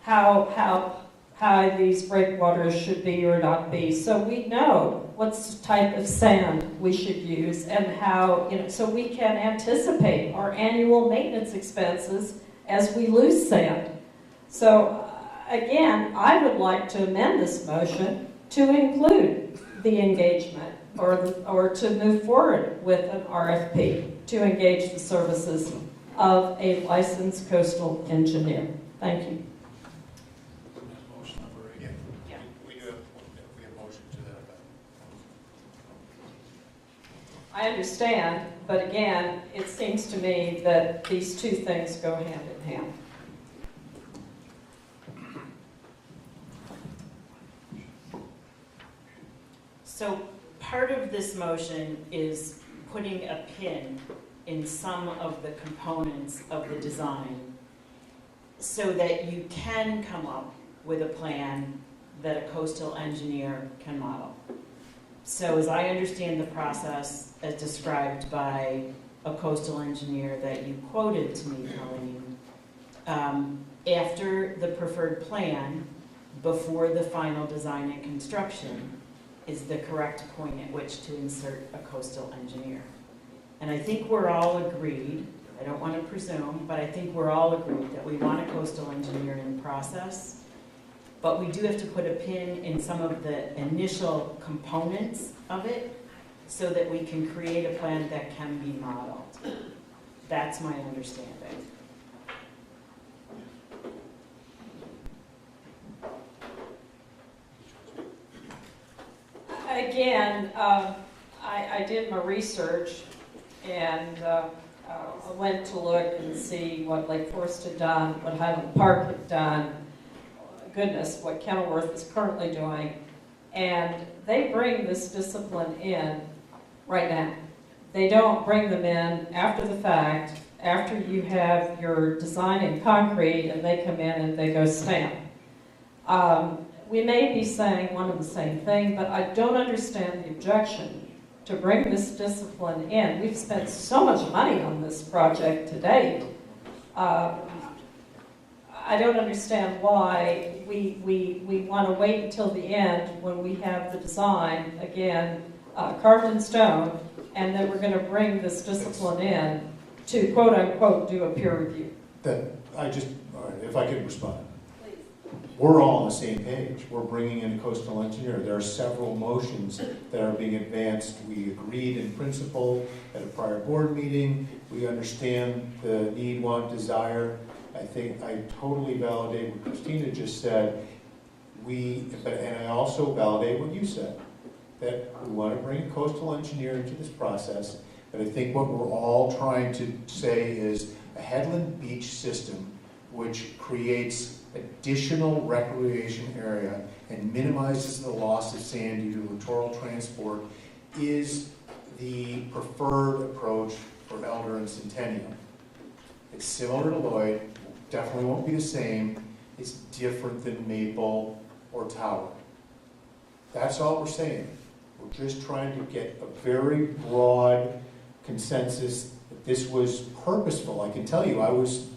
how these breakwaters should be or not be. So we know what type of sand we should use and how, so we can anticipate our annual maintenance expenses as we lose sand. So again, I would like to amend this motion to include the engagement or to move forward with an RFP to engage the services of a licensed coastal engineer. Thank you. Motion number 8. Yeah. We have motion to that effect. I understand, but again, it seems to me that these two things go hand in hand. So part of this motion is putting a pin in some of the components of the design so that you can come up with a plan that a coastal engineer can model. So as I understand the process as described by a coastal engineer that you quoted to me, Colleen, after the preferred plan, before the final design and construction, is the correct point at which to insert a coastal engineer. And I think we're all agreed, I don't want to presume, but I think we're all agreed that we want a coastal engineer in the process, but we do have to put a pin in some of the initial components of it so that we can create a plan that can be modeled. That's my understanding. Again, I did my research and I went to look and see what Lake Forest had done, what Highland Park had done, goodness, what Kenilworth is currently doing. And they bring this discipline in right now. They don't bring them in after the fact, after you have your design in concrete and they come in and they go stamp. We may be saying one and the same thing, but I don't understand the objection to bring this discipline in. We've spent so much money on this project to date. I don't understand why we want to wait until the end when we have the design, again, carved in stone, and then we're going to bring this discipline in to, quote unquote, do a peer review. All right, if I could respond. We're all on the same page. We're bringing in a coastal engineer. There are several motions that are being advanced. We agreed in principle at a prior board meeting. We understand the need, want, desire. I think I totally validate what Christina just said. And I also validate what you said, that we want to bring a coastal engineer into this process. But I think what we're all trying to say is a headland beach system which creates additional recreation area and minimizes the loss of sand due to littoral transport is the preferred approach for Elder and Centennial. It's similar to Lloyd, definitely won't be the same. It's different than Maple or Tower. That's all we're saying. We're just trying to get a very broad consensus that this was purposeful. I can tell you, I was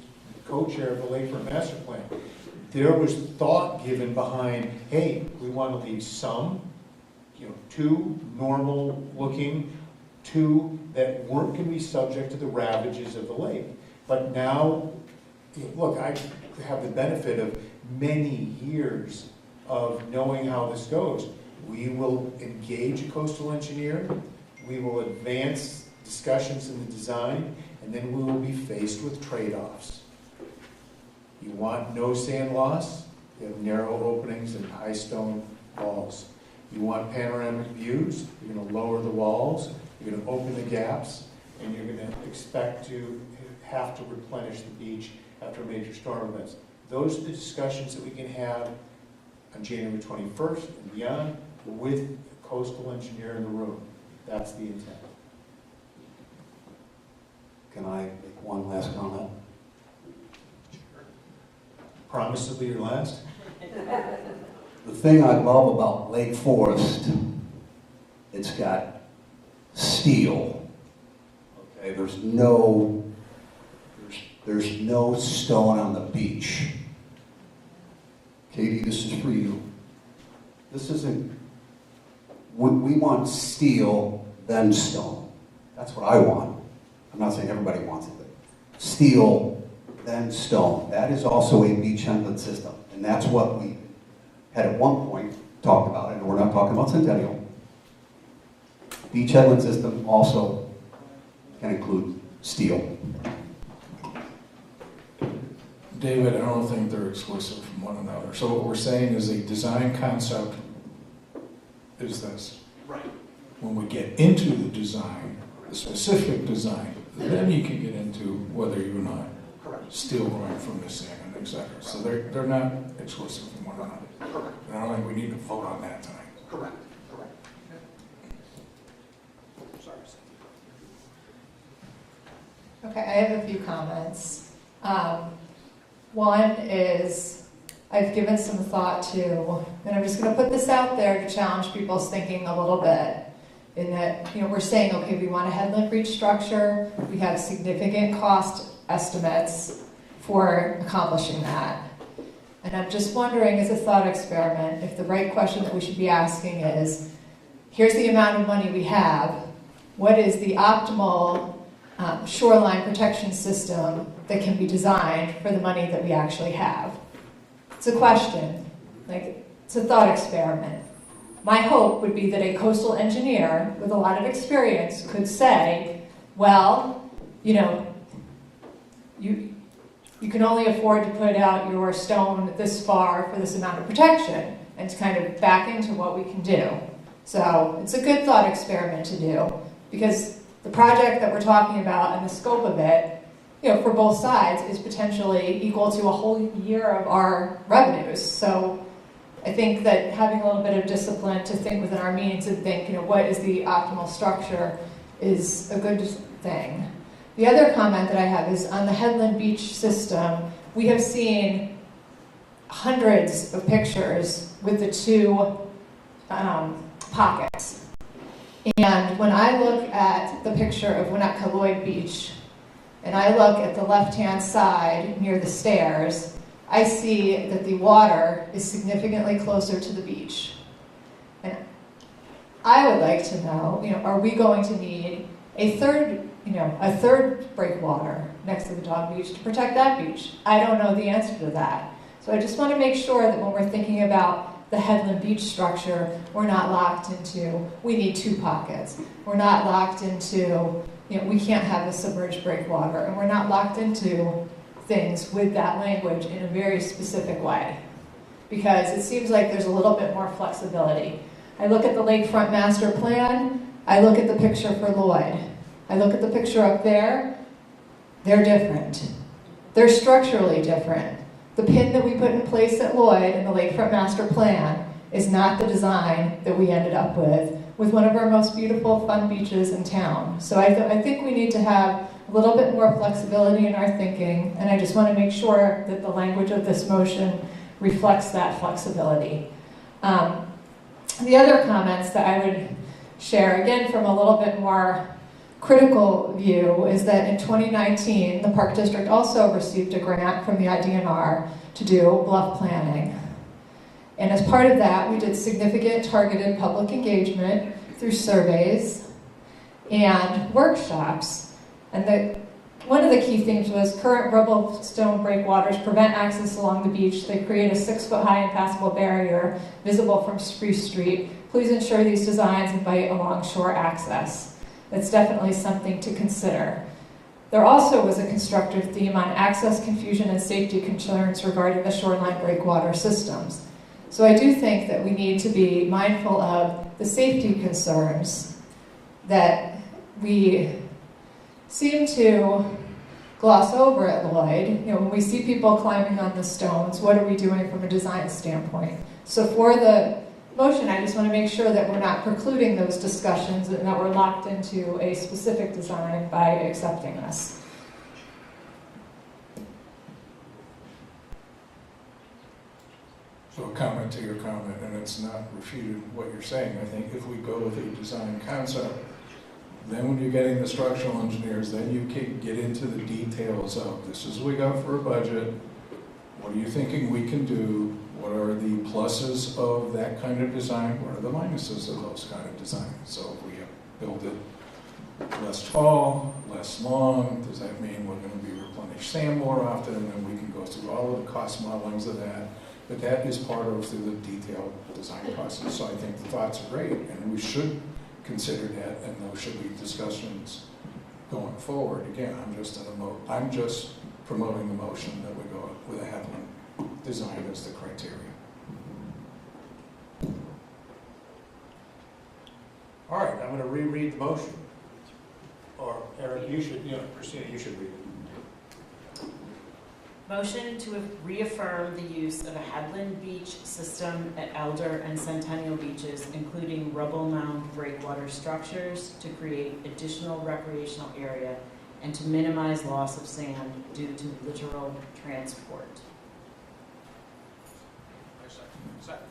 co-chair of the Lakefront Master Plan. There was thought given behind, hey, we want to leave some, two normal looking, two that weren't going to be subject to the ravages of the lake. But now, look, I have the benefit of many years of knowing how this goes. We will engage a coastal engineer, we will advance discussions in the design, and then we will be faced with trade-offs. You want no sand loss? You have narrow openings and high stone walls. You want panoramic views? You're going to lower the walls, you're going to open the gaps, and you're going to expect to have to replenish the beach after major storm events. those are the discussions that we can have on January 21st and beyond with a coastal engineer in the room. That's the intent. Can I make one last comment? Promise to be your last? The thing I love about Lake Forest, it's got steel. Okay, there's no stone on the beach. Katie, this is for you. This isn't, we want steel, then stone. That's what I want. I'm not saying everybody wants it, but steel, then stone. That is also a beach inlet system. And that's what we had at one point talked about, and we're not talking about Centennial. Beach inlet system also can include steel. David, I don't think they're exclusive from one another. So what we're saying is a design concept is this. Right. When we get into the design, the specific design, then you can get into whether you not steel going from the salmon, etc. So they're not exclusive from one another. Correct. And I don't think we need to vote on that tonight. Correct. Correct. Sorry. Okay, I have a few comments. One is, I've given some thought to, and I'm just going to put this out there to challenge people's thinking a little bit, in that, we're saying, okay, we want a headland breach structure, we have significant cost estimates for accomplishing that. And I'm just wondering, as a thought experiment, if the right question that we should be asking is, here's the amount of money we have, what is the optimal shoreline protection system that can be designed for the money that we actually have? It's a question, it's a thought experiment. My hope would be that a coastal engineer with a lot of experience could say, well, you can only afford to put out your stone this far for this amount of protection, and to kind of back into what we can do. So it's a good thought experiment to do, because the project that we're talking about and the scope of it, for both sides, is potentially equal to a whole year of our revenues. So I think that having a little bit of discipline to think within our means and think, what is the optimal structure is a good thing. The other comment that I have is on the headland beach system, we have seen hundreds of pictures with the two pockets. And when I look at the picture of Winnetka Lloyd Beach, and I look at the left-hand side near the stairs, I see that the water is significantly closer to the beach. And I would like to know, are we going to need a third breakwater next to the dog beach to protect that beach? I don't know the answer to that. So I just want to make sure that when we're thinking about the headland beach structure, we're not locked into, we need two pockets. We're not locked into, we can't have a submerged breakwater, and we're not locked into things with that language in a very specific way, because it seems like there's a little bit more flexibility. I look at the lakefront master plan, I look at the picture for Lloyd, I look at the picture up there, they're different. They're structurally different. The pin that we put in place at Lloyd in the lakefront master plan is not the design that we ended up with one of our most beautiful, fun beaches in town. So I think we need to have a little bit more flexibility in our thinking, and I just want to make sure that the language of this motion reflects that flexibility. The other comments that I would share, again from a little bit more critical view, is that in 2019, the Park District also received a grant from the IDNR to do bluff planning. And as part of that, we did significant targeted public engagement through surveys and workshops. And one of the key themes was current rubble stone breakwaters prevent access along the beach. They create a 6-foot-high impassable barrier visible from Spruce Street. Please ensure these designs invite along-shore access. That's definitely something to consider. There also was a constructive theme on access, confusion, and safety concerns regarding the shoreline breakwater systems. So I do think that we need to be mindful of the safety concerns that we seem to gloss over at Lloyd. You know, when we see people climbing on the stones, what are we doing from a design standpoint? So for the motion, I just want to make sure that we're not precluding those discussions and that we're locked into a specific design by accepting this. So a comment to your comment, and it's not refuted what you're saying. I think if we go with a design concept, then when you're getting the structural engineers, then you can get into the details of this is what we got for a budget. What are you thinking we can do? What are the pluses of that kind of design? What are the minuses of those kind of designs? So if we build it less tall, less long, does that mean we're going to be replenish sand more often? And then we can go through all of the cost modelings of that. But that is part of the detailed design process. So I think the thoughts are great, and we should consider that, and those should be discussions going forward. Again, I'm just promoting the motion that we go with a headland design as the criteria. All right, I'm going to reread the motion. Or Eric, Christina, you should read it. Motion to reaffirm the use of a headland beach system at Elder and Centennial beaches, including rubble mound breakwater structures to create additional recreational area and to minimize loss of sand due to littoral transport.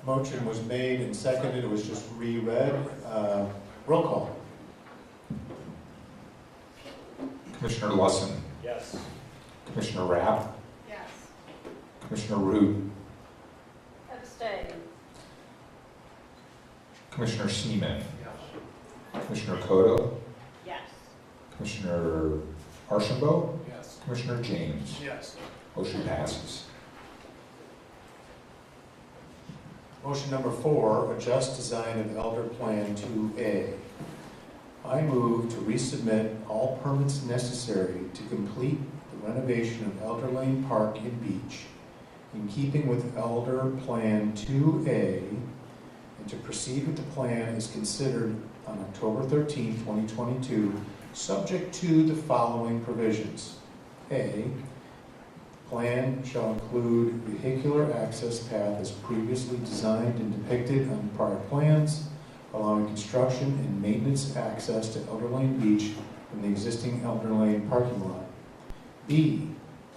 Motion was made and seconded. It was just reread. Roll call. Commissioner Lusson. Yes. Commissioner Rapp. Yes. Commissioner Root. Abstain. Commissioner Seaman. Commissioner Cotto. Yes. Commissioner Archambault. Yes. Commissioner James. Yes. Motion passes. Motion number 4, adjust design of Elder Plan 2A. I move to resubmit all permits necessary to complete the renovation of Elder Lane Park and Beach in keeping with Elder Plan 2A and to proceed with the plan as considered on October 13, 2022, subject to the following provisions. A, plan shall include vehicular access path as previously designed and depicted on prior plans, allowing construction and maintenance access to Elder Lane Beach from the existing Elder Lane parking lot. B,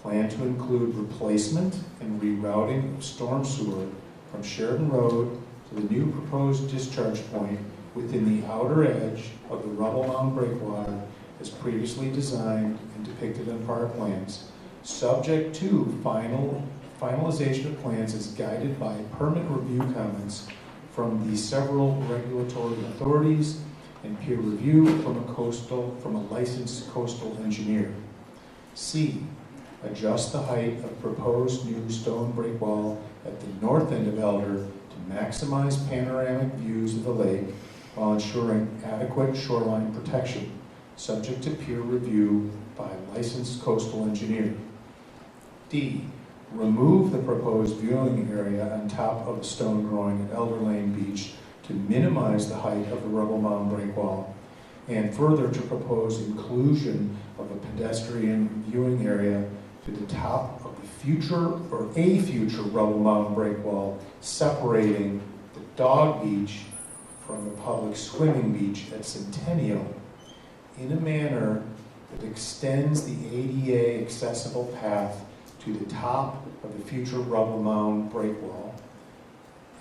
plan to include replacement and rerouting of storm sewer from Sheridan Road to the new proposed discharge point within the outer edge of the rubble mound breakwater as previously designed and depicted on prior plans, subject to finalization of plans as guided by permit review comments from the several regulatory authorities and peer review from a licensed coastal engineer. C, adjust the height of proposed new stone breakwall at the north end of Elder to maximize panoramic views of the lake while ensuring adequate shoreline protection, subject to peer review by a licensed coastal engineer. D, remove the proposed viewing area on top of the stone groin at Elder Lane Beach to minimize the height of the rubble mound breakwall, and further to propose inclusion of a pedestrian viewing area to the top of the future rubble mound breakwall, separating the dog beach from the public swimming beach at Centennial in a manner that extends the ADA accessible path to the top of the future rubble mound breakwall.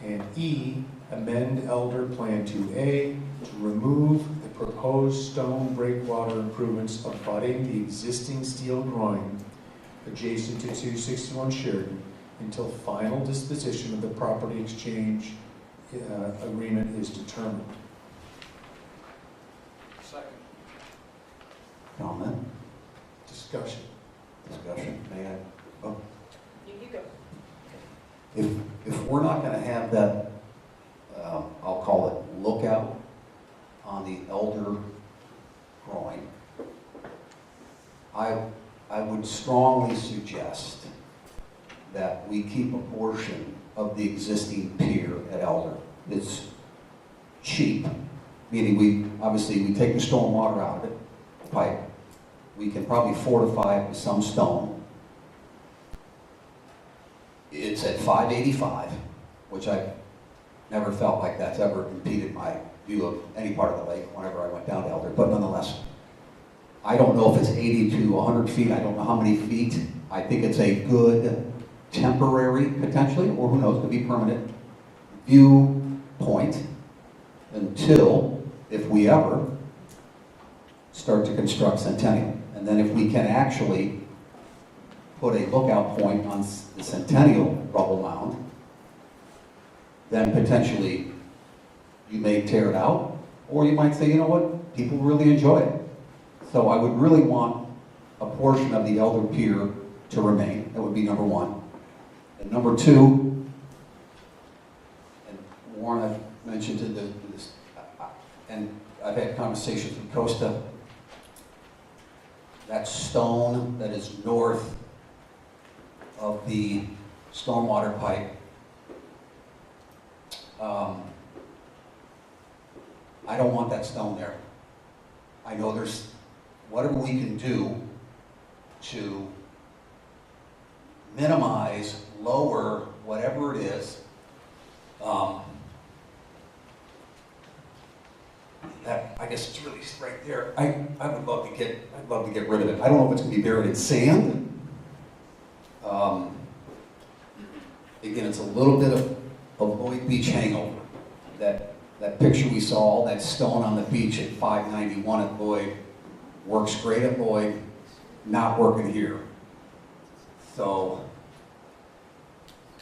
And E, amend Elder Plan 2A to remove the proposed stone breakwater improvements abutting the existing steel groin adjacent to 261 Sheridan until final disposition of the property exchange agreement is determined. Second. Comment? Discussion. May I? Oh. You go. If we're not going to have that, I'll call it lookout on the Elder groin, I would strongly suggest that we keep a portion of the existing pier at Elder. It's cheap, meaning we take the storm water out of it, pipe, we can probably fortify it with some stone. It's at 585, which I've never felt like that's ever impeded my view of any part of the lake whenever I went down to Elder, but nonetheless, I don't know if it's 80 to 100 feet, I don't know how many feet. I think it's a good temporary, potentially, or who knows, could be permanent, viewpoint until, if we ever, start to construct Centennial. And then if we can actually put a lookout point on the Centennial rubble mound, then potentially you may tear it out, or you might say, you know what, people really enjoy it. So I would really want a portion of the Elder Pier to remain. That would be number one. And number two, and Warren, I've mentioned to this, and I've had conversations with Costa, that stone that is north of the stormwater pipe, I don't want that stone there. I know there's whatever we can do to minimize, lower, whatever it is, that, I guess it's really right there. I would love to get, I'd love to get rid of it. I don't know if it's going to be buried in sand. Again, it's a little bit of Lloyd Beach hangover. That picture we saw, all that stone on the beach at 591 at Lloyd, works great at Lloyd, not working here. So,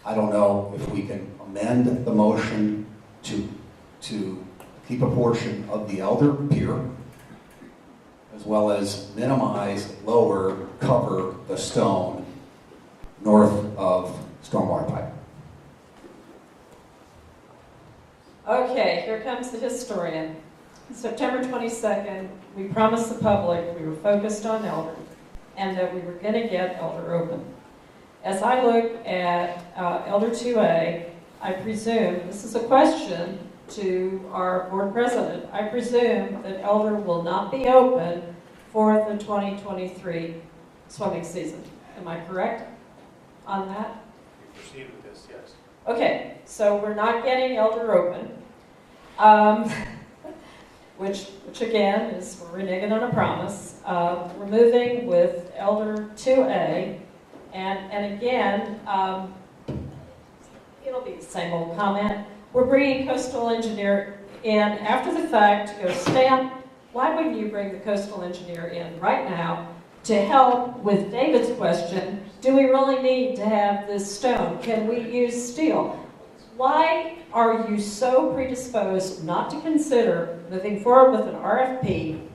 I don't know if we can amend the motion to keep a portion of the Elder Pier, as well as minimize, lower, cover the stone north of stormwater pipe. Okay, here comes the historian. September 22nd, we promised the public we were focused on Elder and that we were going to get Elder open. As I look at Elder 2A, I presume, this is a question to our board president, I presume that Elder will not be open for the 2023 swimming season. Am I correct on that? Proceed with this, yes. Okay, so we're not getting Elder open, which again is we're reneging on a promise. We're moving with Elder 2A, and again, it'll be the same old comment. We're bringing coastal engineer in after the fact to go stamp. Why wouldn't you bring the coastal engineer in right now to help with David's question? Do we really need to have this stone? Can we use steel? Why are you so predisposed not to consider moving forward with an RFP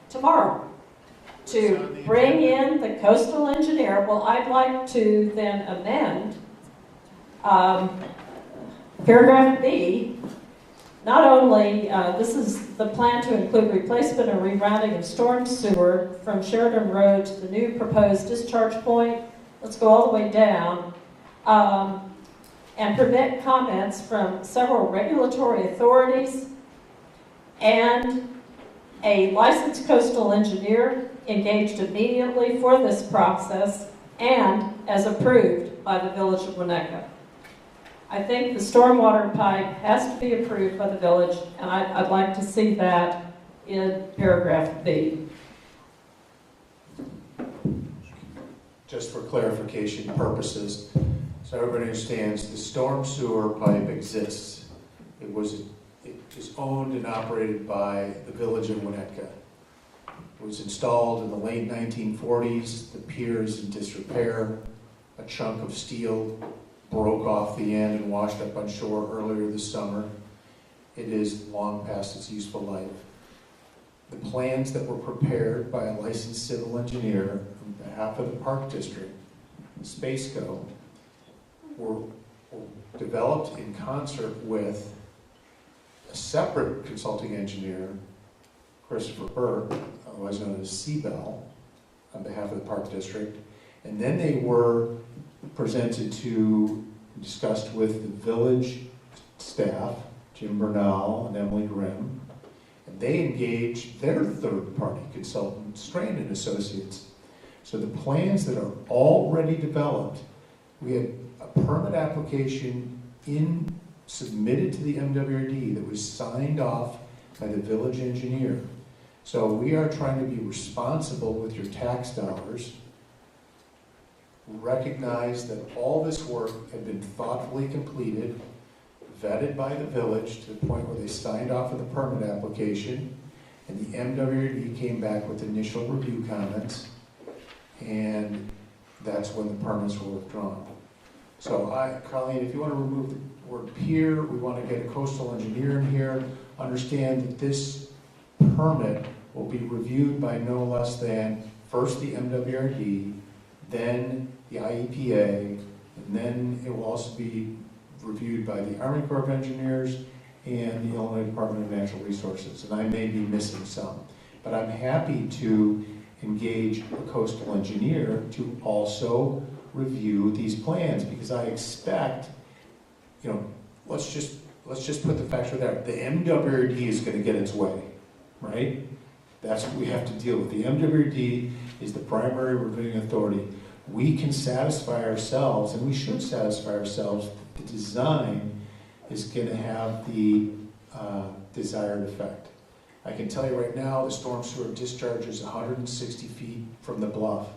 tomorrow to bring in the coastal engineer? Well, I'd like to then amend paragraph B. Not only, this is the plan to include replacement and rerouting of storm sewer from Sheridan Road to the new proposed discharge point. Let's go all the way down. And permit comments from several regulatory authorities and a licensed coastal engineer engaged immediately for this process and as approved by the Village of Winnetka. I think the stormwater pipe has to be approved by the village, and I'd like to see that in paragraph B. Just for clarification purposes, so everybody understands, the storm sewer pipe exists. It is owned and operated by the Village of Winnetka. It was installed in the late 1940s. The pier is in disrepair. A chunk of steel broke off the end and washed up on shore earlier this summer. It is long past its useful life. The plans that were prepared by a licensed civil engineer on behalf of the Park District, Spaceco, were developed in concert with a separate consulting engineer, Christopher Burke, otherwise known as Seabell, on behalf of the Park District. And then they were presented to, discussed with the village staff, Jim Bernal and Emily Grimm. And they engage their third-party consultant, Strand and Associates. So the plans that are already developed, we had a permit application submitted to the MWRD that was signed off by the village engineer. So we are trying to be responsible with your tax dollars, recognize that all this work had been thoughtfully completed, vetted by the village to the point where they signed off on the permit application, and the MWRD came back with initial review comments, and that's when the permits were withdrawn. So Colleen, if you want to remove the word pier, we want to get a coastal engineer in here, understand that this permit will be reviewed by no less than first the MWRD, then the IEPA, and then it will also be reviewed by the Army Corps of Engineers and the Illinois Department of Natural Resources. And I may be missing some, but I'm happy to engage a coastal engineer to also review these plans, because I expect, let's just put the facts right there. The MWRD is going to get its way, right? That's what we have to deal with. The MWRD is the primary reviewing authority. We can satisfy ourselves, and we should satisfy ourselves, that the design is going to have the desired effect. I can tell you right now, the storm sewer discharge is 160 feet from the bluff.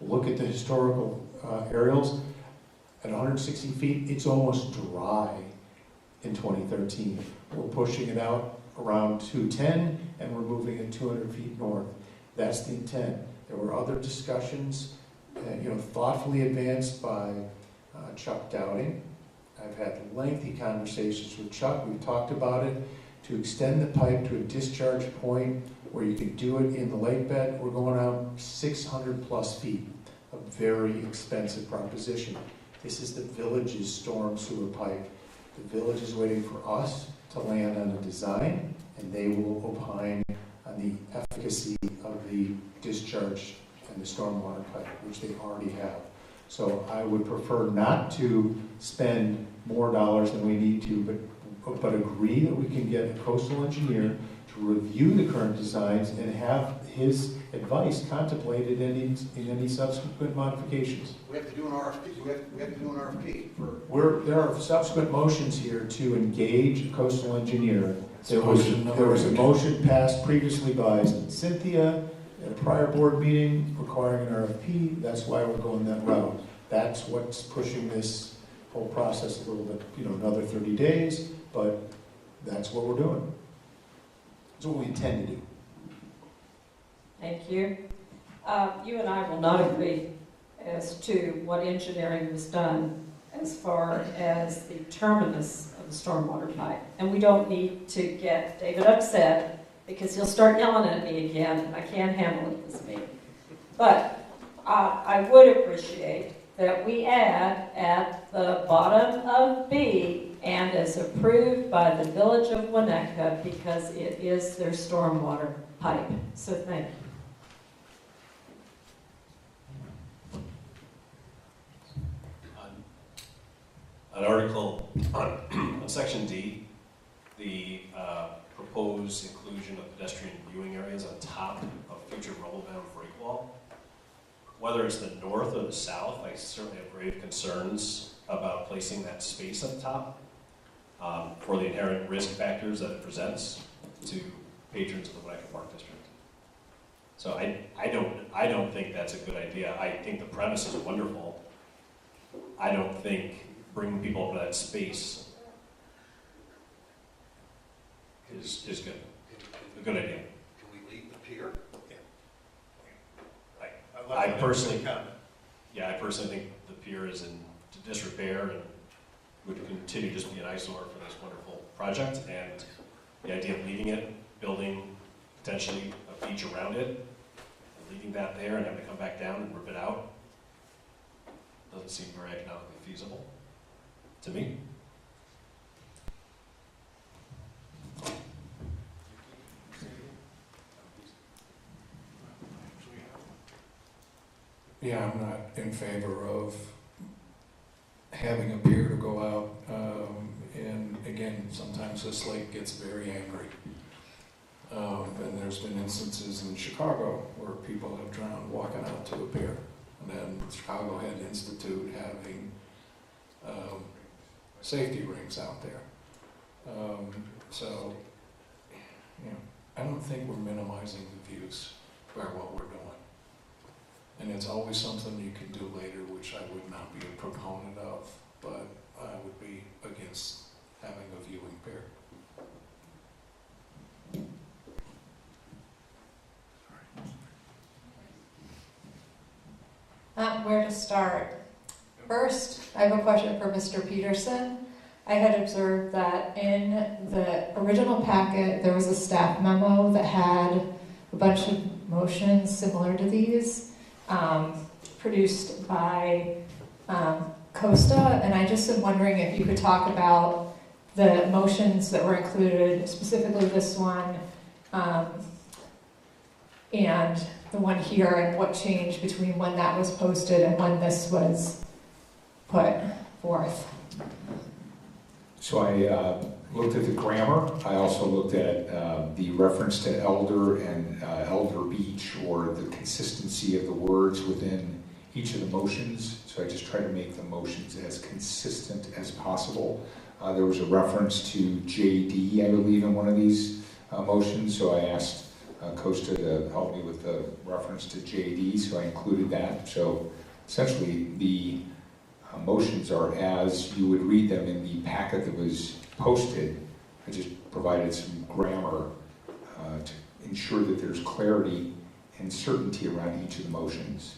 Look at the historical aerials. At 160 feet, it's almost dry in 2013. We're pushing it out around 210, and we're moving it 200 feet north. That's the intent. There were other discussions, thoughtfully advanced by Chuck Dowding. I've had lengthy conversations with Chuck. We've talked about it. To extend the pipe to a discharge point where you could do it in the lake bed, we're going out 600 plus feet. A very expensive proposition. This is the village's storm sewer pipe. The village is waiting for us to land on a design, and they will opine on the efficacy of the discharge and the stormwater pipe, which they already have. So I would prefer not to spend more dollars than we need to, but agree that we can get a coastal engineer to review the current designs and have his advice contemplated in any subsequent modifications. We have to do an RFP. We have to do an RFP. There are subsequent motions here to engage a coastal engineer. There was a motion passed previously by Cynthia at a prior board meeting requiring an RFP. That's why we're going that route. That's what's pushing this whole process a little bit, another 30 days, but that's what we're doing. That's what we intend to do. Thank you. You and I will not agree as to what engineering was done as far as the terminus of the stormwater pipe. And we don't need to get David upset, because he'll start yelling at me again, and I can't handle it this meeting. But I would appreciate that we add at the bottom of B, and as approved by the village of Winnetka, because it is their stormwater pipe. So thank you. An article on section D, the proposed inclusion of pedestrian viewing areas on top of future rubble-bound break wall. Whether it's the north or the south, I certainly have grave concerns about placing that space up top for the inherent risk factors that it presents to patrons of the Winnetka Park District. So I don't think that's a good idea. I think the premise is wonderful. I don't think bringing people up to that space is good. A good idea. Can we leave the pier? I personally think the pier is in disrepair and would continue to just be an eyesore for this wonderful project. And the idea of leaving it, building potentially a beach around it, and leaving that there and having to come back down and rip it out, doesn't seem very economically feasible to me. Yeah, I'm not in favor of having a pier to go out. And again, sometimes this lake gets very angry. And there's been instances in Chicago where people have drowned walking out to a pier. And then Chicago had to institute having safety rings out there. So, you know, I don't think we're minimizing the views by what we're doing. And it's always something you can do later, which I would not be a proponent of, but I would be against having a viewing pier. Where to start? First, I have a question for Mr. Peterson. I had observed that in the original packet, there was a staff memo that had a bunch of motions similar to these, produced by Costa, and I just am wondering if you could talk about the motions that were included, specifically this one, and the one here, and what changed between when that was posted and when this was put forth. So I looked at the grammar. I also looked at the reference to elder and elder beach, or the consistency of the words within each of the motions. So I just tried to make the motions as consistent as possible. There was a reference to JD, I believe, in one of these motions, so I asked Costa to help me with the reference to JD, so I included that. So essentially, the motions are as you would read them in the packet that was posted. I just provided some grammar to ensure that there's clarity and certainty around each of the motions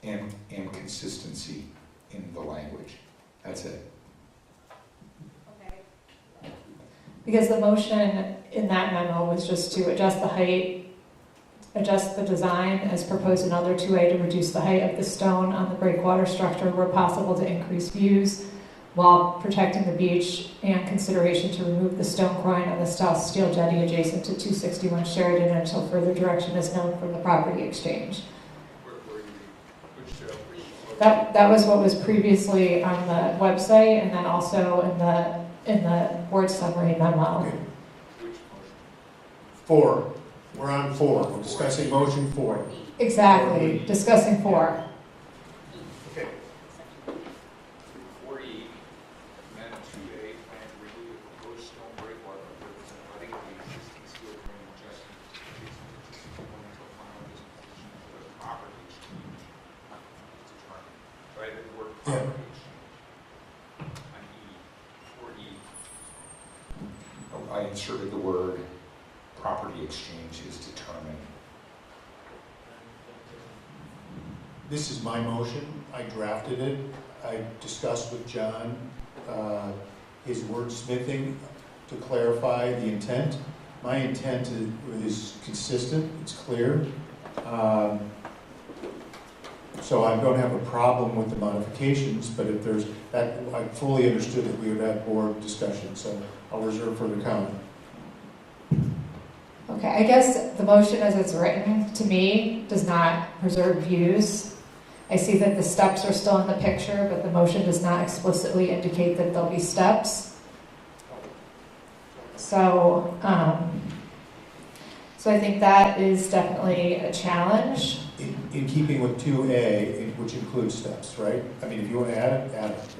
and consistency in the language. That's it. Because the motion in that memo was just to adjust the height, adjust the design as proposed in Elder 2A to reduce the height of the stone on the breakwater structure where possible to increase views while protecting the beach, and consideration to remove the stone groin on the south steel jetty adjacent to 261 Sheridan until further direction is known from the property exchange. That was what was previously on the website, and then also in the board summary memo. Okay. 4. We're on 4. We're discussing motion 4. Exactly, discussing 4. Okay. 4E, amendment 2A, plan to remove the proposed stone breakwater represent letting the existing steel frame adjustment until final disposition of the property exchange is determined. So I did the word property exchange on E, 4E. I inserted the word property exchange is determined. This is my motion. I drafted it. I discussed with John his wordsmithing to clarify the intent. My intent is consistent. It's clear. So I don't have a problem with the modifications, but if there's that, I fully understood that we would have board discussion, so I'll reserve further comment. Okay, I guess the motion as it's written, to me, does not preserve views. I see that the steps are still in the picture, but the motion does not explicitly indicate that there'll be steps. So, so I think that is definitely a challenge. In keeping with 2A, which includes steps, right? I mean, if you want to add it, add it.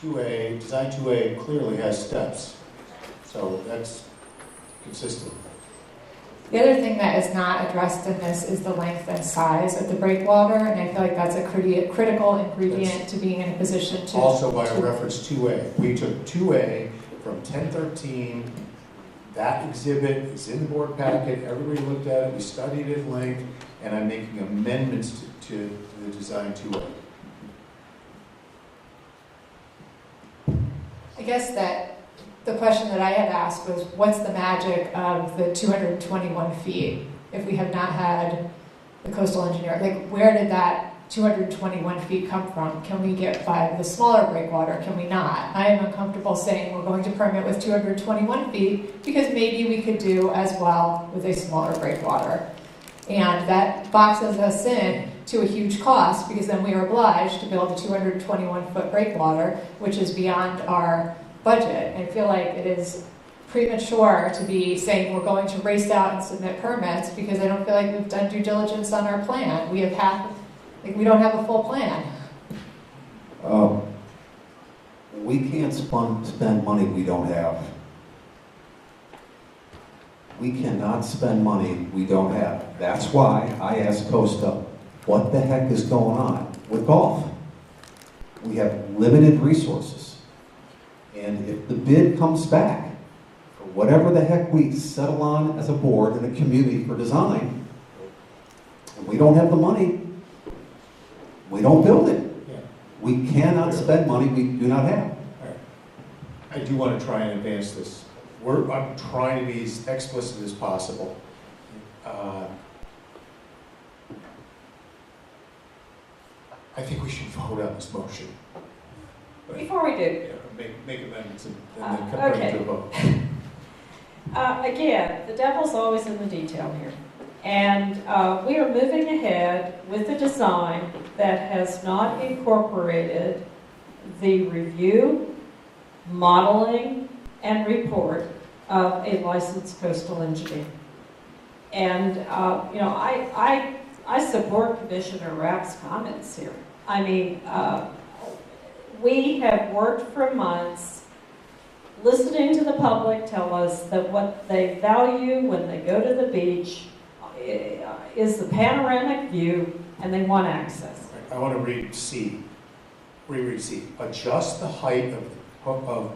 2A, design 2A clearly has steps. So that's consistent. The other thing that is not addressed in this is the length and size of the breakwater, and I feel like that's a critical ingredient to being in a position to... Also by reference 2A. We took 2A from 1013. That exhibit is in the board packet. Everybody looked at it. We studied it at length, and I'm making amendments to the design 2A. I guess that the question that I had asked was, what's the magic of the 221 feet if we have not had the coastal engineer? Like, where did that 221 feet come from? Can we get by the smaller breakwater? Can we not? I am uncomfortable saying we're going to permit with 221 feet because maybe we could do as well with a smaller breakwater. And that boxes us in to a huge cost because then we are obliged to build a 221-foot breakwater, which is beyond our budget. I feel like it is premature to be saying we're going to race out and submit permits because I don't feel like we've done due diligence on our plan. We have we don't have a full plan. We can't spend money we don't have. We cannot spend money we don't have. That's why I asked Costa, what the heck is going on with golf? We have limited resources. And if the bid comes back, for whatever the heck we settle on as a board and a community for design, and we don't have the money, we don't build it. We cannot spend money we do not have. I do want to try and advance this. I'm trying to be as explicit as possible. I think we should vote on this motion. Before we do. Yeah, make amendments and then come okay. to a vote. Again, the devil's always in the detail here. And we are moving ahead with a design that has not incorporated the review, modeling, and report of a licensed coastal engineer. And, you know, I support Commissioner Rapp's comments here. I mean, we have worked for months listening to the public tell us that what they value when they go to the beach is the panoramic view, and they want access. I want to reread C. Adjust the height of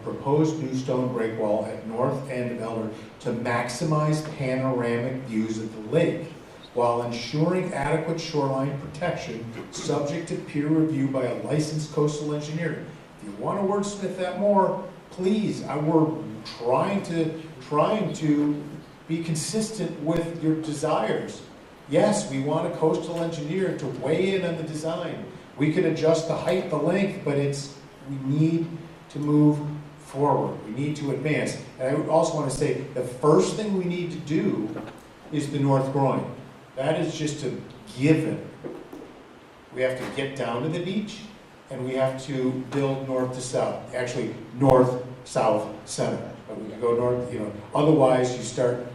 proposed new stone break wall at north end of Elder to maximize panoramic views of the lake, while ensuring adequate shoreline protection, subject to peer review by a licensed coastal engineer. If you want to wordsmith that more, please. We're trying to be consistent with your desires. Yes, we want a coastal engineer to weigh in on the design. We could adjust the height, the length, but we need to move forward. We need to advance. And I would also want to say the first thing we need to do is the north groin. That is just a given. We have to get down to the beach, and we have to build north to south. Actually, north, south, center. But we can go north, you know. Otherwise, you start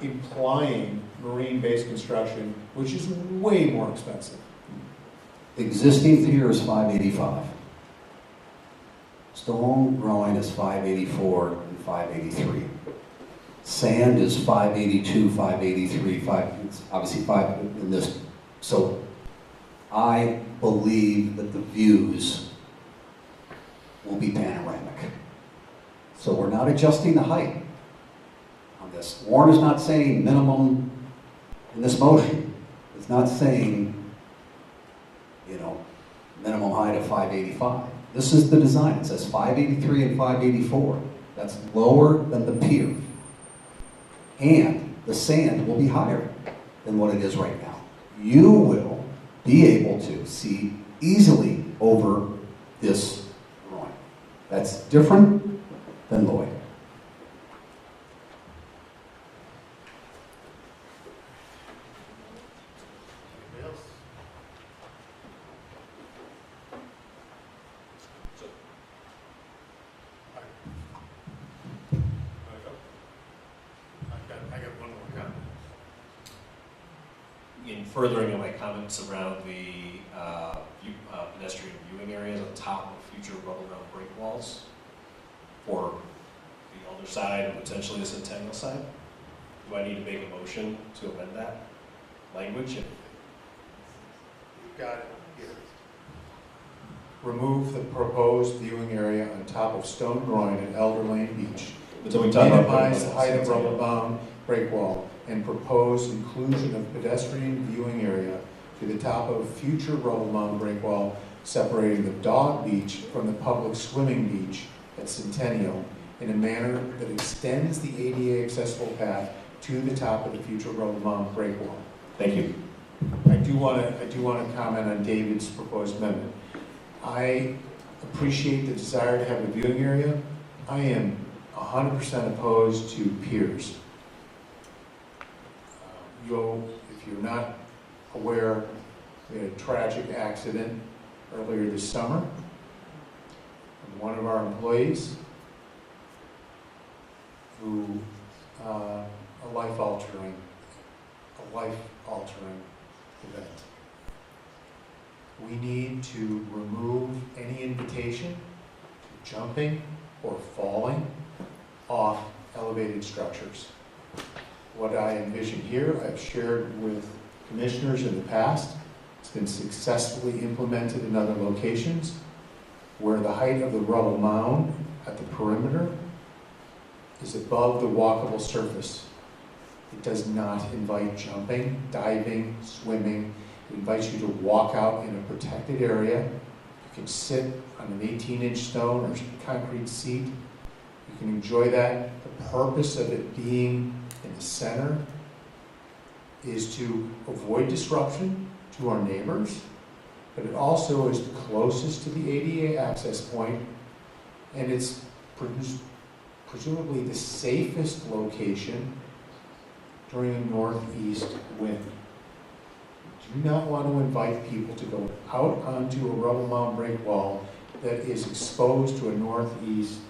implying marine-based construction, which is way more expensive. Existing pier is 585. Stone groin is 584 and 583. Sand is 582, 583, obviously 5 in this. So I believe that the views will be panoramic. So we're not adjusting the height on this. Warren is not saying minimum in this motion. It's not saying, you know, minimum height of 585. This is the design. It says 583 and 584. That's lower than the pier. And the sand will be higher than what it is right now. You will be able to see easily over this groin. That's different than Lloyd. In furthering of my comments around the pedestrian viewing areas on top of future rubble ground break walls for the Elder side and potentially the Centennial side, do I need to make a motion to amend that language? You've got it here. Remove the proposed viewing area on top of Stone Groin at Elder Lane Beach. Minimize the height of rubble bound break wall and propose inclusion of pedestrian viewing area to the top of future rubble mound break wall, separating the dog beach from the public swimming beach at Centennial in a manner that extends the ADA accessible path to the top of the future rubble mound break wall. Thank you. I do want to comment on David's proposed amendment. I appreciate the desire to have a viewing area. I am 100% opposed to piers. If you're not aware, we had a tragic accident earlier this summer. And one of our employees through a life-altering event. We need to remove any invitation to jumping or falling off elevated structures. What I envision here, I've shared with commissioners in the past. It's been successfully implemented in other locations where the height of the rubble mound at the perimeter is above the walkable surface. It does not invite jumping, diving, swimming. It invites you to walk out in a protected area. You can sit on an 18-inch stone or concrete seat. You can enjoy that. The purpose of it being in the center is to avoid disruption to our neighbors, but it also is the closest to the ADA access point, and it's presumably the safest location during a northeast wind. We do not want to invite people to go out onto a rubble mound break wall that is exposed to a northeast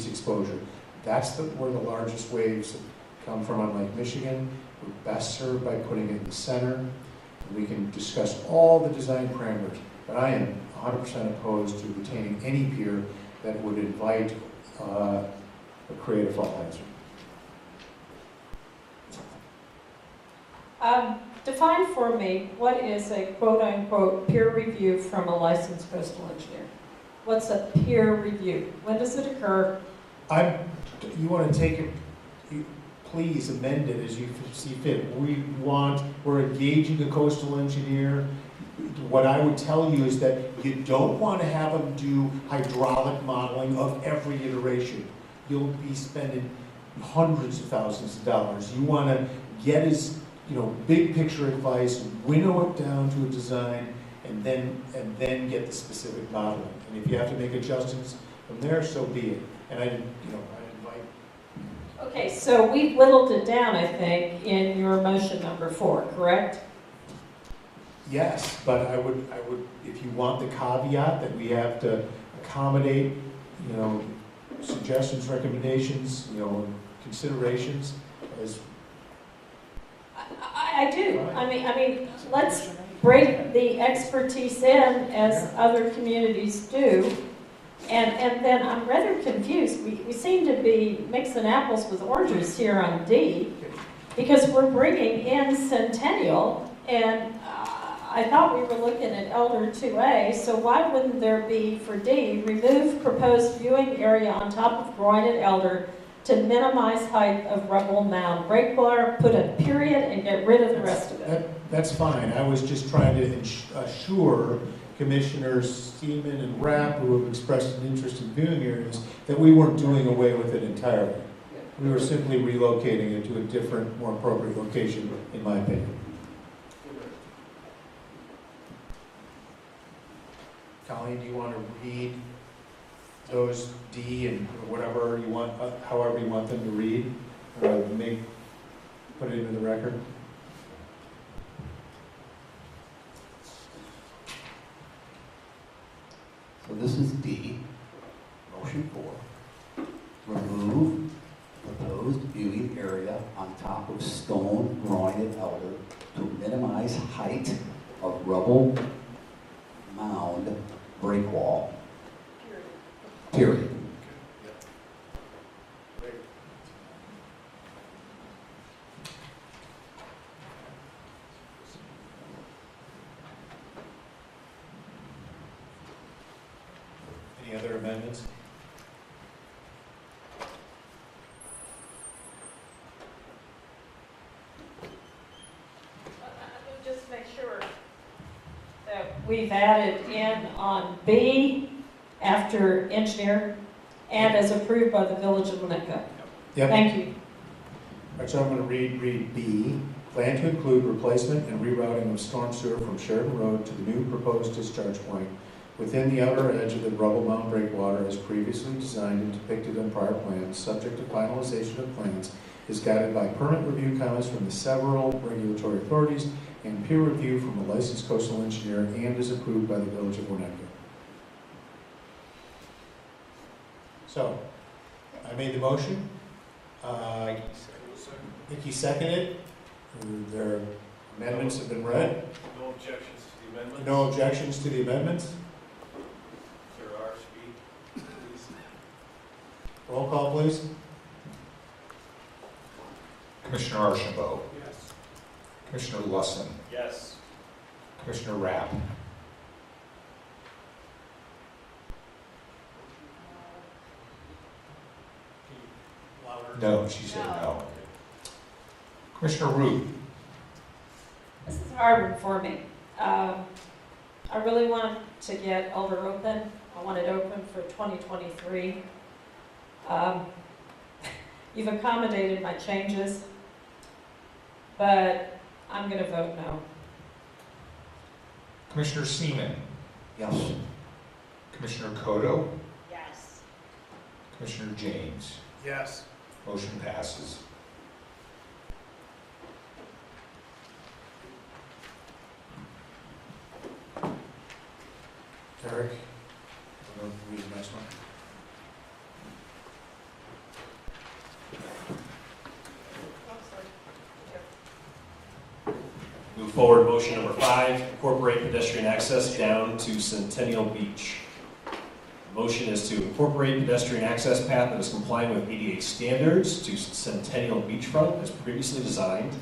exposure. That's where the largest waves come from on Lake Michigan. We're best served by putting it in the center. We can discuss all the design parameters, but I am 100% opposed to retaining any pier that would invite or create a fall hazard. Define for me what is a quote-unquote peer review from a licensed coastal engineer. What's a peer review? When does it occur? You want to take it, please amend it as you see fit. We're engaging a coastal engineer. What I would tell you is that you don't want to have them do hydraulic modeling of every iteration. You'll be spending hundreds of thousands of dollars. You want to get his, big picture advice, winnow it down to a design, and then get the specific modeling. And if you have to make adjustments from there, so be it. And I invite. Okay, so we've whittled it down, I think, in your motion number 4, correct? Yes, but I would, if you want the caveat that we have to accommodate, suggestions, recommendations, considerations, as I do. I mean, let's break the expertise in as other communities do. And then I'm rather confused. We seem to be mixing apples with oranges here on D, because we're bringing in Centennial, and I thought we were looking at Elder 2A, so why wouldn't there be, for D, remove proposed viewing area on top of groin and Elder to minimize height of rubble mound breakwater, put a period, and get rid of the rest of it? That's fine. I was just trying to assure Commissioners Seaman and Rapp, who have expressed an interest in viewing areas, that we weren't doing away with it entirely. We were simply relocating it to a different, more appropriate location, in my opinion. Colleen, do you want to read those D and whatever you want, however you want them to read? Put it into the record. So this is D, motion 4. Remove proposed viewing area on top of stone, groin, and elder to minimize height of rubble mound break wall. Period. Any other amendments? Just make sure that we've added in on B after engineer and as approved by the Village of Winnetka. Yep. Thank you. All right, so I'm going to read B. Plan to include replacement and rerouting of storm sewer from Sheridan Road to the new proposed discharge point within the outer edge of the rubble mound breakwater as previously designed and depicted on prior plans, subject to finalization of plans, is guided by permit review comments from the several regulatory authorities and peer review from a licensed coastal engineer, and is approved by the Village of Winnetka. So, I made the motion. Nikki seconded. Their amendments have been read. No objections to the amendments? No objections to the amendments. There are, speak, please. Roll call, please. Commissioner Archambault. Yes. Commissioner Lusson. Yes. Commissioner Rapp. No, she said no. Commissioner Root. This is a hard one for me. I really want to get Elder open. I want it open for 2023. You've accommodated my changes, but I'm going to vote no. Commissioner Seaman. Yes. Commissioner Cotto. Yes. Commissioner James. Yes. Motion passes. Eric, read the next one. Move forward, motion number 5, incorporate pedestrian access down to Centennial Beach. The motion is to incorporate pedestrian access path that is complying with ADA standards to Centennial Beachfront as previously designed,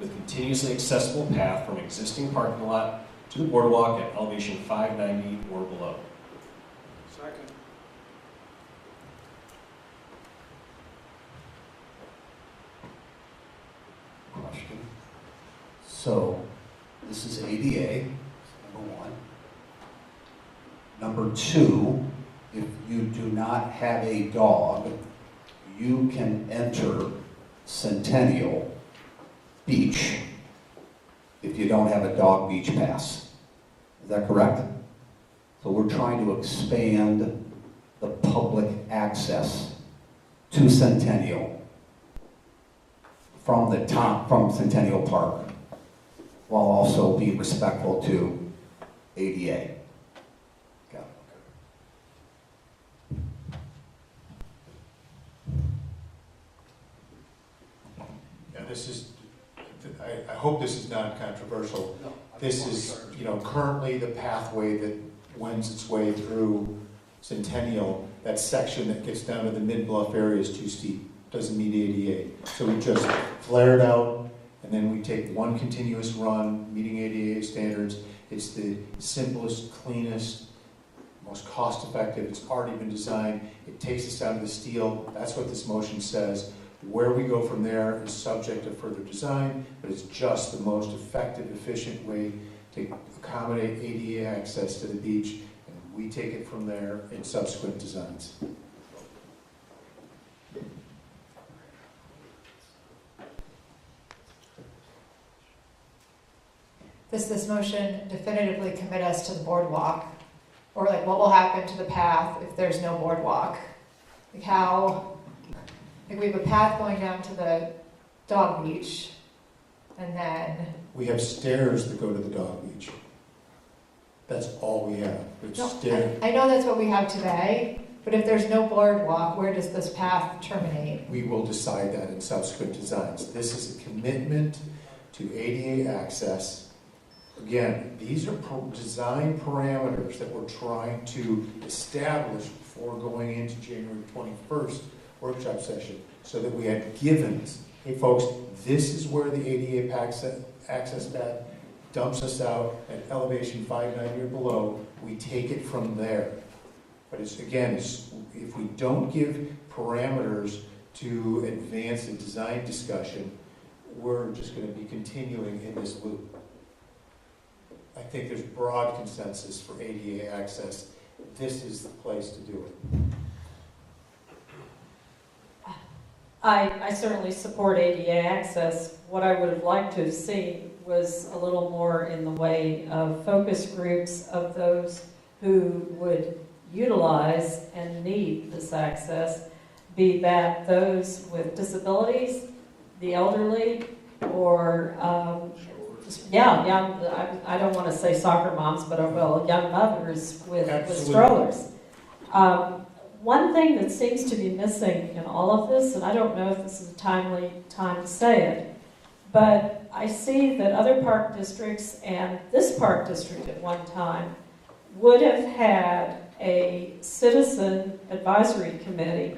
with continuously accessible path from existing parking lot to the boardwalk at elevation 590 or below. Second. Question. So, this is ADA, number one. Number two, if you do not have a dog, you can enter Centennial Beach if you don't have a dog beach pass. Is that correct? So we're trying to expand the public access to Centennial from from Centennial Park, while also being respectful to ADA. Okay. Yeah, this is, I hope this is not controversial. This is, currently the pathway that wends its way through Centennial. That section that gets down to the mid-bluff area is too steep, doesn't meet ADA. So we just flare it out, and then we take one continuous run, meeting ADA standards. It's the simplest, cleanest, most cost-effective. It's already been designed. It takes us down to the steel. That's what this motion says. Where we go from there is subject to further design, but it's just the most effective, efficient way to accommodate ADA access to the beach, and we take it from there in subsequent designs. Does this motion definitively commit us to the boardwalk? Or like what will happen to the path if there's no boardwalk? Like how, like we have a path going down to the dog beach, and then... We have stairs that go to the dog beach. That's all we have. It's stairs. I know that's what we have today, but if there's no boardwalk, where does this path terminate? We will decide that in subsequent designs. This is a commitment to ADA access. Again, these are design parameters that we're trying to establish before going into January 21st workshop session, so that we had givens. Hey folks, this is where the ADA access path dumps us out at elevation 590 or below. We take it from there. But if we don't give parameters to advance the design discussion, we're just going to be continuing in this loop. I think there's broad consensus for ADA access. This is the place to do it. I certainly support ADA access. What I would have liked to have seen was a little more in the way of focus groups of those who would utilize and need this access, be that those with disabilities, the elderly, or young, I don't want to say soccer moms, but young mothers with strollers. one thing that seems to be missing in all of this, and I don't know if this is a timely time to say it, but I see that other park districts and this park district at one time would have had a citizen advisory committee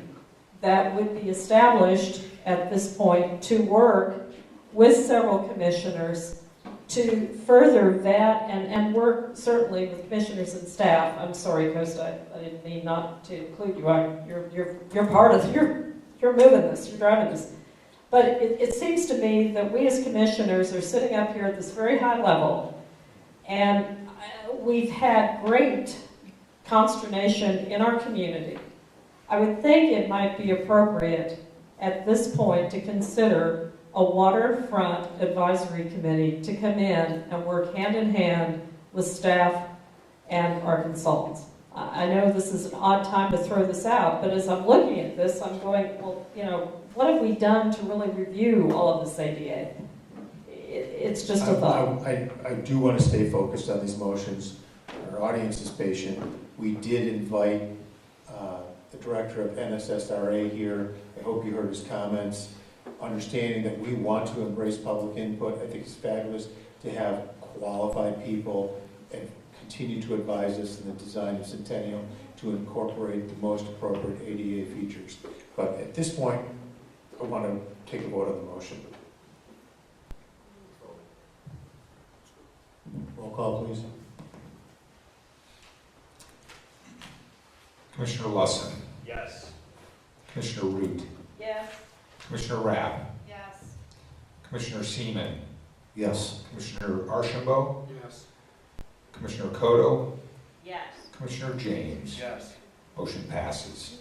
that would be established at this point to work with several commissioners to further that and work certainly with commissioners and staff. I'm sorry, Costa, I didn't mean not to include you. You're part of, you're moving this, you're driving this. But it seems to me that we as commissioners are sitting up here at this very high level, and we've had great consternation in our community. I would think it might be appropriate at this point to consider a waterfront advisory committee to come in and work hand in hand with staff and our consultants. I know this is an odd time to throw this out, but as I'm looking at this, I'm going, well, you know, what have we done to really review all of this ADA? It's just a thought. I do want to stay focused on these motions. Our audience is patient. We did invite the director of NSSRA here. I hope you heard his comments. Understanding that we want to embrace public input. I think it's fabulous to have qualified people and continue to advise us in the design of Centennial to incorporate the most appropriate ADA features. But at this point, I want to take a vote on the motion. Roll call, please. Commissioner Lusson. Yes. Commissioner Root. Yes. Commissioner Rapp. Yes. Commissioner Seaman. Yes. Commissioner Archambault. Yes. Commissioner Cotto. Yes. Commissioner James. Yes. Motion passes.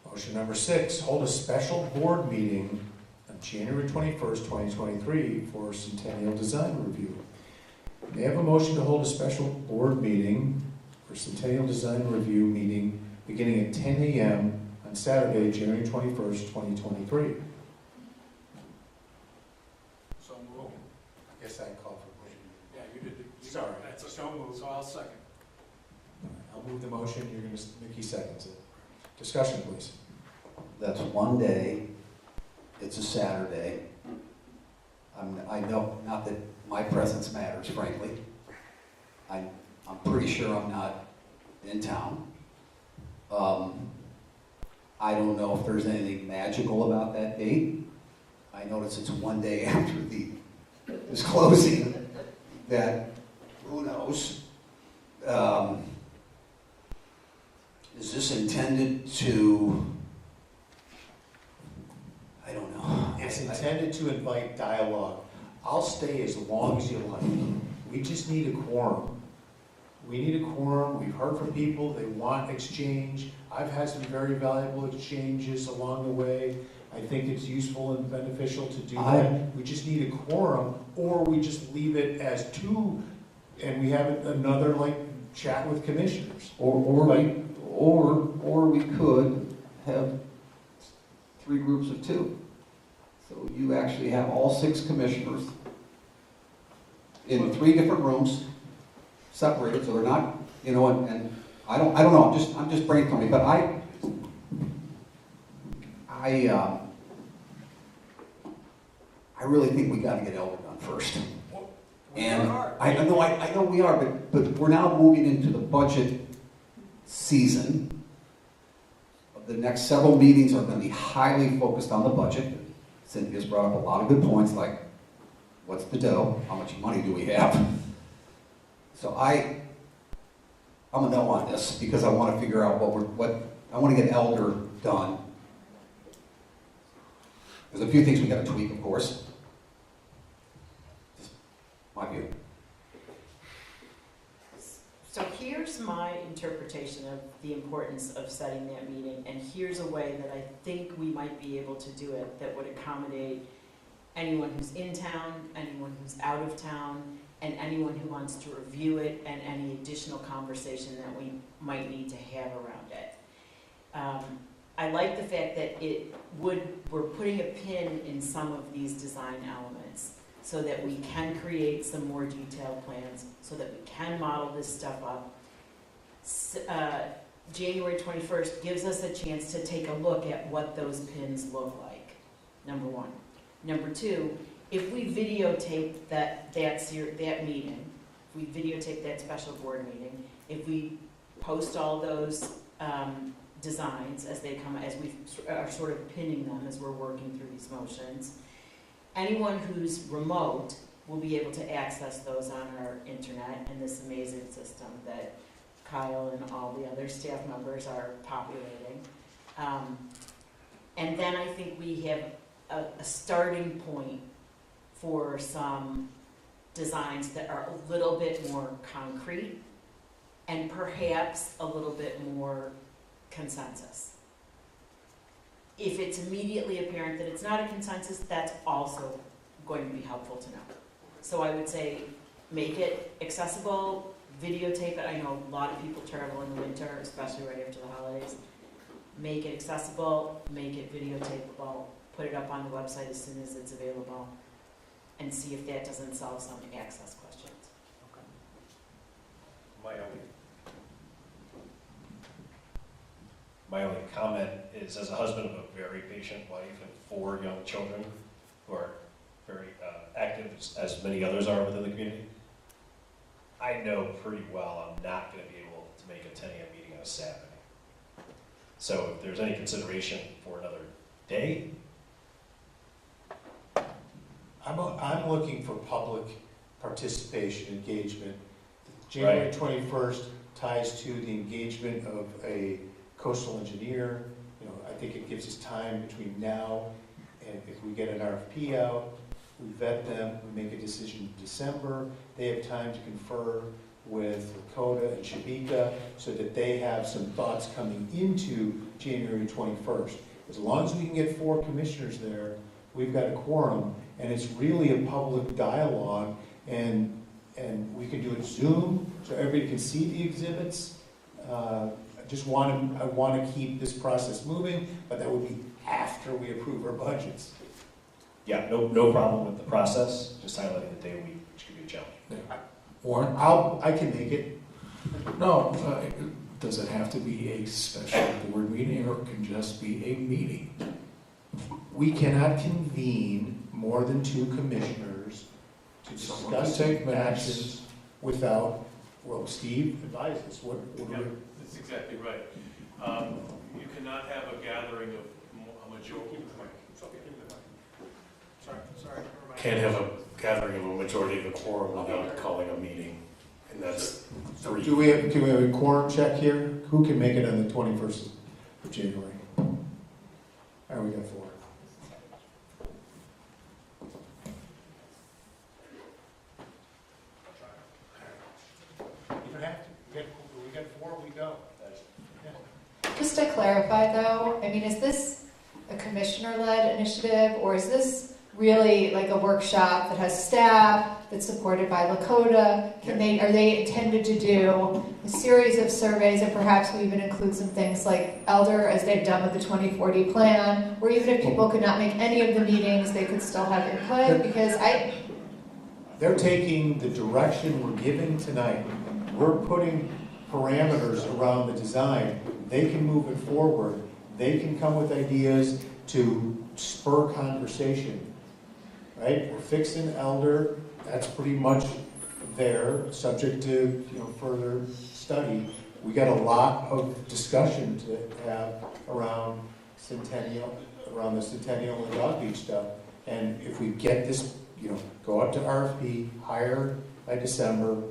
Motion number 6, hold a special board meeting on January 21st, 2023 for Centennial Design Review. May I have a motion to hold a special board meeting for Centennial Design Review meeting beginning at 10 a.m. on Saturday, January 21st, 2023? So moved. I guess I called for motion. Yeah, you did. Sorry. That's a so moved, so I'll second. I'll move the motion. You're going to, Mickey seconds it. Discussion, please. That's one day. It's a Saturday. I know, not that my presence matters, frankly. I'm pretty sure I'm not in town. I don't know if there's anything magical about that date. I notice it's one day after this closing that, who knows? Is this intended to, I don't know. It's intended to invite dialogue. I'll stay as long as you like. We just need a quorum. We need a quorum. We've heard from people. They want exchange. I've had some very valuable exchanges along the way. I think it's useful and beneficial to do that. We just need a quorum, or we just leave it as 2, and we have another chat with commissioners. Or we could have 3 groups of 2. So you actually have all 6 commissioners in 3 different rooms, separated, so they're not, and I don't know. I'm just brainstorming, but I really think we got to get Elder done first. And I know we are, but we're now moving into the budget season. The next several meetings are going to be highly focused on the budget. Cynthia's brought up a lot of good points, like what's the dough? How much money do we have? So I'm a no on this because I want to figure out what I want to get Elder done. There's a few things we got to tweak, of course. Just my view. So here's my interpretation of the importance of setting that meeting, and here's a way that I think we might be able to do it that would accommodate anyone who's in town, anyone who's out of town, and anyone who wants to review it, and any additional conversation that we might need to have around it. I like the fact that we're putting a pin in some of these design elements. so that we can create some more detailed plans, so that we can model this stuff up. January 21st gives us a chance to take a look at what those pins look like, number one. Number two, if we videotape that meeting, if we videotape that special board meeting, if we post all those designs as they come, as we are sort of pinning them as we're working through these motions, anyone who's remote will be able to access those on our internet and this amazing system that Kyle and all the other staff members are populating. And then I think we have a starting point for some designs that are a little bit more concrete and perhaps a little bit more consensus. If it's immediately apparent that it's not a consensus, that's also going to be helpful to know. So I would say make it accessible, videotape it. I know a lot of people travel in the winter, especially right after the holidays. Make it accessible, make it videotapable, put it up on the website as soon as it's available, and see if that doesn't solve some access questions. My only comment is, as a husband of a very patient wife and 4 young children who are very active, as many others are within the community, I know pretty well I'm not going to be able to make a 10 a.m. meeting on a Saturday. So if there's any consideration for another day, I'm looking for public participation, engagement. January 21st ties to the engagement of a coastal engineer. You know, I think it gives us time between now and if we get an RFP out, we vet them, we make a decision in December. They have time to confer with Lakota and Shabika so that they have some thoughts coming into January 21st. As long as we can get 4 commissioners there, we've got a quorum, and it's really a public dialogue, and we can do it Zoom so everybody can see the exhibits. I want to keep this process moving, but that would be after we approve our budgets. yeah, no problem with the process, just highlighting the day of the week, which could be a challenge. Yeah. Warren? I can make it. No, does it have to be a special board meeting, or it can just be a meeting? We cannot convene more than 2 commissioners to Someone can discuss take minutes. actions without, well, Steve advised us. What Yeah, that's exactly right. You cannot have a gathering of a majority. Sorry. Can't have a gathering of a majority of the quorum without calling a meeting, and that's 3. Can we have a quorum check here? Who can make it on the 21st of January? All right, we got 4. You don't have to. We got 4, we go. Just to clarify though, I mean, is this a commissioner-led initiative, or is this really like a workshop that has staff, that's supported by Lakota? Are they intended to do a series of surveys, and perhaps we even include some things like Elder, as they've done with the 2040 plan, or even if people could not make any of the meetings, they could still have input? Because They're taking the direction we're giving tonight. We're putting parameters around the design. They can move it forward. They can come with ideas to spur conversation, right? We're fixing Elder. That's pretty much there, subject to further study. We got a lot of discussion to have around Centennial, around the Centennial and Dog Beach stuff. And if we get this, go out to RFP, hire by December,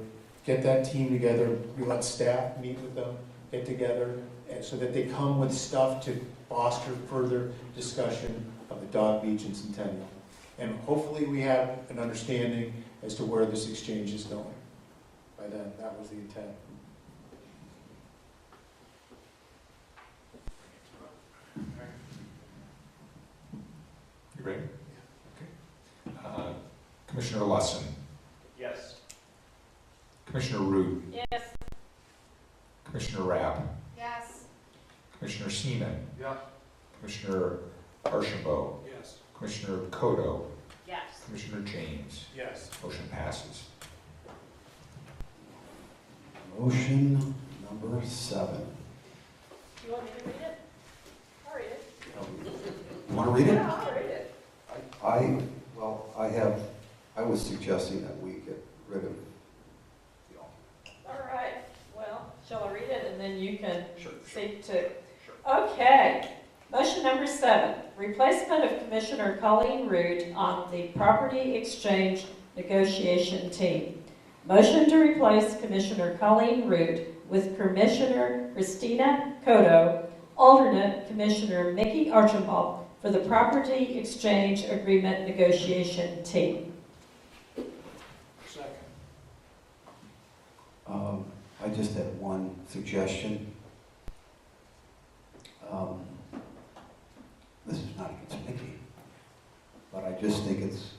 get that team together, we let staff meet with them, get together, and so that they come with stuff to foster further discussion of the Dog Beach and Centennial. And hopefully we have an understanding as to where this exchange is going. By then, that was the intent. You ready? Okay. Commissioner Lusson. Yes. Commissioner Root. Yes. Commissioner Rapp. Yes. Commissioner Seaman. Yeah. Commissioner Archambault. Yes. Commissioner Kodo. Yes. Commissioner James. Yes. Motion passes. Motion number 7. You want me to read it? I'll read it. You want to read it? Yeah, I'll read it. I was suggesting that we get rid of the alternate. All right, well, shall I read it and then you can Sure. seek to? Okay, motion number 7, replacement of Commissioner Colleen Root on the Property Exchange Negotiation Team. Motion to replace Commissioner Colleen Root with Commissioner Christina Cotto, alternate Commissioner Mickey Archibald for the Property Exchange Agreement Negotiation Team. Second. I just had one suggestion. This is not against Mickey, but I just think it's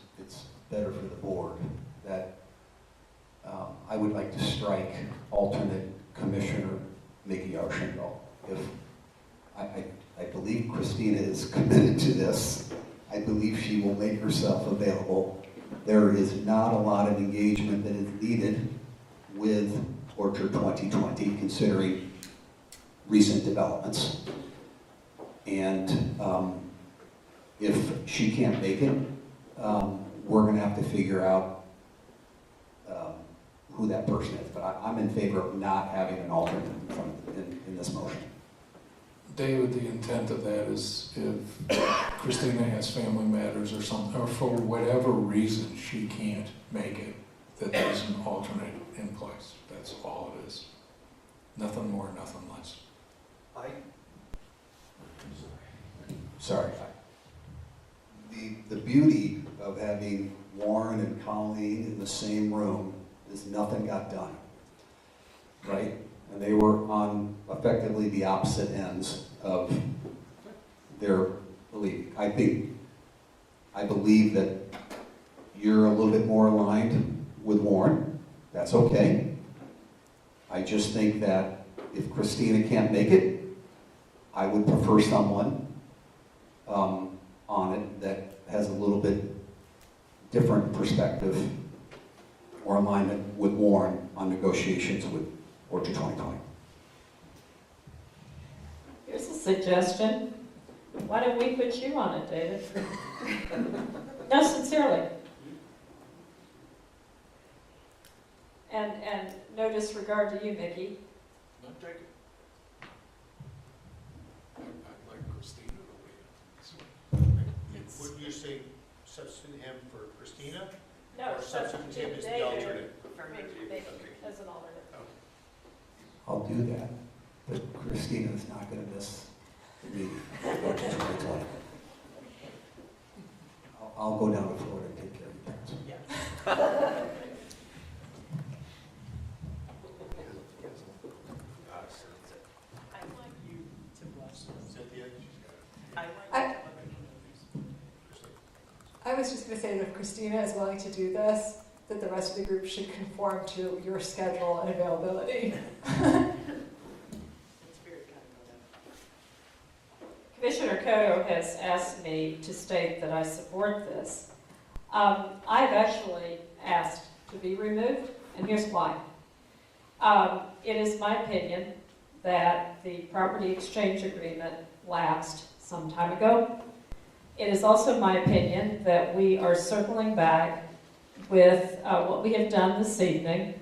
better for the board that I would like to strike alternate Commissioner Mickey Archibald. If I believe Christina is committed to this. I believe she will make herself available. There is not a lot of engagement that is needed with Orchard 2020, considering recent developments. And if she can't make it, we're going to have to figure out who that person is. But I'm in favor of not having an alternate in this motion. David, the intent of that is if Christina has family matters or something, or for whatever reason she can't make it, that there's an alternate in place. That's all it is. Nothing more, nothing less. Sorry. The beauty of having Warren and Colleen in the same room is nothing got done, right? And they were on effectively the opposite ends of their belief. I believe that you're a little bit more aligned with Warren. That's okay. I just think that if Christina can't make it, I would prefer someone on it that has a little bit different perspective or alignment with Warren on negotiations with Orchard 2020. Here's a suggestion. Why don't we put you on it, David? No, sincerely. And no disregard to you, Mickey. Not taken. I'd like Christina to lead. Would you say substitute him for Christina? No, or substitute him as the David alternate? for Mickey as an alternate. I'll do that, but Christina's not going to miss the meeting. Orchard 2020. I'll go down to Florida and take care of your parents. I was just going to say that if Christina is willing to do this, that the rest of the group should conform to your schedule and availability. Commissioner Cotto has asked me to state that I support this. I've actually asked to be removed, and here's why. It is my opinion that the property exchange agreement lapsed some time ago. It is also my opinion that we are circling back with what we have done this evening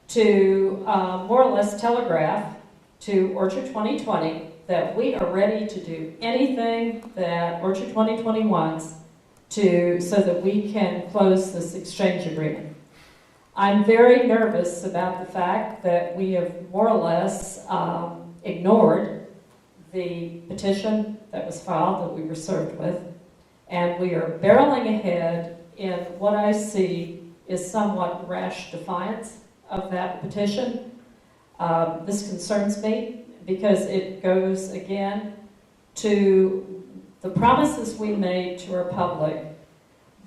to more or less telegraph to Orchard 2020 that we are ready to do anything that Orchard 2020 wants so that we can close this exchange agreement. I'm very nervous about the fact that we have more or less ignored the petition that was filed that we were served with, and we are barreling ahead in what I see is somewhat rash defiance of that petition. This concerns me because it goes again to the promises we made to our public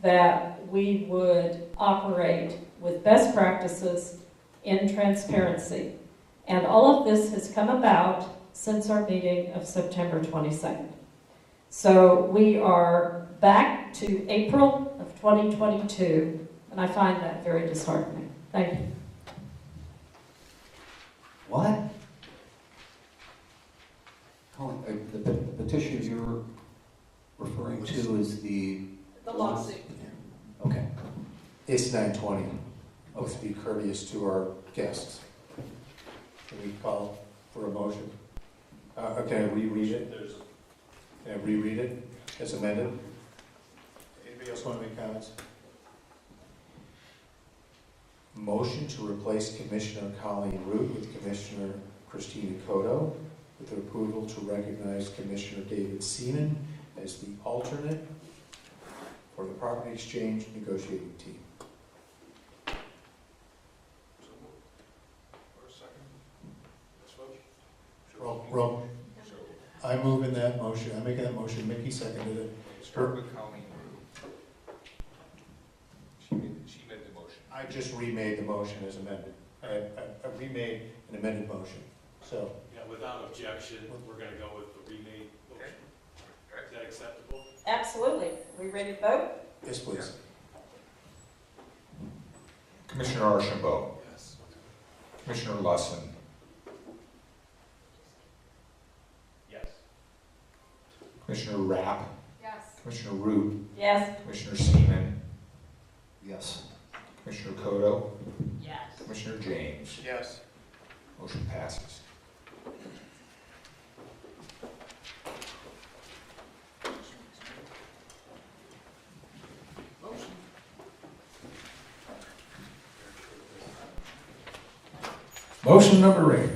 that we would operate with best practices in transparency. And all of this has come about since our meeting of September 22nd. So we are back to April of 2022, and I find that very disheartening. Thank you. What? Colin, the petition you're referring to is the lawsuit. Okay. It's 9:20. Let's be courteous to our guests. Can we call for a motion? Can I reread it? Can I reread it as amended? Anybody else want to make comments? Motion to replace Commissioner Colleen Root with Commissioner Christina Cotto, with approval to recognize Commissioner David Seaman as the alternate for the property exchange negotiating team. Roll. I move in that motion. I'm making that motion. Mickey seconded it. Start with Colleen. She made the motion. I just remade the motion as amended. I remade an amended motion. So. Yeah, without objection, we're going to go with the remade motion. Is that acceptable? Absolutely. Are we ready to vote? Yes, please. Commissioner Archambault. Yes. Commissioner Lusson. Yes. Commissioner Rapp. Yes. Commissioner Root. Yes. Commissioner Seaman. Yes. Commissioner Cotto. Yes. Commissioner James. Yes. Motion passes. Motion number 8,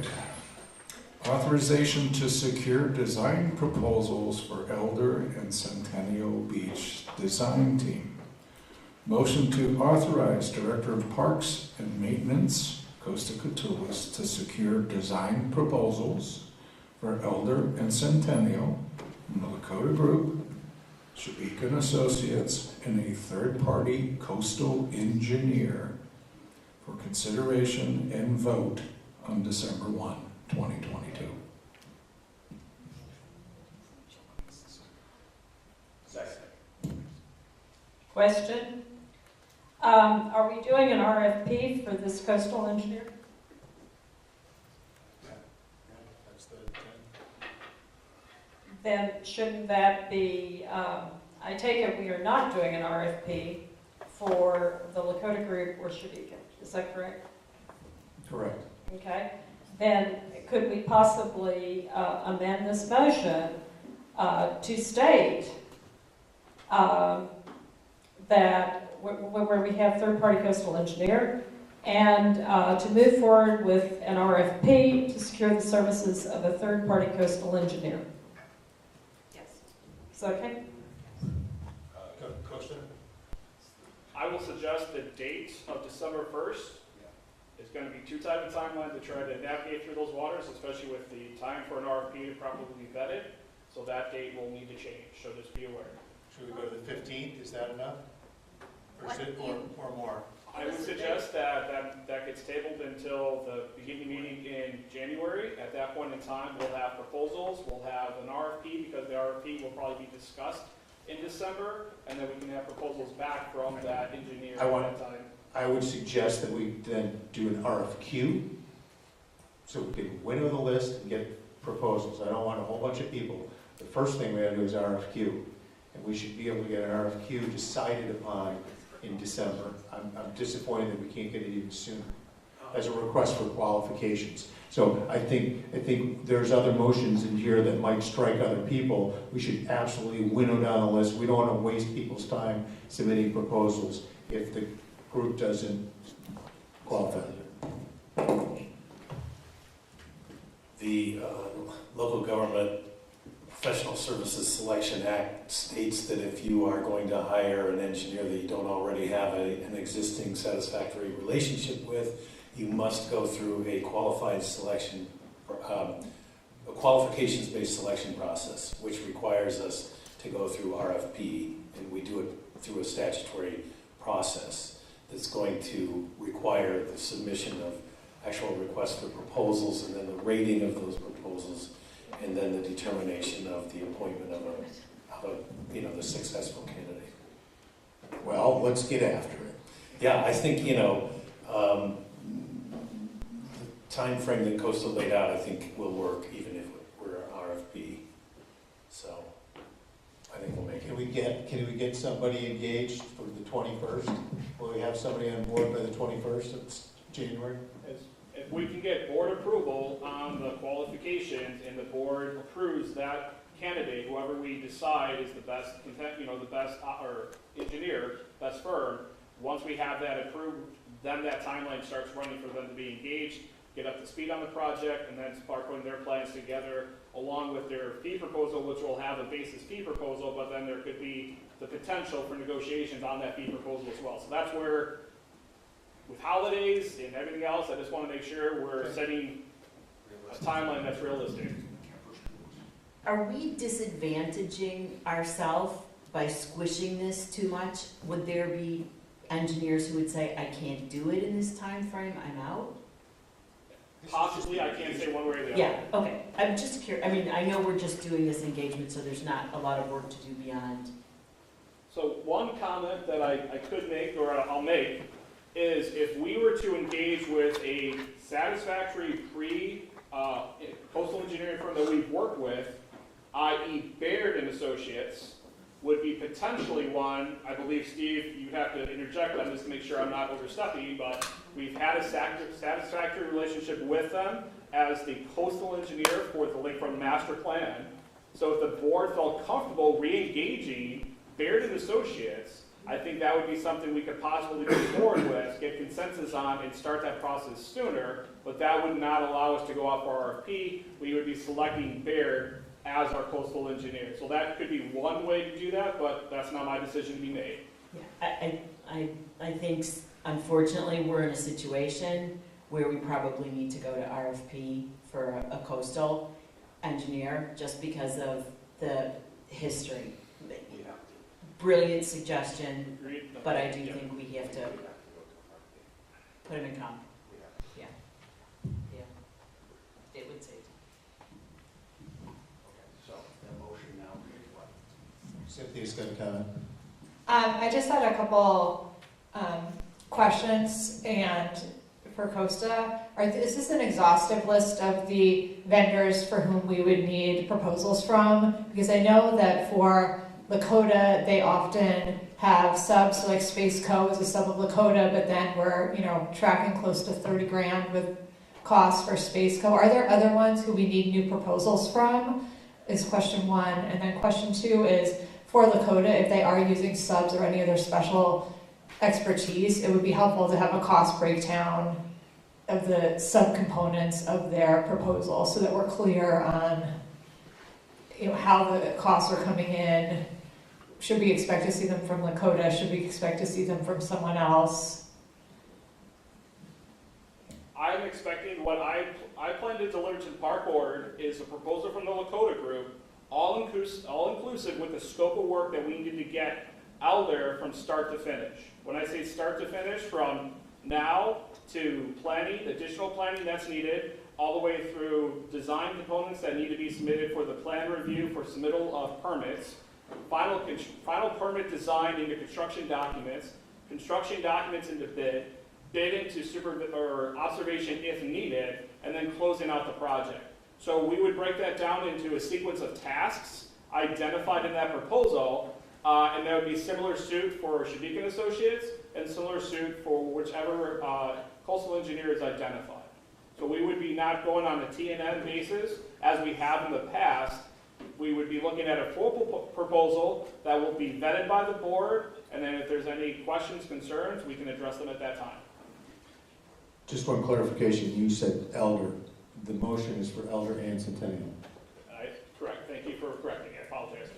authorization to secure design proposals for Elder and Centennial Beach design team. Motion to authorize Director of Parks and Maintenance, Costa Catullus, to secure design proposals for Elder and Centennial from the Lakota Group, Shabik and Associates, and a third-party coastal engineer for consideration and vote on December 1, 2022. Second. Question. Are we doing an RFP for this coastal engineer? That's the Then shouldn't that be, I take it we are not doing an RFP for the Lakota Group or Shabika. Is that correct? correct. Okay. Then could we possibly amend this motion to state that where we have third-party coastal engineer and to move forward with an RFP to secure the services of a third-party coastal engineer? Yes. Is that okay? Costa? I will suggest the date of December 1st. It's going to be too tight a timeline to try to navigate through those waters, especially with the time for an RFP to properly be vetted. So that date will need to change, so just be aware. Should we go to the 15th? Is that enough? Or is it, or more? I would suggest that gets tabled until the beginning meeting in January. At that point in time, we'll have proposals, we'll have an RFP, because the RFP will probably be discussed in December, and then we can have proposals back from that engineer at that time. I would suggest that we then do an RFQ, so we can winnow the list and get proposals. I don't want a whole bunch of people. The first thing we have to do is RFQ, and we should be able to get an RFQ decided upon in December. I'm disappointed that we can't get it even sooner, as a request for qualifications. So I think there's other motions in here that might strike other people. We should absolutely winnow down the list. We don't want to waste people's time submitting proposals if the group doesn't qualify. The Local Government Professional Services Selection Act states that if you are going to hire an engineer that you don't already have an existing satisfactory relationship with, you must go through a qualified selection, a qualifications-based selection process, which requires us to go through RFP, and we do it through a statutory process that's going to require the submission of actual requests for proposals, and then the rating of those proposals, and then the determination of the appointment of the successful candidate. Well, let's get after it. Yeah, I think, the time frame that Coastal laid out, I think will work even if we're an RFP. So I think we'll make it. Can we get somebody engaged for the 21st? Will we have somebody on board by the 21st of January? If we can get board approval on the qualifications and the board approves that candidate, whoever we decide is the best, the best or engineer, best firm, once we have that approved, then that timeline starts running for them to be engaged, get up to speed on the project, and then start putting their plans together along with their fee proposal, which will have a basis fee proposal, but then there could be the potential for negotiations on that fee proposal as well. So that's where, with holidays and everything else, I just want to make sure we're setting a timeline that's realistic. Are we disadvantaging ourselves by squishing this too much? Would there be engineers who would say, I can't do it in this time frame, I'm out? Possibly, I can't say one way or the other. Yeah, okay. I'm just curious. I mean, I know we're just doing this engagement, so there's not a lot of work to do beyond. So one comment that I could make, or I'll make, is if we were to engage with a satisfactory coastal engineering firm that we've worked with, i.e. Baird and Associates, would be potentially one. I believe, Steve, you have to interject on this to make sure I'm not overstepping, but we've had a satisfactory relationship with them as the coastal engineer for the lakefront master plan. So if the board felt comfortable re-engaging Baird and Associates, I think that would be something we could possibly move forward with, get consensus on, and start that process sooner, but that would not allow us to go out for RFP. We would be selecting Baird as our coastal engineer. So that could be one way to do that, but that's not my decision to be made. Yeah, I think, unfortunately, we're in a situation where we probably need to go to RFP for a coastal engineer just because of the history. Brilliant suggestion, but I do think we have to put him in comp. Yeah. Yeah. It would save. So, the motion now reads what? Cynthia's got a comment. I just had a couple questions, and for Costa, is this an exhaustive list of the vendors for whom we would need proposals from? Because I know that for Lakota, they often have subs, so like Space Co is a sub of Lakota, but then we're, tracking close to 30 grand with costs for Space Co. Are there other ones who we need new proposals from? Is question one. And then question two is, for Lakota, if they are using subs or any other special expertise, it would be helpful to have a cost breakdown of the subcomponents of their proposal so that we're clear on how the costs are coming in. Should we expect to see them from Lakota? Should we expect to see them from someone else? I'm expecting what I plan to deliver to the park board is a proposal from the Lakota group, all inclusive with the scope of work that we need to get out there from start to finish. When I say start to finish, from now to planning, additional planning that's needed, all the way through design components that need to be submitted for the plan review for submittal of permits, final permit design into construction documents into bid into observation if needed, and then closing out the project. So we would break that down into a sequence of tasks identified in that proposal, and that would be similar suit for Shadik and Associates, and similar suit for whichever coastal engineer is identified. So we would be not going on a T&M basis as we have in the past. We would be looking at a full proposal that will be vetted by the board, and then if there's any questions, concerns, we can address them at that time. Just one clarification, you said Elder. The motion is for Elder and Centennial. Correct, thank you for correcting, I apologize.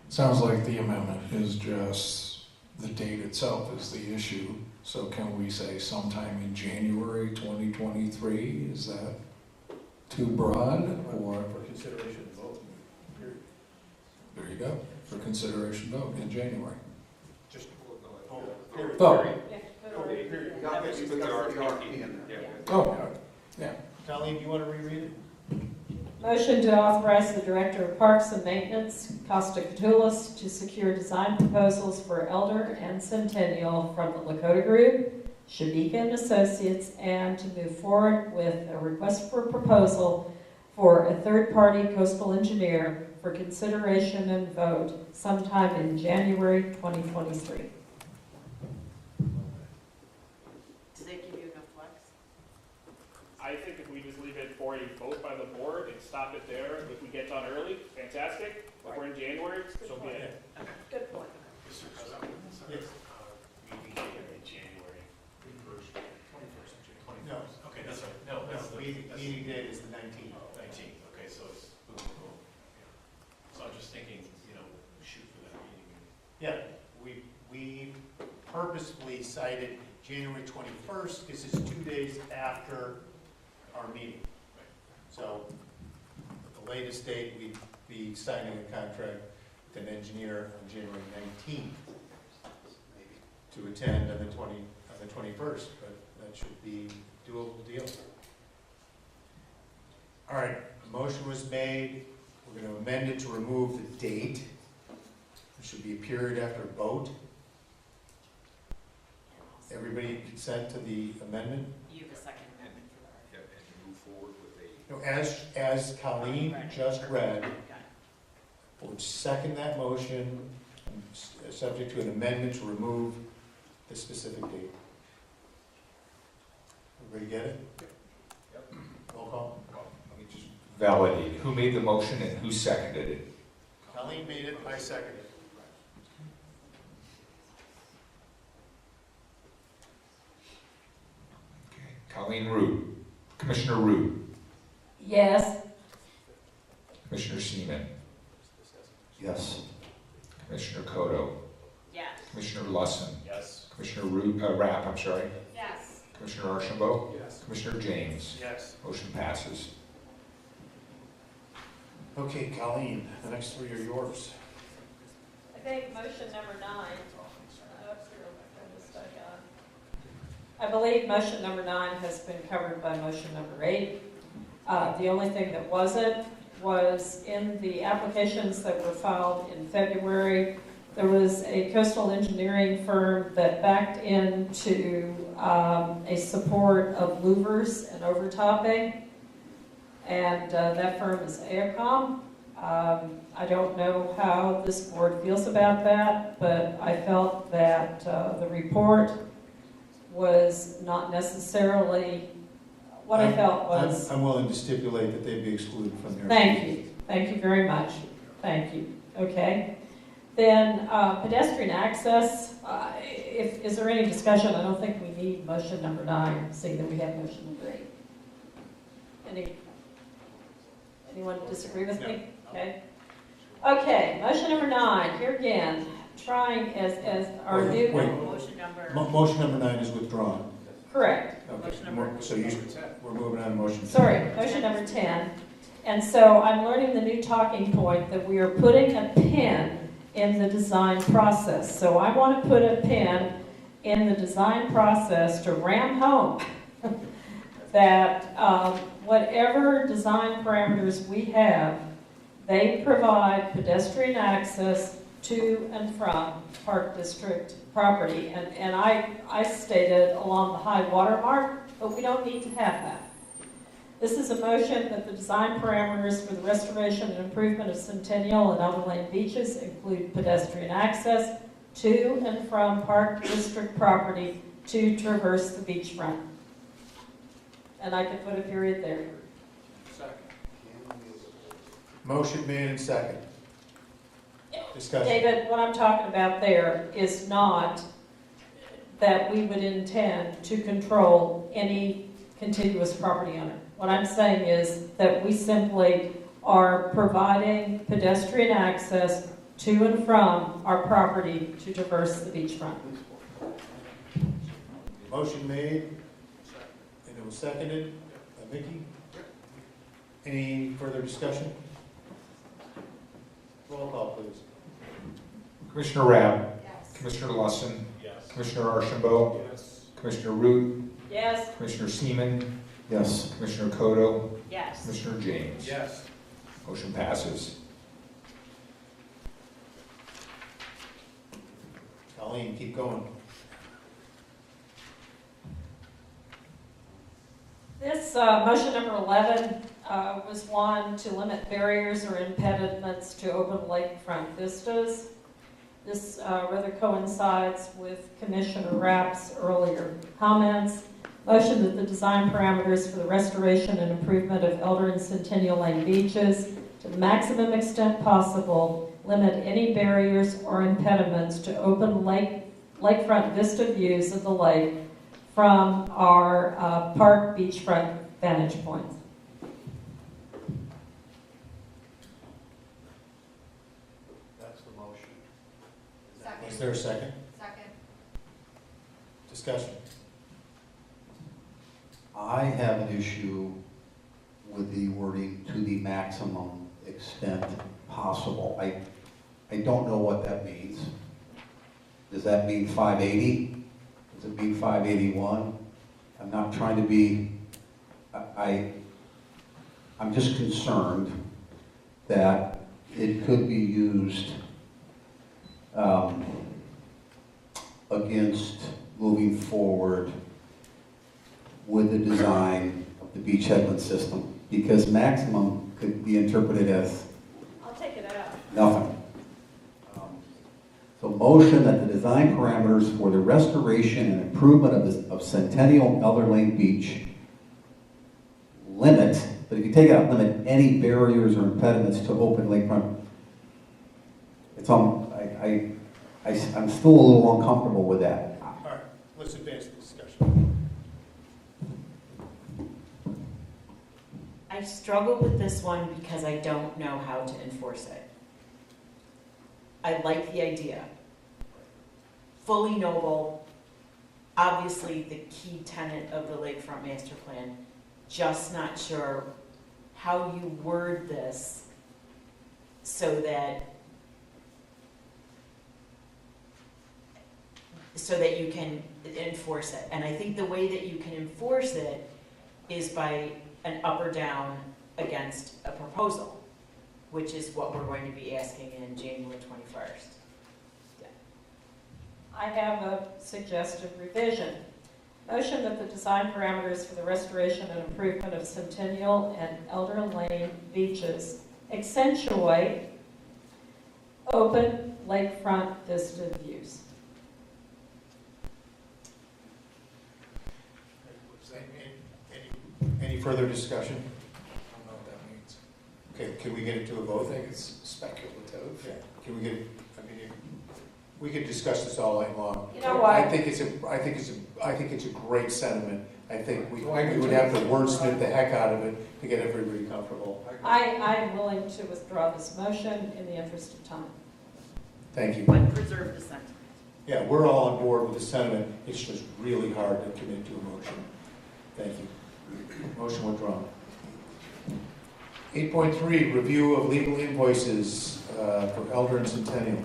Sounds like the amendment is just the date itself is the issue. So can we say sometime in January 2023? Is that too broad, or for consideration vote? There you go. For consideration vote in January. Just vote. Oh, yeah. Colleen, do you want to reread it? Motion to authorize the Director of Parks and Maintenance, Costa Catullus, to secure design proposals for Elder and Centennial from the Lakota Group, Shabika and Associates, and to move forward with a request for proposal for a third-party coastal engineer for consideration and vote sometime in January 2023. Do they give you enough flex? I think if we just leave it for a vote by the board and stop it there, if we get done early, fantastic. If we're in January, so be it. Good point. Mr. President, Yes. meeting date in January 21st. No. Okay, that's right. No, No, that's the meeting date is the 19th. 19th. Okay, so it's boom, boom. Yeah. So I'm just thinking, shoot for that meeting. Yeah, we purposefully cited January 21st because it's 2 days after our meeting. So at the latest date, we'd be signing a contract with an engineer on January 19th to attend on the 21st, but that should be a doable deal. All right, a motion was made. We're going to amend it to remove the date. There should be a period after vote. Everybody consent to the amendment? You have a second amendment for that. Yep, and move forward with a. No, as Colleen just read, would second that motion, subject to an amendment to remove the specific date. Everybody get it? Yep. Roll call. Let me just validate. Who made the motion and who seconded it? Colleen made it, I seconded it. Colleen Root. Commissioner Root. Yes. Commissioner Seaman. Yes. Commissioner Kodo. Yes. Commissioner Lusson. Yes. Commissioner Rapp, I'm sorry. Yes. Commissioner Archambault. Yes. Commissioner James. Yes. Motion passes. Okay, Colleen, the next three are yours. I think motion number 9. I believe motion number 9 has been covered by motion number 8. The only thing that wasn't was in the applications that were filed in February, there was a coastal engineering firm that backed into a support of louvers and overtopping, and that firm is AECOM. I don't know how this board feels about that, but I felt that the report was not necessarily what I felt was. I'm willing to stipulate that they'd be excluded from there. Thank you. Thank you very much. Thank you. Okay. Then pedestrian access, is there any discussion? I don't think we need motion number 9, seeing that we have motion number 8. Anyone disagree with me? Okay. Okay, motion number 9, here again, trying as our new. Motion number. Motion number 9 is withdrawn. Correct. Okay, Motion number. so we're moving on to motion 10. Sorry, motion number 10. And so I'm learning the new talking point that we are putting a pin in the design process. So I want to put a pin in the design process to ram home that whatever design parameters we have, they provide pedestrian access to and from Park District property. And I stated along the high water mark, but we don't need to have that. This is a motion that the design parameters for the restoration and improvement of Centennial and Outer Lane beaches include pedestrian access to and from Park District property to traverse the beachfront. And I can put a period there. Second. Motion made and second. Discussion. David, what I'm talking about there is not that we would intend to control any contiguous property owner. What I'm saying is that we simply are providing pedestrian access to and from our property to traverse the beachfront. Motion made, and it was seconded by Mickey. Any further discussion? Roll call, please. Commissioner Rabb. Yes. Commissioner Lusson. Yes. Commissioner Archambault. Yes. Commissioner Root, Yes. Commissioner Seaman, Yes. Commissioner Kodo, Yes. Commissioner James. Yes. Motion passes. Colleen, keep going. This motion number 11 was one to limit barriers or impediments to open lakefront vistas. This rather coincides with Commissioner Rapp's earlier comments. Motion that the design parameters for the restoration and improvement of Elder and Centennial Lane beaches to the maximum extent possible limit any barriers or impediments to open lakefront vista views of the lake from our park beachfront vantage points. That's the motion. Second. Is there a second? Second. Discussion. I have an issue with the wording to the maximum extent possible. I don't know what that means. Does that mean 580? Does it mean 581? I'm not trying to be, I'm just concerned that it could be used against moving forward with the design of the beach headland system, because maximum could be interpreted as I'll take it out. nothing. So motion that the design parameters for the restoration and improvement of Centennial Elder Lane Beach limit, but if you take out limit any barriers or impediments to open lakefront, it's I'm still a little uncomfortable with that. All right, let's advance the discussion. I struggle with this one because I don't know how to enforce it. I like the idea. Fully noble, obviously the key tenet of the Lakefront Master Plan, just not sure how you word this so that you can enforce it. And I think the way that you can enforce it is by an up or down against a proposal, which is what we're going to be asking in January 21st. I have a suggested revision. Motion that the design parameters for the restoration and improvement of Centennial and Elder Lane beaches accentuate open lakefront vista views. Any further discussion? I don't know what that means. Okay, can we get it to a vote? I think it's speculative. Yeah. Can we get, I mean, we could discuss this all night long. You know what? I think it's a great sentiment. I think we would have to wordsmith the heck out of it to get everybody comfortable. I am willing to withdraw this motion in the interest of time. Thank you. But preserve the sentiment. Yeah, we're all on board with the sentiment. It's just really hard to commit to a motion. Thank you. Motion withdrawn. 8.3, review of legal invoices for Elder and Centennial.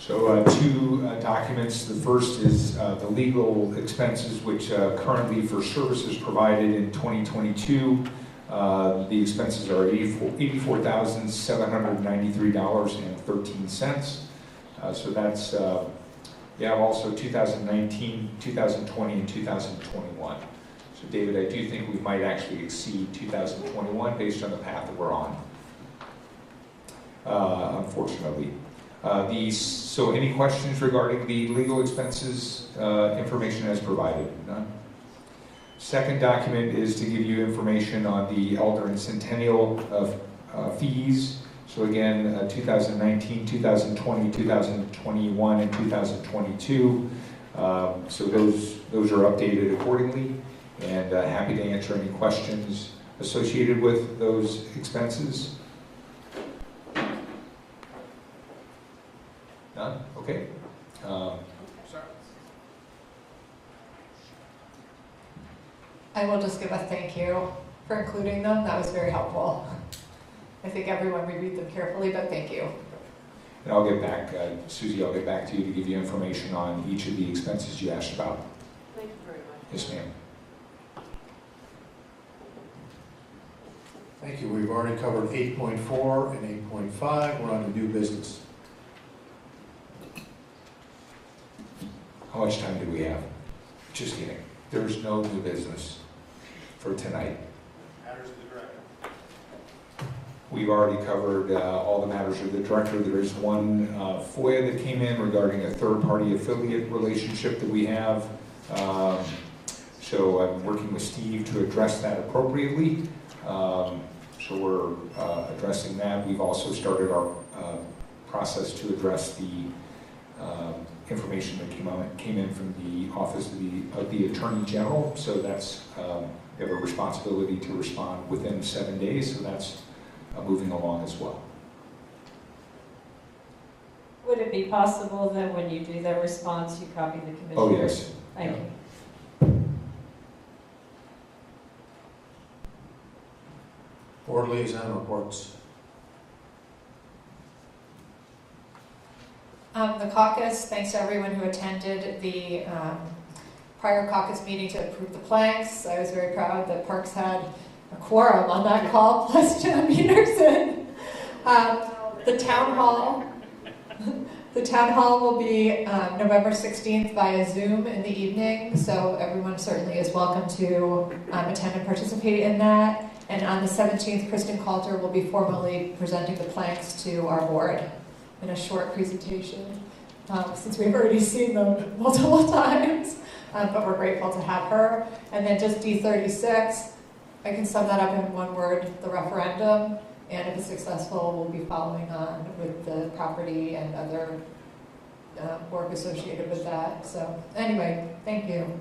So two documents. The first is the legal expenses, which currently for services provided in 2022, the expenses are $84,793.13. So that's, you have also 2019, 2020, and 2021. So David, I do think we might actually exceed 2021 based on the path that we're on, unfortunately. So any questions regarding the legal expenses information as provided? None? Second document is to give you information on the Elder and Centennial fees. So again, 2019, 2020, 2021, and 2022. So those are updated accordingly, and happy to answer any questions associated with those expenses. None? Okay. I will just give a thank you for including them. That was very helpful. I think everyone reviewed them carefully, but thank you. And I'll get back, Susie, I'll get back to you to give you information on each of the expenses you asked about. Thank you very much. Yes, ma'am. Thank you. We've already covered 8.4 and 8.5. We're on to new business. How much time do we have? Just kidding. There's no new business for tonight. Matters of the director. We've already covered all the matters of the director. There is one FOIA that came in regarding a third-party affiliate relationship that we have. So I'm working with Steve to address that appropriately. So we're addressing that. We've also started our process to address the information that came in from the Office of the Attorney General. So that's, we have a responsibility to respond within 7 days, so that's moving along as well. Would it be possible that when you do that response, you copy the commissioner? Oh, yes. Thank Yeah. you. Board liaison reports. The caucus, thanks to everyone who attended the prior caucus meeting to approve the planks. I was very proud that Parks had a quorum on that call, plus John Peterson. The town hall. The town hall will be November 16th via Zoom in the evening, so everyone certainly is welcome to attend and participate in that. And on the 17th, Kristen Coulter will be formally presenting the planks to our board in a short presentation, since we've already seen them multiple times, but we're grateful to have her. And then just D36, I can sum that up in one word, the referendum, and if it's successful, we'll be following on with the property and other work associated with that. So anyway, thank you.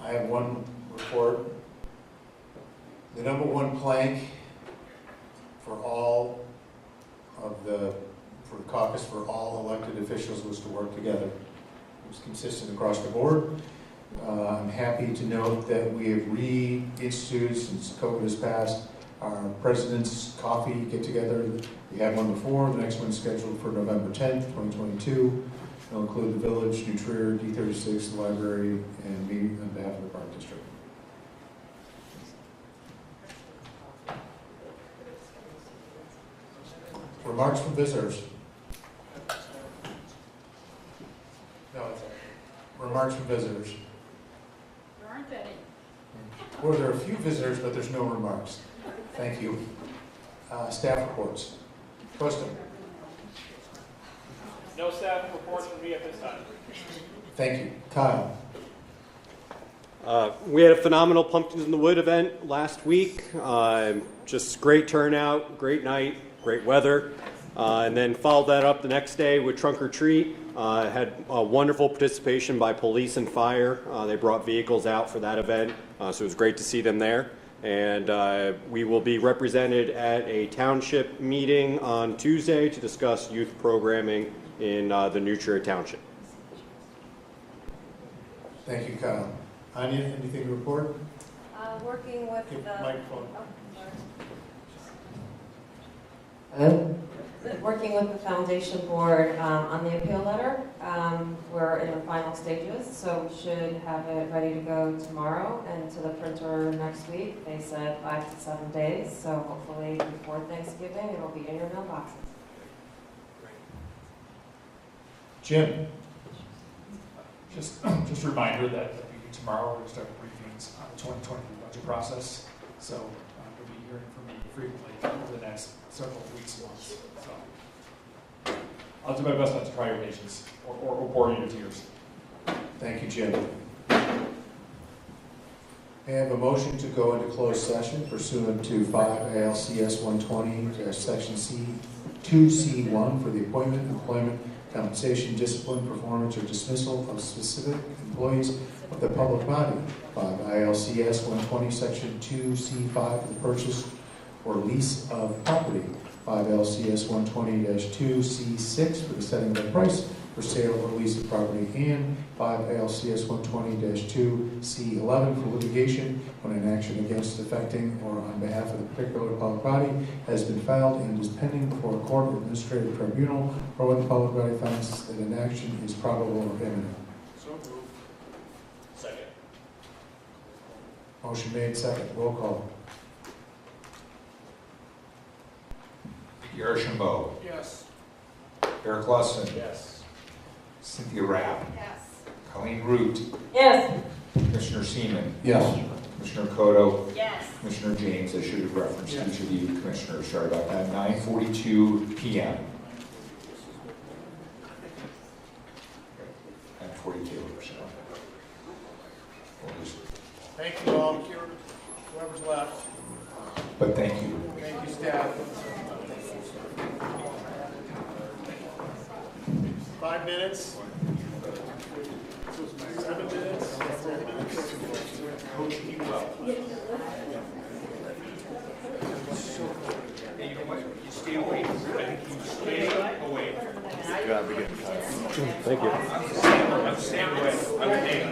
I have one report. The number one plank for all of for the caucus for all elected officials was to work together. It was consistent across the board. I'm happy to note that we have reinstituted, since COVID has passed, our President's Coffee get-together. We had one before. The next one's scheduled for November 10th, 2022. It'll include the village, New Trier, D36, the library, and me on behalf of the Park District. Remarks from visitors. No, it's remarks from visitors. There aren't any. Well, there are a few visitors, but there's no remarks. Thank you. Staff reports. Preston. No staff reports from me at this time. Thank you. Kyle. We had a phenomenal Pumpkins in the Wood event last week. Just great turnout, great night, great weather. And then followed that up the next day with Trunk or Treat. Had a wonderful participation by police and fire. They brought vehicles out for that event, so it was great to see them there. And we will be represented at a township meeting on Tuesday to discuss youth programming in the New Trier Township. Thank you, Kyle. Anya, anything to report? Working with Give the microphone. Hello? Working with the foundation board on the appeal letter. We're in the final stages, so we should have it ready to go tomorrow and to the printer next week. They said 5 to 7 days, so hopefully before Thanksgiving it'll be in your mailboxes. Jim. Just a reminder that tomorrow we're going to start briefings on the 2020 budget process. So you'll be hearing from me frequently over the next several weeks and months. So I'll do my best not to cry your patience or bore you to tears. Thank you, Jim. May I have a motion to go into closed session pursuant to 5 ALCS 120, section C2C1 for the appointment, employment, compensation, discipline, performance, or dismissal of specific employees of the public body. 5 ILCS 120, section 2C5 for the purchase or lease of property. 5 LCS 120-2C6 for the setting of the price for sale or lease of property, and 5 ALCS 120-2C11 for litigation when an action against affecting or on behalf of the particular public body has been filed and is pending before a court or administrative tribunal, or when the public body finds that an action is probable or imminent. So moved. Second. Motion made, second. Roll call. Archambault. Yes. Eric Lawson. Yes. Cynthia Rapp. Yes. Colleen Root. Yes. Commissioner Seaman. Yes. Commissioner Cotto. Yes. Commissioner James. I should have referenced each of you, Commissioners. Sorry about that. 9:42 p.m. 9:42. So we'll just, Thank you all, whoever's left. but thank you. Thank you, staff. 5 minutes. 7 minutes. 4 minutes. Coach, keep well. Hey, you know what? You stay away. I think you stay away. Thank you.